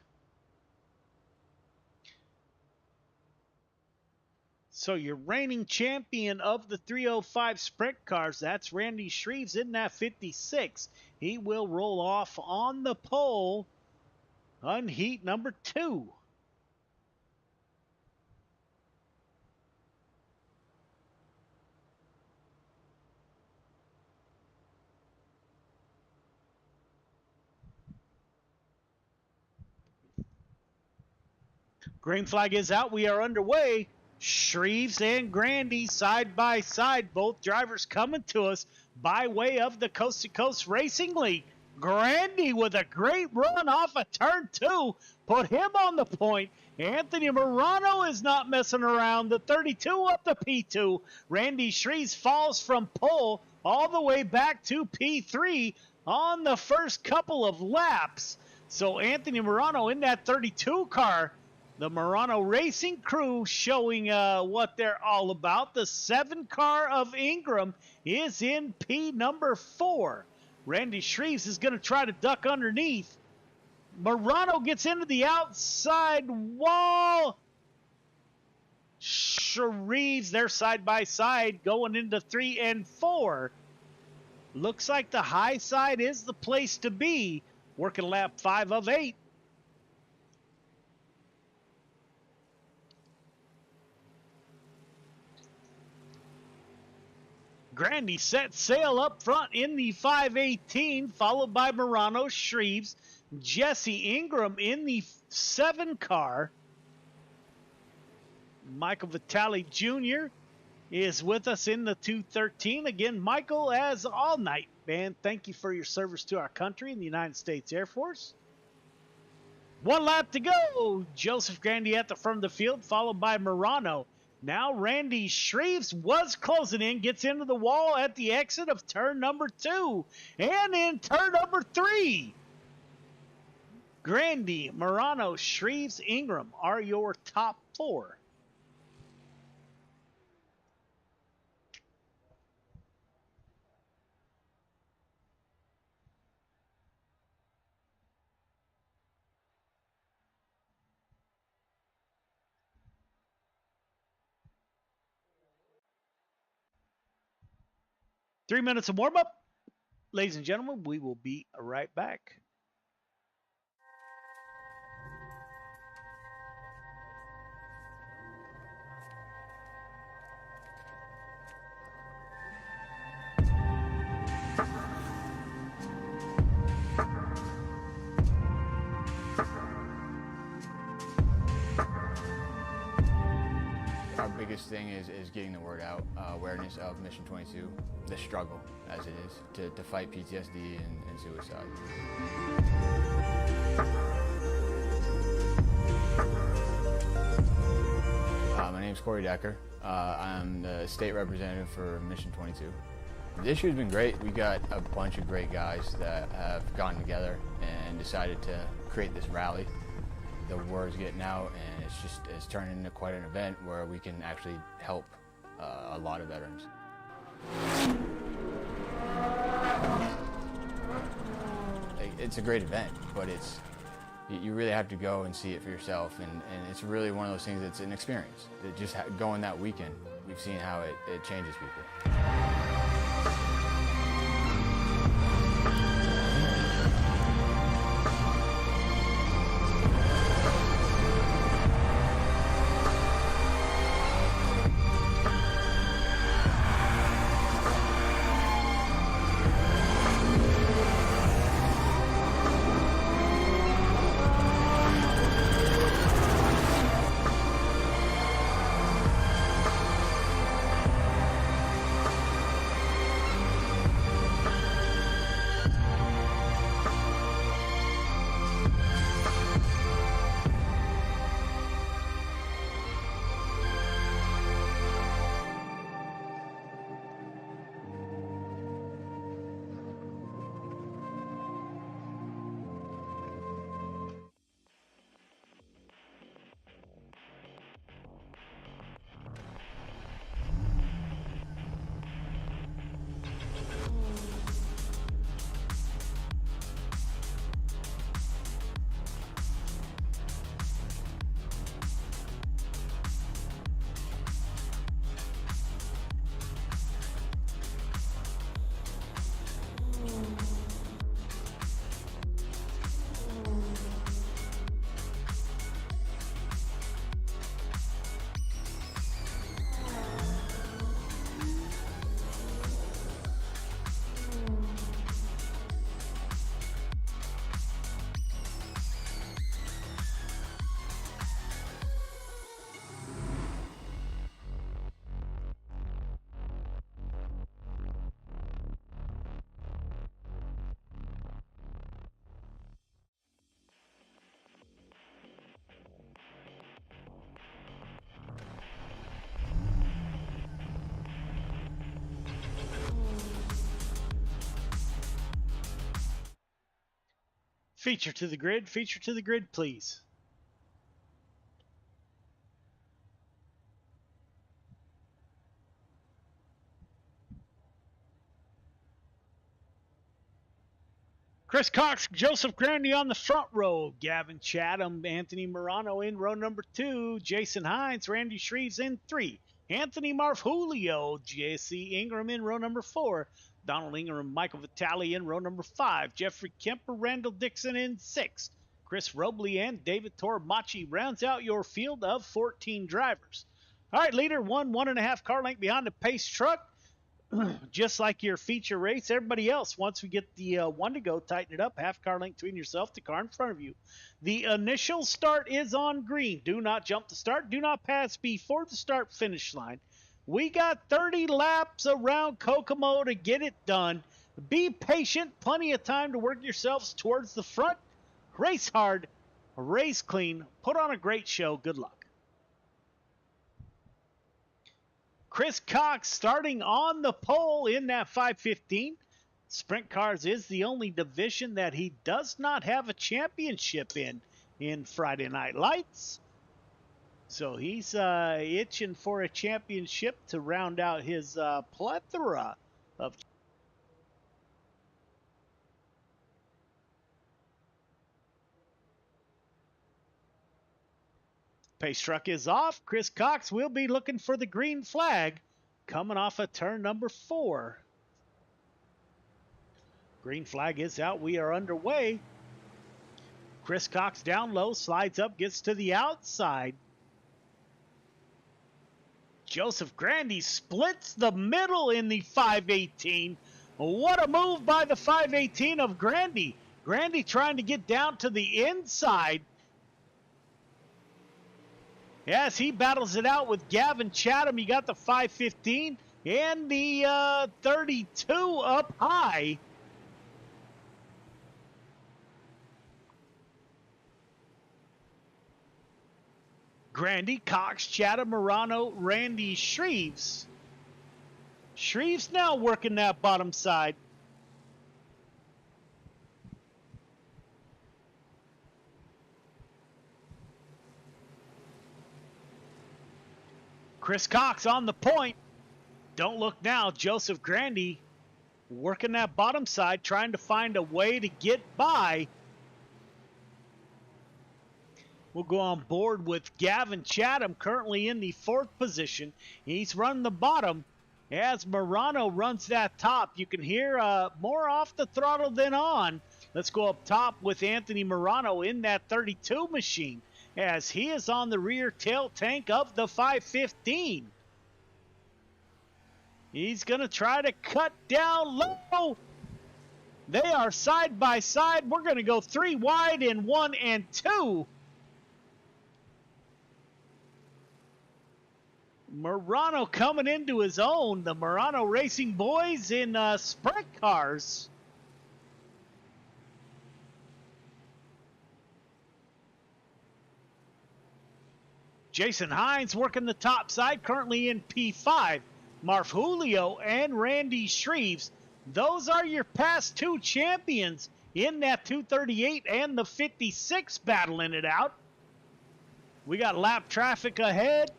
So your reigning champion of the 305 sprint cars, that's Randy Shreves in that 56. He will roll off on the pole on heat number 2. Green flag is out. We are underway. Shreves and Grandy side by side. Both drivers coming to us by way of the Coast to Coast Racing League. Grandy with a great run off of turn 2. Put him on the point. Anthony Morano is not messing around. The 32 up to P2. Randy Shreves falls from pole all the way back to P3 on the first couple of laps. So Anthony Morano in that 32 car. The Morano Racing crew showing what they're all about. The 7 car of Ingram is in P number 4. Randy Shreves is going to try to duck underneath. Morano gets into the outside wall. Shreves, they're side by side going into 3 and 4. Looks like the high side is the place to be. Working lap 5 of 8. Grandy set sail up front in the 518, followed by Morano, Shreves, Jesse Ingram in the 7 car. Michael Vitale Jr. is with us in the 213. Again, Michael, as all night, man, thank you for your service to our country and the United States Air Force. 1 lap to go. Joseph Grandy at the front of the field, followed by Morano. Now Randy Shreves was closing in, gets into the wall at the exit of turn number 2. And in turn number 3, Grandy, Morano, Shreves, Ingram are your top 4. Three minutes of warm-up. Ladies and gentlemen, we will be right back. Our biggest thing is getting the word out, awareness of Mission 22, the struggle as it is to fight PTSD and suicide. My name's Corey Decker. I'm the state representative for Mission 22. The issue has been great. We got a bunch of great guys that have gotten together and decided to create this rally. The word's getting out, and it's turned into quite an event where we can actually help a lot of veterans. It's a great event, but it's You really have to go and see it for yourself, and it's really one of those things that's an experience. That just going that weekend, we've seen how it changes people. Feature to the grid, please. Chris Cox, Joseph Grandy on the front row. Gavin Chatham, Anthony Morano in row number 2. Jason Hines, Randy Shreves in 3. Anthony Marfulio, Jesse Ingram in row number 4. Donald Ingram, Michael Vitale in row number 5. Jeffrey Kemper, Randall Dixon in 6. Chris Robley and David Tormachi rounds out your field of 14 drivers. All right, leader, 1.5 car length behind the pace truck. Just like your feature race, everybody else, once we get the one to go, tighten it up, half car length between yourself, the car in front of you. The initial start is on green. Do not jump the start. Do not pass before the start finish line. We got 30 laps around Kokomo to get it done. Be patient. Plenty of time to work yourselves towards the front. Race hard. Race clean. Put on a great show. Good luck. Chris Cox starting on the pole in that 515. Sprint Cars is the only division that he does not have a championship in Friday Night Lights. So he's itching for a championship to round out his plethora of. Pace truck is off. Chris Cox will be looking for the green flag coming off of turn number 4. Green flag is out. We are underway. Chris Cox down low, slides up, gets to the outside. Joseph Grandy splits the middle in the 518. What a move by the 518 of Grandy. Grandy trying to get down to the inside. Yes, he battles it out with Gavin Chatham. He got the 515 and the 32 up high. Grandy, Cox, Chatham, Morano, Randy, Shreves. Shreves now working that bottom side. Chris Cox on the point. Don't look now. Joseph Grandy working that bottom side, trying to find a way to get by. We'll go on board with Gavin Chatham, currently in the 4th position. He's running the bottom as Morano runs that top. You can hear more off the throttle than on. Let's go up top with Anthony Morano in that 32 machine as he is on the rear tail tank of the 515. He's going to try to cut down low. They are side by side. We're going to go 3 wide in 1 and 2. Morano coming into his own. The Morano Racing boys in sprint cars. Jason Hines working the top side, currently in P5. Marv Julio and Randy Shreves. Those are your past 2 champions in that 238 and the 56 battling it out. We got lap traffic ahead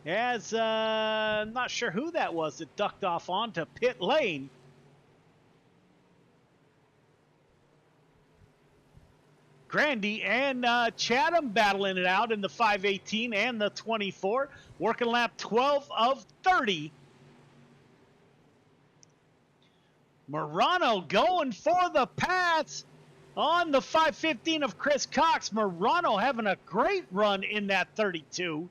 as I'm not sure who that was that ducked off onto pit lane. Grandy and Chatham battling it out in the 518 and the 24. Working lap 12 of 30. Morano going for the pass on the 515 of Chris Cox. Morano having a great run in that 32.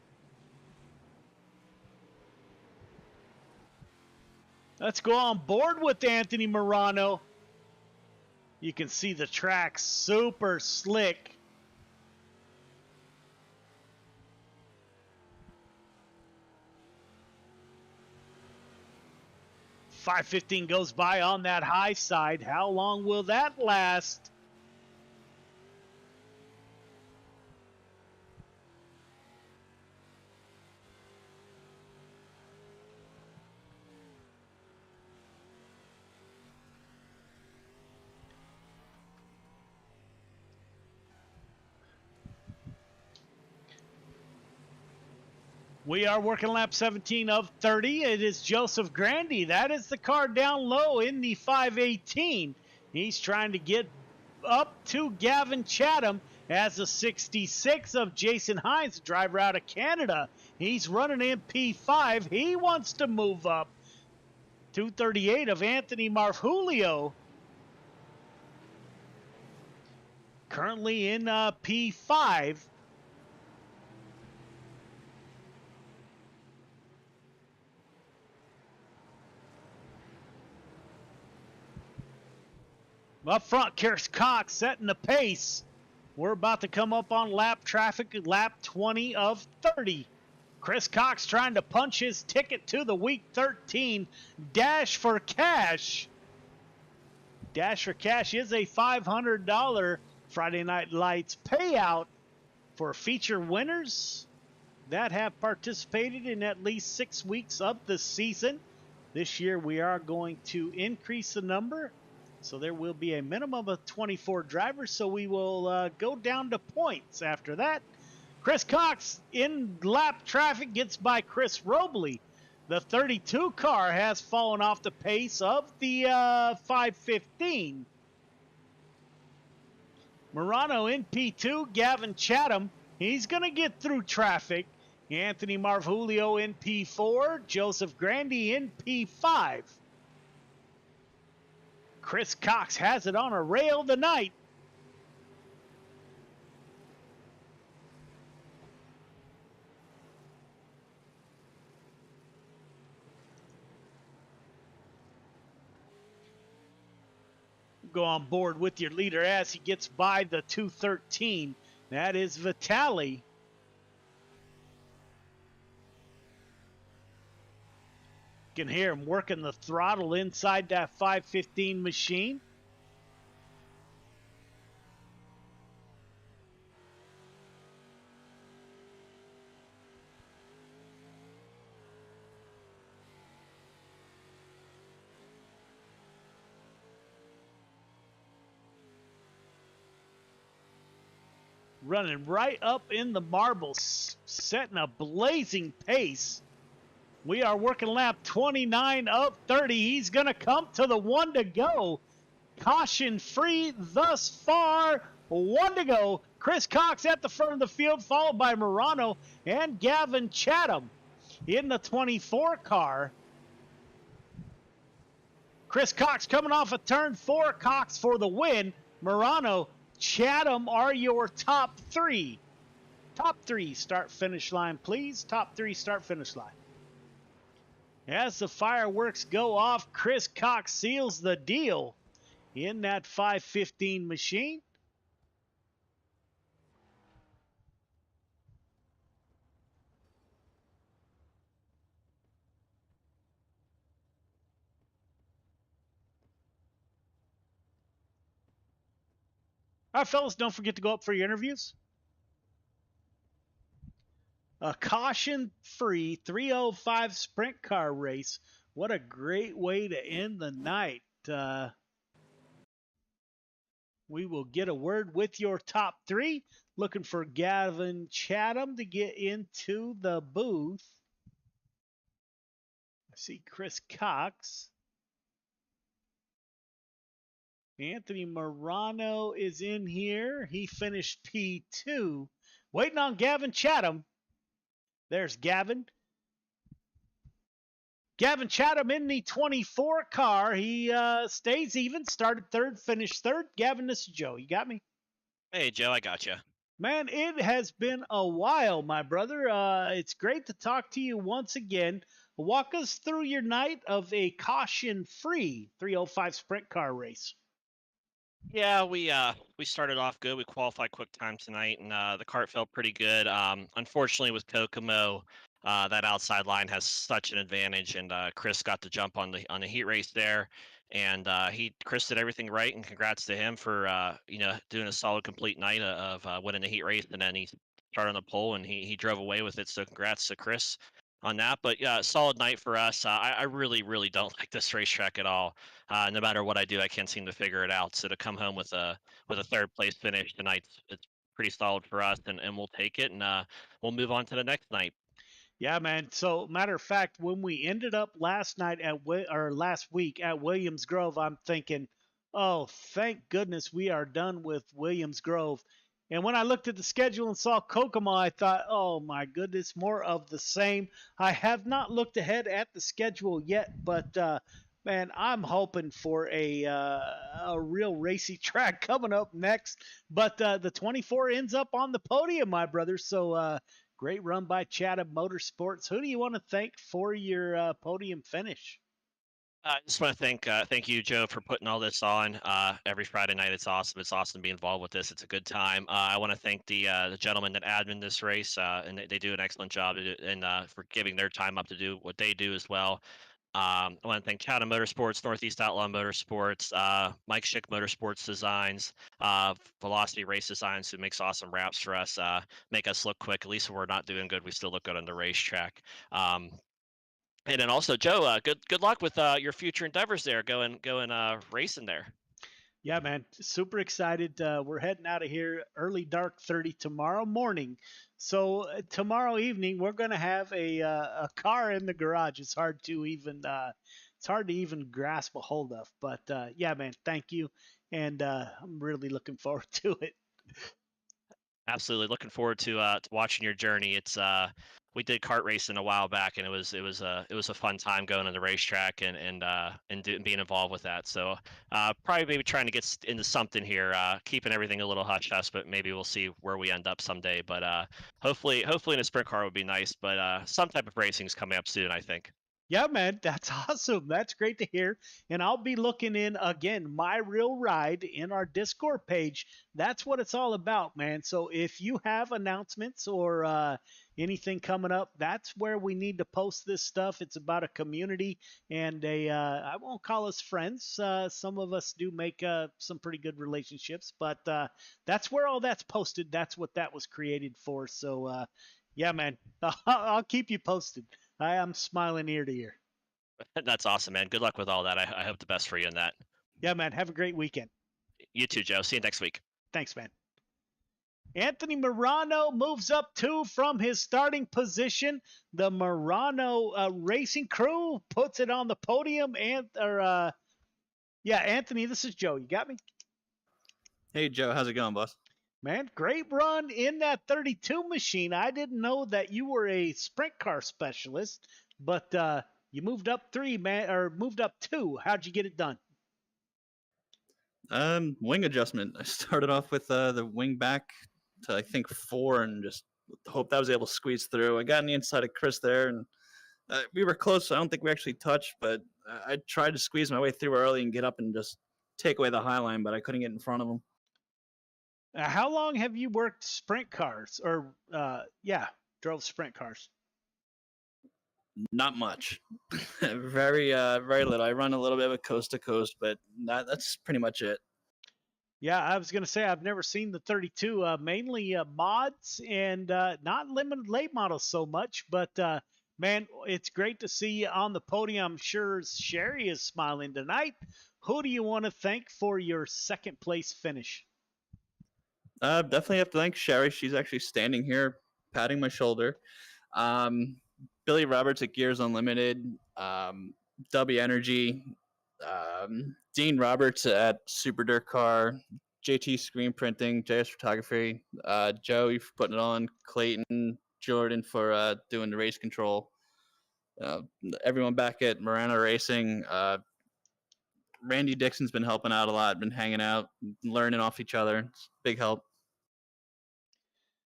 Let's go on board with Anthony Morano. You can see the track super slick. .515 goes by on that high side. How long will that last? We are working lap 17 of 30. It is Joseph Grandy. That is the car down low in the 518. He's trying to get up to Gavin Chatham as the 66 of Jason Hines, driver out of Canada. He's running in P5. He wants to move up. 238 of Anthony Marfulio. Currently in P5. Up front, Chris Cox setting the pace. We're about to come up on lap traffic, lap 20 of 30. Chris Cox trying to punch his ticket to the week 13 Dash for Cash. Dash for Cash is a $500 Friday Night Lights payout for feature winners that have participated in at least 6 weeks of the season. This year we are going to increase the number. So there will be a minimum of 24 drivers, so we will go down to points after that. Chris Cox in lap traffic gets by Chris Robley. The 32 car has fallen off the pace of the 515. Morano in P2, Gavin Chatham. He's going to get through traffic. Anthony Marvulio in P4, Joseph Grandy in P5. Chris Cox has it on a rail tonight. Go on board with your leader as he gets by the 213. That is Vitali. You can hear him working the throttle inside that 515 machine. Running right up in the marbles, setting a blazing pace. We are working lap 29 of 30. He's going to come to the 1 to go. Caution free thus far. 1 to go. Chris Cox at the front of the field, followed by Morano and Gavin Chatham in the 24 car. Chris Cox coming off a turn 4. Cox for the win. Morano, Chatham are your top three. Top three start-finish line, please. Top three start-finish line. As the fireworks go off, Chris Cox seals the deal in that 515 machine. All right, fellas, don't forget to go up for your interviews. A caution-free 305 sprint car race. What a great way to end the night. We will get a word with your top three. Looking for Gavin Chatham to get into the booth. I see Chris Cox. Anthony Morano is in here. He finished P2. Waiting on Gavin Chatham. There's Gavin. Gavin Chatham in the 24 car. He stays even. Started third, finished third. Gavin, this is Joe. You got me? Hey, Joe, I got you. Man, it has been a while, my brother. It's great to talk to you once again. Walk us through your night of a caution-free 305 sprint car race. Yeah, we started off good. We qualified quick time tonight, and the cart felt pretty good. Unfortunately, with Kokomo, that outside line has such an advantage, and Chris got to jump on the heat race there, and Chris did everything right, and congrats to him for doing a solid complete night of winning the heat race, and then he started on the pole and he drove away with it. So congrats to Chris on that. But yeah, solid night for us. I really don't like this racetrack at all. No matter what I do, I can't seem to figure it out. So to come home with a third place finish tonight, it's pretty solid for us, and we'll take it, and we'll move on to the next night. Yeah, man. So, matter of fact, when we ended up last week at Williams Grove, I'm thinking, oh, thank goodness we are done with Williams Grove. And when I looked at the schedule and saw Kokomo, I thought, oh my goodness, more of the same. I have not looked ahead at the schedule yet, but man, I'm hoping for a real racy track coming up next. But the 24 ends up on the podium, my brother. So great run by Chatham Motorsports. Who do you want to thank for your podium finish? I just want to thank you, Joe, for putting all this on every Friday night. It's awesome. It's awesome to be involved with this. It's a good time. I want to thank the gentlemen that admin this race, and they do an excellent job for giving their time up to do what they do as well. I want to thank Chatham Motorsports, Northeast Outlaw Motorsports, Mike Schick Motorsports Designs, Velocity Race Designs, who makes awesome wraps for us, make us look quick. At least when we're not doing good, we still look good on the racetrack. And then also, Joe, good luck with your future endeavors there, going racing there. Yeah, man, super excited. We're heading out of here early dark 30 tomorrow morning. So tomorrow evening we're gonna have a car in the garage. It's hard to even grasp a hold of. But yeah, man, thank you, and I'm really looking forward to it. Absolutely, looking forward to watching your journey. It's we did kart racing a while back, and it was a fun time going on the racetrack and being involved with that. So probably maybe trying to get into something here, keeping everything a little hush hush, but maybe we'll see where we end up someday. But hopefully in a sprint car would be nice. But some type of racing is coming up soon, I think. Yeah, man, that's awesome. That's great to hear. And I'll be looking in again, My Real Ride in our Discord page. That's what it's all about, man. So if you have announcements or anything coming up, that's where we need to post this stuff. It's about a community and I won't call us friends. Some of us do make some pretty good relationships, but that's where all that's posted. That's what that was created for. So yeah, man, I'll keep you posted. I am smiling ear to ear. That's awesome, man. Good luck with all that. I hope the best for you in that. Yeah, man. Have a great weekend. You too, Joe. See you next week. Thanks, man. Anthony Morano moves up 2 from his starting position. The Morano racing crew puts it on the podium. Yeah, Anthony, this is Joe. You got me? Hey, Joe. How's it going, boss? Man, great run in that 32 machine. I didn't know that you were a sprint car specialist, but you moved up 3, man, or moved up 2. How'd you get it done? Wing adjustment. I started off with the wing back to I think 4, and just hoped I was able to squeeze through. I got on the inside of Chris there, and we were close. So I don't think we actually touched, but I tried to squeeze my way through early and get up and just take away the high line, but I couldn't get in front of him. How long have you worked sprint cars, or drove sprint cars? Not much. Very little. I run a little bit of a coast to coast, but that's pretty much it. Yeah, I was going to say I've never seen the 32, mainly mods and not limited late models so much. But man, it's great to see you on the podium. I'm sure Sherry is smiling tonight. Who do you want to thank for your second place finish? Definitely have to thank Sherry. She's actually standing here, patting my shoulder. Billy Roberts at Gears Unlimited, W Energy, Dean Roberts at Super Dirt Car, JT Screen Printing, JS Photography, Joey for putting it on, Clayton, Jordan for doing the race control, everyone back at Marana Racing. Randy Dixon's been helping out a lot, been hanging out, learning off each other. It's big help.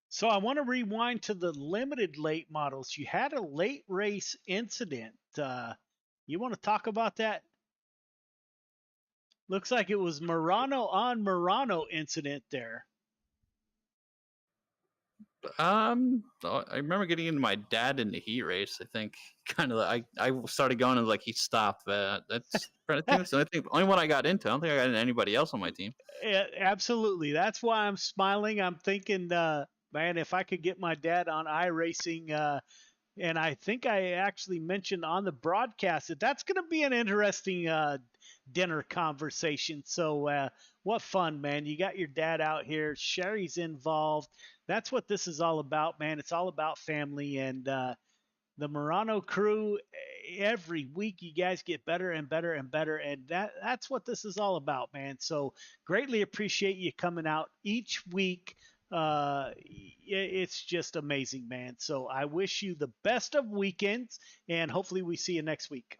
So I want to rewind to the limited late models. You had a late race incident. You want to talk about that? Looks like it was Murano on Murano incident there. I remember getting into my dad in the heat race. I think kind of I started going and like he stopped. That's I think that's the only one I got into. I don't think I got into anybody else on my team. Yeah, absolutely. That's why I'm smiling. I'm thinking, man, if I could get my dad on iRacing, and I think I actually mentioned on the broadcast that that's going to be an interesting dinner conversation. So what fun, man. You got your dad out here. Sherry's involved. That's what this is all about, man. It's all about family. And the Murano crew, every week you guys get better and better and better. And that's what this is all about, man. So greatly appreciate you coming out each week. It's just amazing, man. So I wish you the best of weekends, and hopefully we see you next week.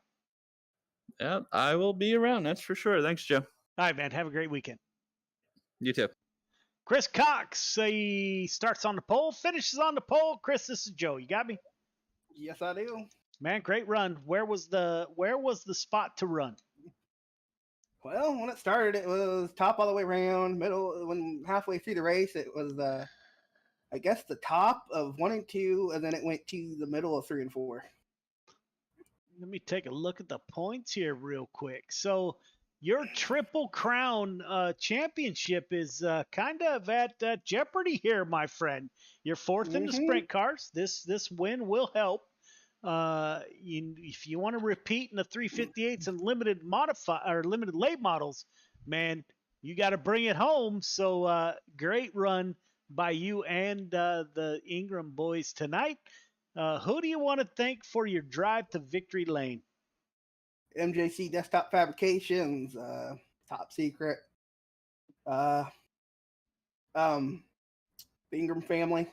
Yeah, I will be around. That's for sure. Thanks, Joe. All right, man. Have a great weekend. You too. Chris Cox, he starts on the pole, finishes on the pole. Chris, this is Joe. You got me? Yes, I do. Man, great run. Where was the spot to run? Well, when it started, it was top all the way around. Middle, when halfway through the race, it was I guess the top of 1 and 2, and then it went to the middle of 3 and 4. Let me take a look at the points here real quick. So your Triple Crown championship is kind of at jeopardy here, my friend. You're fourth in the sprint cars. This win will help. If you want to repeat in the 358s and limited late models, man, you got to bring it home. So great run by you and the Ingram boys tonight. Who do you want to thank for your drive to victory lane? MJC Desktop Fabrications, Top Secret, the Ingram family,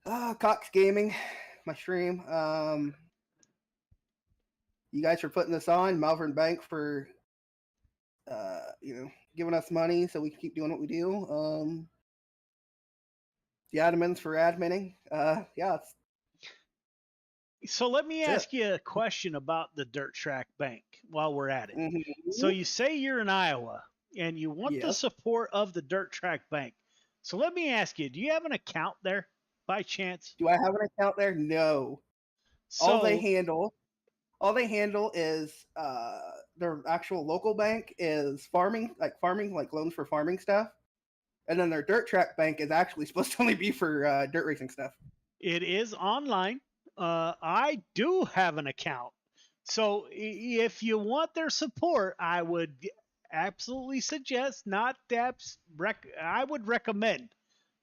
Cox Gaming, my stream. You guys for putting this on. Malvern Bank for giving us money so we can keep doing what we do. The admins for adminning. So let me ask you a question about the Dirt Track Bank while we're at it. Mm-hmm. So you say you're in Iowa and you want the support of the Dirt Track Bank. So let me ask you, do you have an account there by chance? Do I have an account there? No. So, all they handle is their actual local bank is farming, like loans for farming stuff. And then their Dirt Track Bank is actually supposed to only be for dirt racing stuff. It is online. I do have an account. So if you want their support, I would absolutely suggest, I would recommend.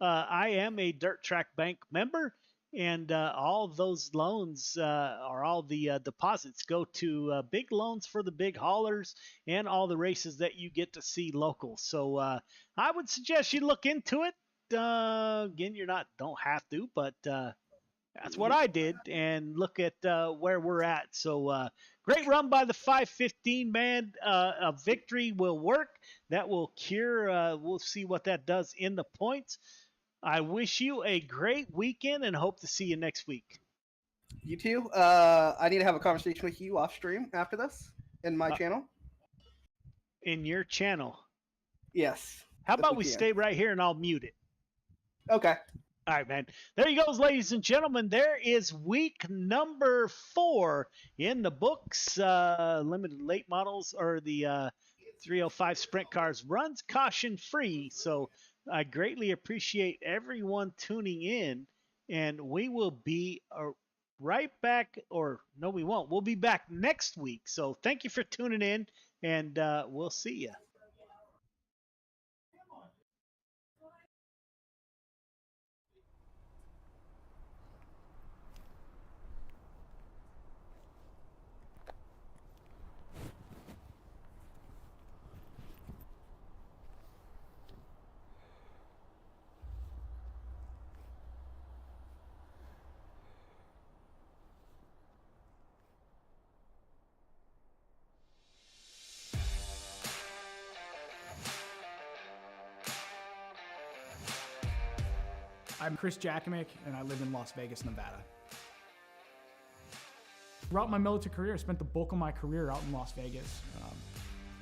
I am a Dirt Track Bank member. and all those loans or all the deposits go to big loans for the big haulers and all the races that you get to see local. So I would suggest you look into it. Again, don't have to, but that's what I did, and look at where we're at. So great run by the 515 man. A victory will work. That will cure. We'll see what that does in the points. I wish you a great weekend and hope to see you next week. You too. I need to have a conversation with you off stream after this in my channel. In your channel? Yes. How about we stay right here and I'll mute it? Okay. All right, man. There you go, ladies and gentlemen. There is week number 4 in the books. Limited late models or the 305 sprint cars runs caution free. So I greatly appreciate everyone tuning in, and we will be right back, or no, we won't. We'll be back next week. So thank you for tuning in, and we'll see you. I'm Chris Jackamick, and I live in Las Vegas, Nevada. Throughout my military career, I spent the bulk of my career out in Las Vegas.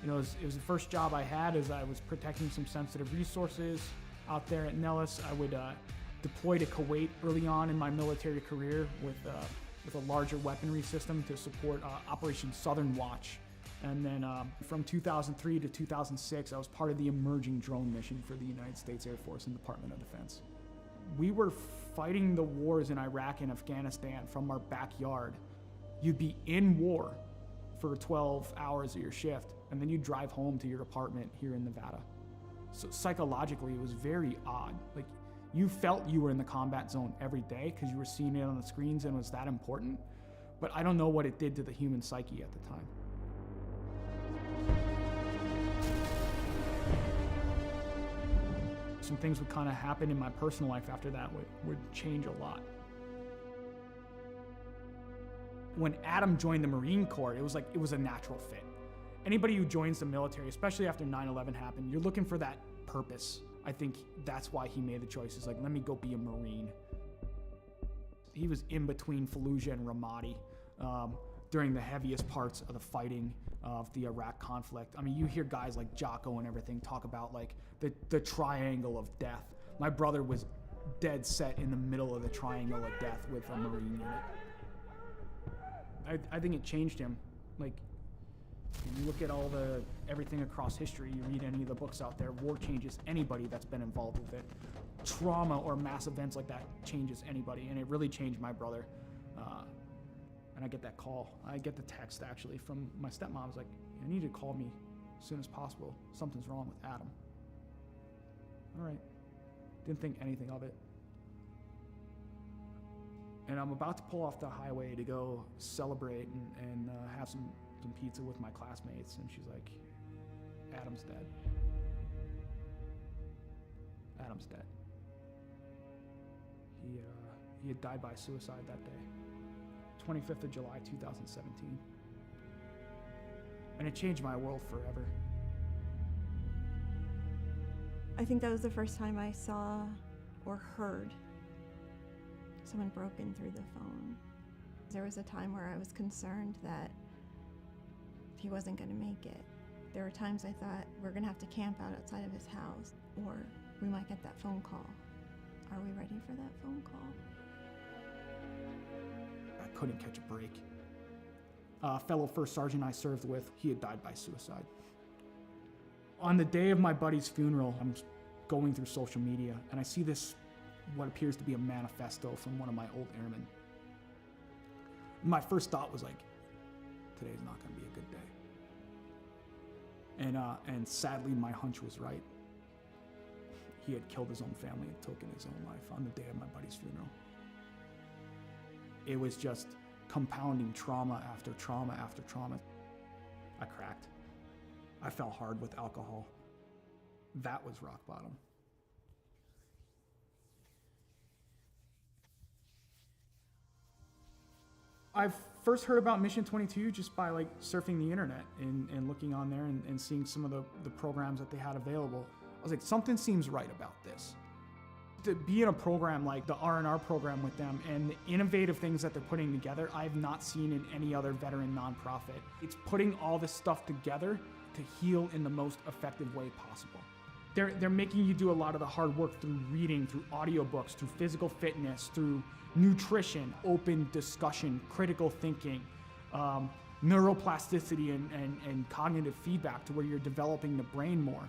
It was the first job I had as I was protecting some sensitive resources out there at Nellis. I would deploy to Kuwait early on in my military career with a larger weaponry system to support Operation Southern Watch. And then from 2003 to 2006, I was part of the emerging drone mission for the United States Air Force and Department of Defense. We were fighting the wars in Iraq and Afghanistan from our backyard. You'd be in war for 12 hours of your shift, and then you'd drive home to your apartment here in Nevada. So psychologically, it was very odd. Like, you felt you were in the combat zone every day because you were seeing it on the screens and it was that important, but I don't know what it did to the human psyche at the time. Some things would kind of happen in my personal life after that would change a lot. When Adam joined the Marine Corps, it was a natural fit. Anybody who joins the military, especially after 9/11 happened, you're looking for that purpose. I think that's why he made the choice. It's like, let me go be a Marine. He was in between Fallujah and Ramadi during the heaviest parts of the fighting of the Iraq conflict. I mean, you hear guys like Jocko and everything talk about like the triangle of death. My brother was dead set in the middle of the triangle of death with a Marine unit. I think it changed him. Like, you look at everything across history, you read any of the books out there, war changes anybody that's been involved with it. Trauma or mass events like that changes anybody, and it really changed my brother. And I get that call. I get the text, actually, from my stepmom. I was like, I need you to call me as soon as possible. Something's wrong with Adam. All right. Didn't think anything of it. And I'm about to pull off the highway to go celebrate and have some pizza with my classmates, and she's like, Adam's dead. Adam's dead. He had died by suicide that day, 25th of July, 2017. And it changed my world forever. I think that was the first time I saw or heard someone broken through the phone. There was a time where I was concerned that he wasn't going to make it. There were times I thought, we're going to have to camp out outside of his house, or we might get that phone call. Are we ready for that phone call? I couldn't catch a break. A fellow first sergeant I served with, he had died by suicide. On the day of my buddy's funeral, I'm going through social media, and I see what appears to be a manifesto from one of my old airmen. My first thought was like, today's not going to be a good day. And sadly, my hunch was right. He had killed his own family and taken his own life on the day of my buddy's funeral. it was just compounding trauma after trauma after trauma. I cracked. I fell hard with alcohol. That was rock bottom. I first heard about Mission 22 just by like surfing the internet and looking on there and seeing some of the programs that they had available. I was like, something seems right about this. To be in a program like the R&R program with them and the innovative things that they're putting together, I've not seen in any other veteran nonprofit. It's putting all this stuff together to heal in the most effective way possible. They're making you do a lot of the hard work through reading, through audiobooks, through physical fitness, through nutrition, open discussion, critical thinking, neuroplasticity and cognitive feedback to where you're developing the brain more.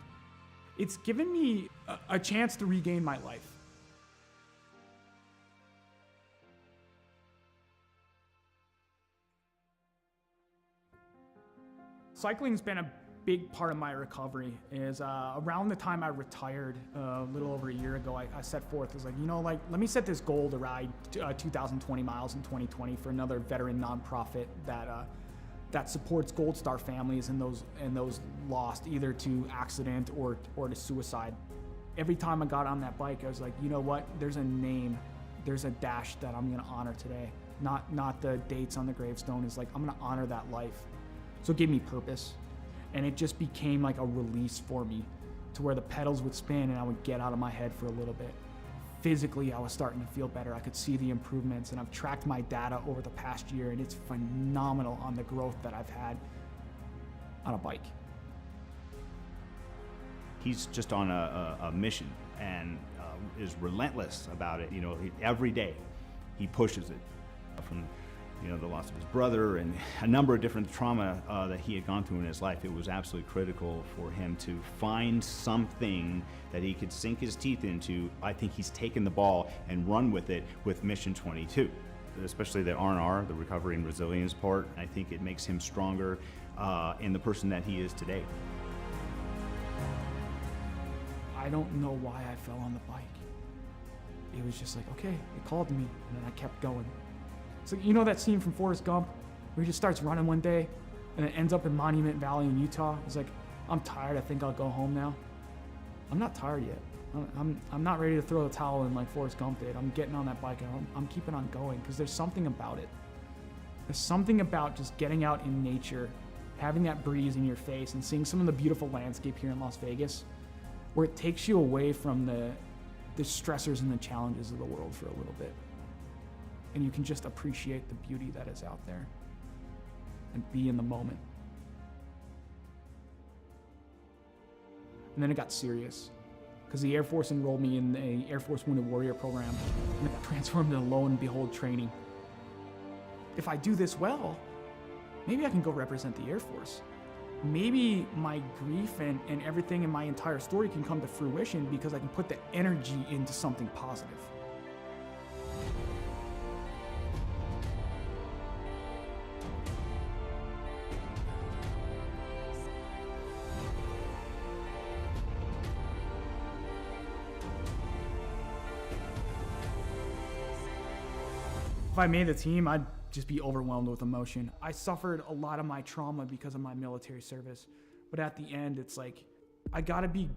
It's given me a chance to regain my life. Cycling's been a big part of my recovery. Is around the time I retired a little over a year ago, I set forth as like, let me set this goal to ride 2,020 miles in 2020 for another veteran nonprofit that supports Gold Star families and those lost either to accident or to suicide. Every time I got on that bike, I was like, you know what? There's a name, there's a dash that I'm gonna honor today. Not the dates on the gravestone. Is like, I'm gonna honor that life. So it gave me purpose. And it just became like a release for me to where the pedals would spin and I would get out of my head for a little bit. Physically, I was starting to feel better. I could see the improvements, and I've tracked my data over the past year, and it's phenomenal on the growth that I've had on a bike. He's just on a mission and is relentless about it. Every day he pushes it. From the loss of his brother and a number of different trauma that he had gone through in his life, it was absolutely critical for him to find something that he could sink his teeth into. I think he's taken the ball and run with it with Mission 22, especially the R&R, the recovery and resilience part. I think it makes him stronger in the person that he is today. I don't know why I fell on the bike. It was just like, okay, it called to me, and then I kept going. So that scene from Forrest Gump where he just starts running one day and it ends up in Monument Valley in Utah? He's like, I'm tired, I think I'll go home now. I'm not tired yet. I'm not ready to throw the towel in like Forrest Gump did. I'm getting on that bike and I'm keeping on going because there's something about it. There's something about just getting out in nature, having that breeze in your face and seeing some of the beautiful landscape here in Las Vegas where it takes you away from the stressors and the challenges of the world for a little bit. And you can just appreciate the beauty that is out there and be in the moment. And then it got serious because the Air Force enrolled me in the Air Force Wounded Warrior program and it got transformed into Lo and Behold training. If I do this well, maybe I can go represent the Air Force. Maybe my grief and everything in my entire story can come to fruition because I can put the energy into something positive. If I made the team, I'd just be overwhelmed with emotion. I suffered a lot of my trauma because of my military service, but at the end, it's like, I gotta be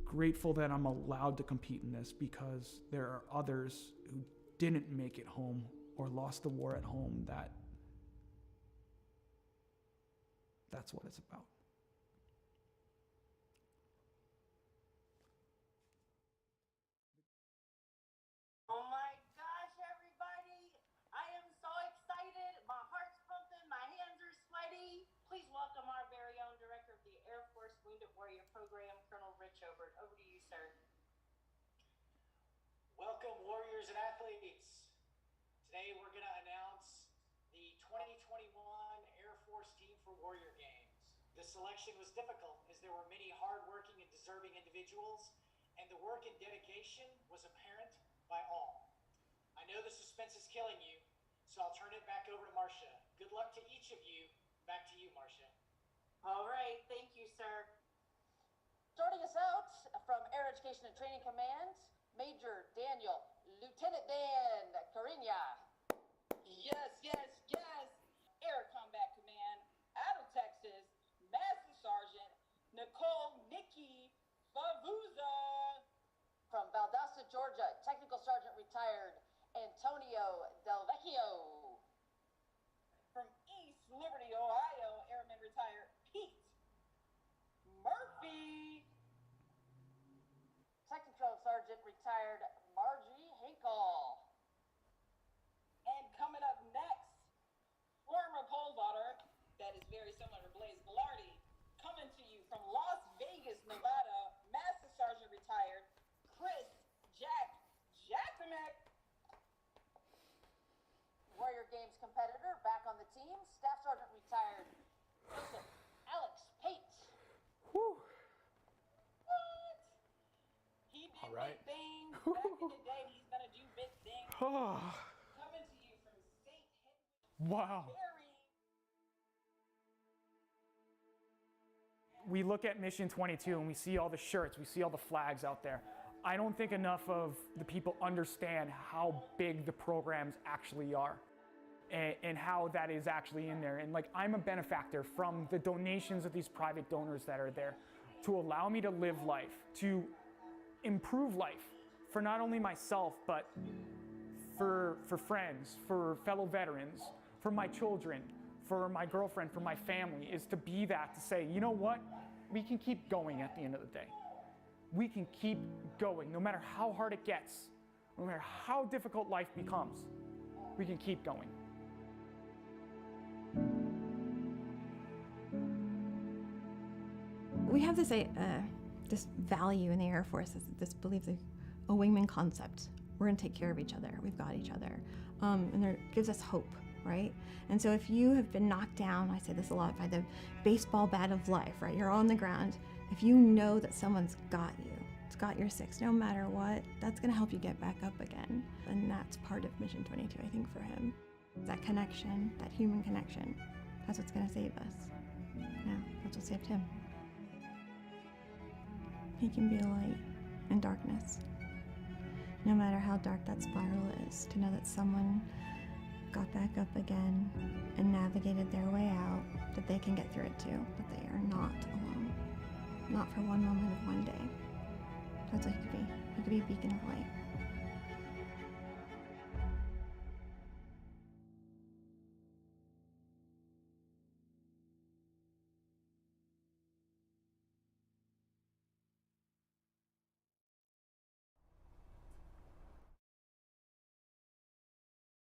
grateful that I'm allowed to compete in this because there are others who didn't make it home or lost the war at home that's what it's about. Oh my gosh, everybody! I am so excited. My heart's pumping, my hands are sweaty. Please welcome our very own director of the Air Force Wounded Warrior Program, Colonel Rich Obert. Over to you, sir. Welcome, warriors and athletes. Today we're going to announce the 2021 Air Force Team for Warrior Games. The selection was difficult as there were many hardworking and deserving individuals, and the work and dedication was apparent by all. I know the suspense is killing you, so I'll turn it back over to Marcia. Good luck to each of you. Back to you, Marcia. All right, thank you, sir. Starting us out from Air Education and Training Command, Major Daniel, Lieutenant Dan Cariña. Georgia, Technical Sergeant retired Antonio Del Vecchio. From East Liberty, Ohio, Airman retired Pete Murphy. Technical Sergeant retired Margie Hinkle. And coming up next, former pole vaulter, that is very similar to Blaze Velarde, coming to you from Las Vegas, Nevada, Master Sergeant retired Chris Jacksomek. Warrior Games competitor back on the team, Staff Sergeant retired Joseph Alex Pate. Whew. What? He did All right. big things back in the day. He's gonna do big things. Coming to you from St. Henry. Wow. We look at Mission 22 and we see all the shirts, we see all the flags out there. I don't think enough of the people understand how big the programs actually are and how that is actually in there. And like, I'm a benefactor from the donations of these private donors that are there to allow me to live life, to improve life for not only myself, but for friends, for fellow veterans, for my children, for my girlfriend, for my family, is to be that, to say, you know what? We can keep going at the end of the day. We can keep going, no matter how hard it gets, no matter how difficult life becomes, we can keep going. We have this this value in the Air Force, this belief, a wingman concept. We're gonna take care of each other. We've got each other, and it gives us hope, right? And so if you have been knocked down, I say this a lot, by the baseball bat of life, right? You're on the ground. If you know that someone's got you, it's got your six, no matter what, that's gonna help you get back up again. And that's part of Mission 22, I think, for him. That connection, that human connection, that's what's gonna save us. Yeah, that's what saved him. He can be a light in darkness. No matter how dark that spiral is, to know that someone got back up again and navigated their way out, that they can get through it too, that they are not alone. Not for one moment of one day. That's what he could be. He could be a beacon of light.